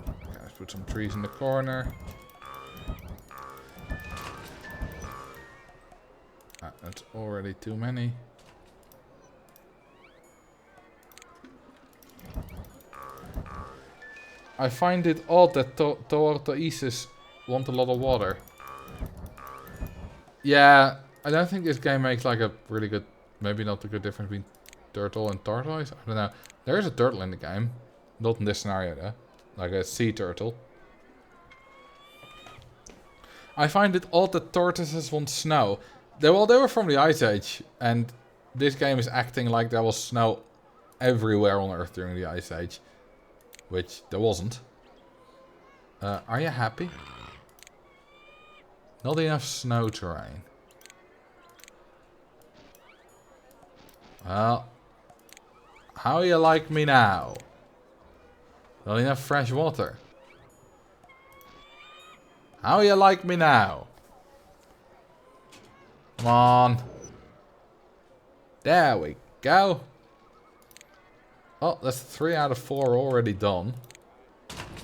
Okay, let's put some trees in the corner. Ah, that's already too many. I find it odd that tortoises want a lot of water. Yeah, I don't think this game makes like a really good, maybe not a good difference between turtle and tortoise. I don't know. There is a turtle in the game. Not in this scenario though. Like a sea turtle. I find it odd that tortoises want snow. They were from the Ice Age, and this game is acting like there was snow everywhere on Earth during the Ice Age. Which there wasn't. Are you happy? Not enough snow terrain. Well, how you like me now? Not enough fresh water. How you like me now? Come on. There we go. Oh, that's 3 out of 4 already done.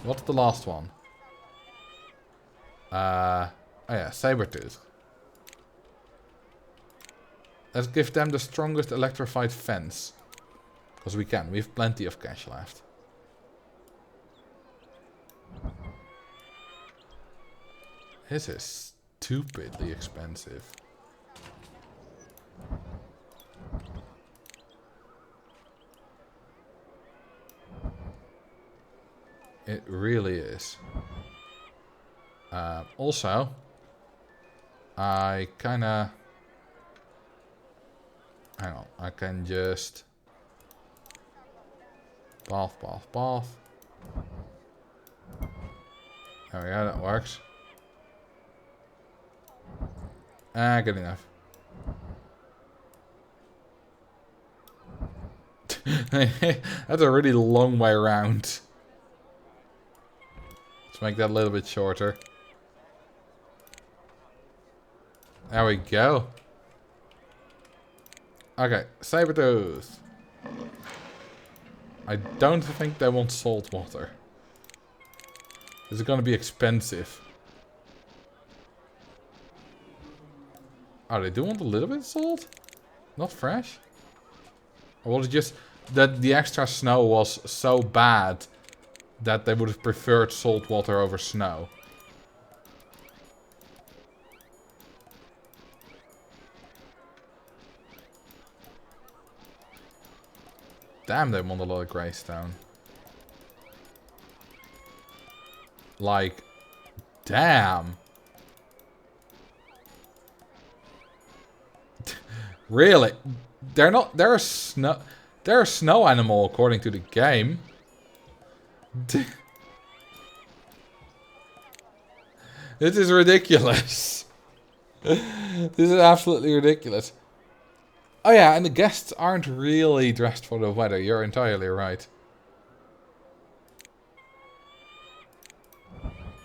What's the last one? Oh yeah, Sabertooth. Let's give them the strongest electrified fence. Because we can. We have plenty of cash left. This is stupidly expensive. It really is. Also, I kinda... Hang on, I can just... Bath. There we go, that works. Good enough. That's a really long way around. Let's make that a little bit shorter. There we go. Okay, Sabertooth. I don't think they want salt water. This is gonna be expensive. Oh, they do want a little bit of salt? Not fresh? Or was it just that the extra snow was so bad that they would have preferred salt water over snow? Damn, they want a lot of greystone. Like, damn. Really? They're a snow animal according to the game. This is ridiculous. This is absolutely ridiculous. Oh yeah, and the guests aren't really dressed for the weather. You're entirely right.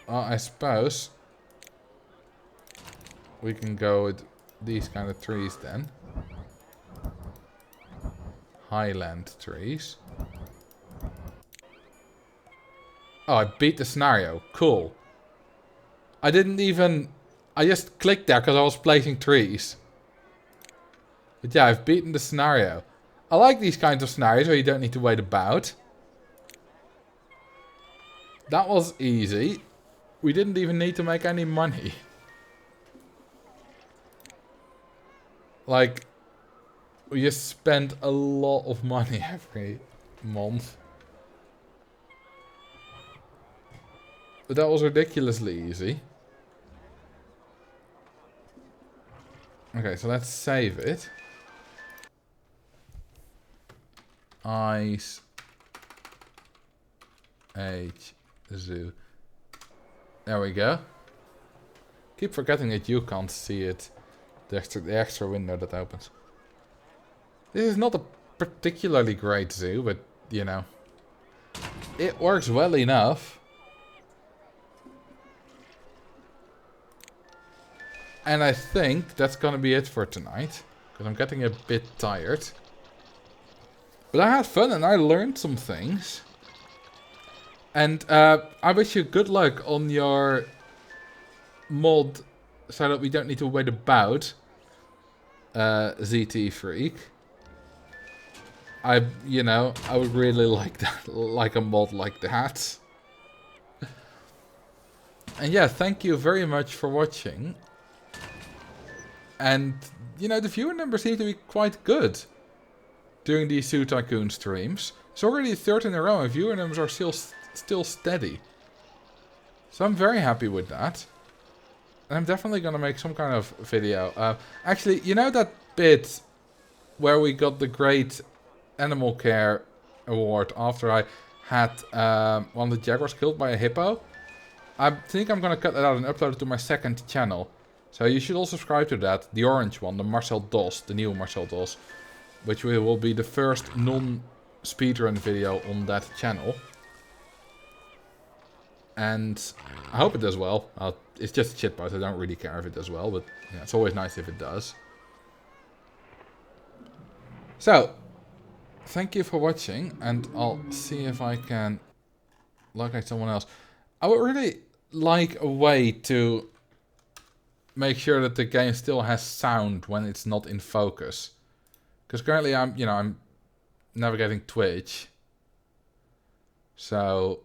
Well, I suppose we can go with these kind of trees then. Highland trees. Oh, I beat the scenario. Cool. I just clicked there because I was placing trees. But yeah, I've beaten the scenario. I like these kinds of scenarios where you don't need to wait about. That was easy. We didn't even need to make any money. Like, we just spend a lot of money every month. But that was ridiculously easy. Okay, so let's save it. Ice Age Zoo. There we go. Keep forgetting that you can't see it. The extra window that opens. This is not a particularly great zoo, but you know, it works well enough. And I think that's gonna be it for tonight, because I'm getting a bit tired. But I had fun and I learned some things. And I wish you good luck on your mod so that we don't need to wait about, ZT Freak. I would really like that, like a mod like that. And yeah, thank you very much for watching. And, you know, the viewer numbers seem to be quite good during these Zoo Tycoon streams. It's already the third in a row and viewer numbers are still steady. So I'm very happy with that. And I'm definitely going to make some kind of video. Actually, you know that bit where we got the Great Animal Care Award after I had one of the jaguars killed by a hippo? I think I'm going to cut that out and upload it to my second channel. So you should all subscribe to that. The orange one, the Marcel DOS, the new Marcel DOS. Which will be the first non-speedrun video on that channel. And I hope it does well. It's just a shitpost, I don't really care if it does well, but yeah, it's always nice if it does. So, thank you for watching, and I'll see if I can locate someone else. I would really like a way to make sure that the game still has sound when it's not in focus. Because currently I'm navigating Twitch. So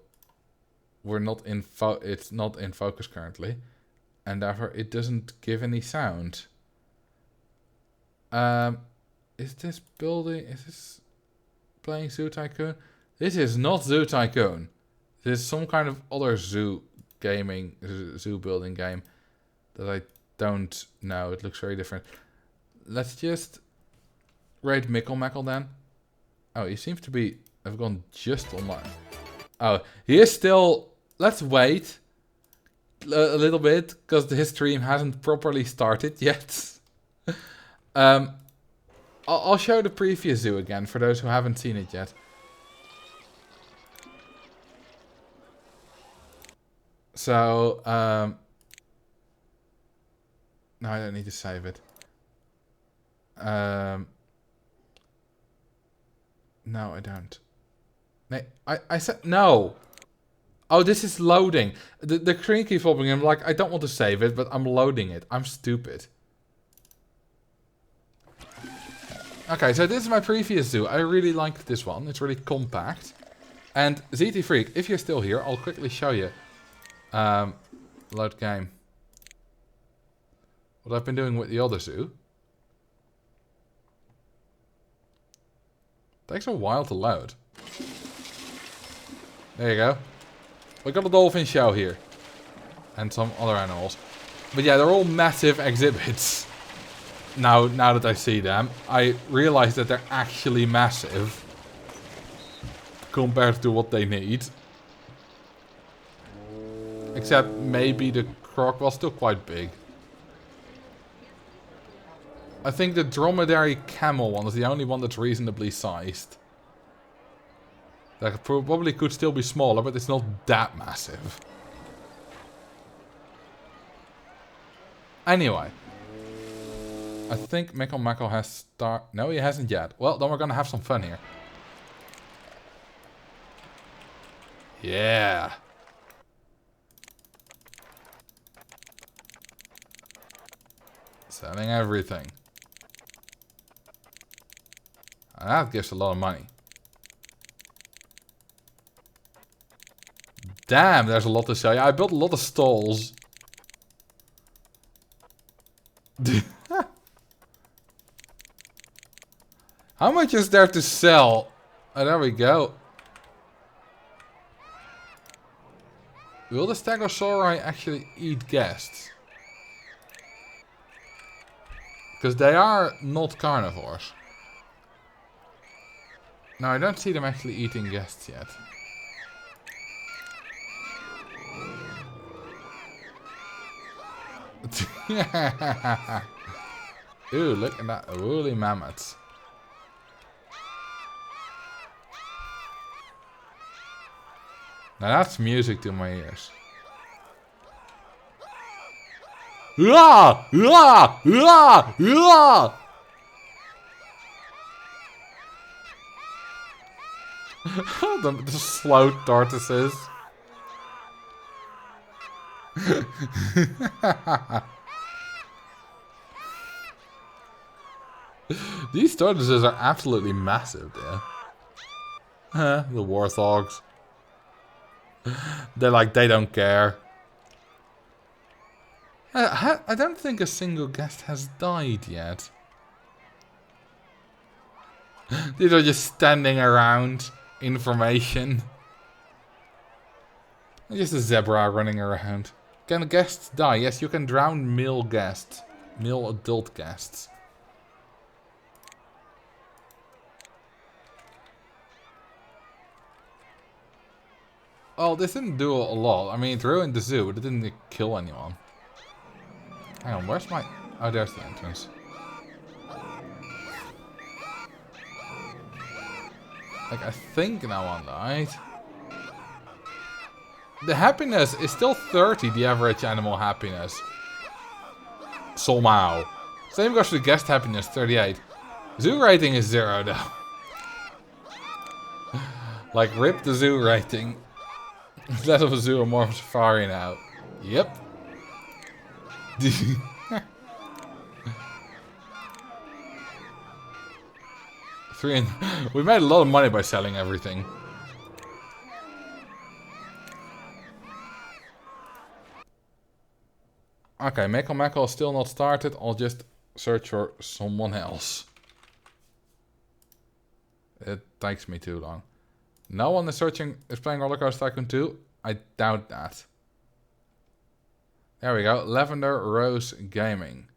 we're not in it's not in focus currently. And therefore it doesn't give any sound. Is this playing Zoo Tycoon? This is not Zoo Tycoon. This is some kind of other zoo building game that I don't know. It looks very different. Let's just raid Mickle then. Oh, he seems to have gone just online. Oh, he is still... Let's wait a little bit, because his stream hasn't properly started yet. I'll show the previous zoo again, for those who haven't seen it yet. So, no, I don't need to save it. No, I don't. I said no. Oh, this is loading. The screen keeps popping. I'm like, I don't want to save it, but I'm loading it. I'm stupid. Okay, so this is my previous zoo. I really like this one. It's really compact. And ZT Freak, if you're still here, I'll quickly show you. Load game. What I've been doing with the other zoo. Takes a while to load. There you go. We got a dolphin show here. And some other animals. But yeah, they're all massive exhibits. Now that I see them, I realize that they're actually massive. Compared to what they need. Except maybe the croc was still quite big. I think the dromedary camel one is the only one that's reasonably sized. That probably could still be smaller, but it's not that massive. Anyway. I think Mickle has start... No, he hasn't yet. Well, then we're gonna have some fun here. Yeah. Selling everything. And that gives a lot of money. Damn, there's a lot to sell. Yeah, I built a lot of stalls. How much is there to sell? Oh, there we go. Will the Stegosauri actually eat guests? Because they are not carnivores. No, I don't see them actually eating guests yet. Ooh, look at that woolly mammoths. Now that's music to my ears. The slow tortoises. These tortoises are absolutely massive, yeah. The warthogs. They're like, they don't care. I don't think a single guest has died yet. These are just standing around. Information. Just a zebra running around. Can guests die? Yes, you can drown male guests. Male adult guests. Well, this didn't do a lot. I mean, it ruined the zoo, but it didn't kill anyone. Hang on, where's my... Oh, there's the entrance. Like, I think no one died. The happiness is still 30, the average animal happiness. Somehow. Same goes for the guest happiness, 38. Zoo rating is 0, though. Like, rip the zoo rating. Instead of a zoo, more of a safari now. Yep. We made a lot of money by selling everything. Okay, Mecha is still not started. I'll just search for someone else. It takes me too long. No one is playing Roller Coaster Tycoon 2? I doubt that. There we go. Lavender Rose Gaming.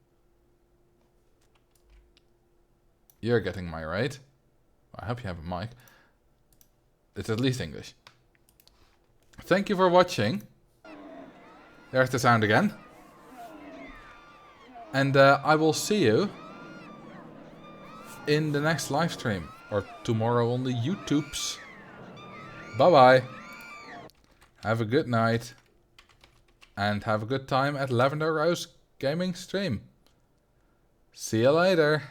You're getting my rate. I hope you have a mic. It's at least English. Thank you for watching. There's the sound again. And I will see you in the next live stream. Or tomorrow on the YouTubes. Bye bye. Have a good night. And have a good time at Lavender Rose Gaming stream. See you later.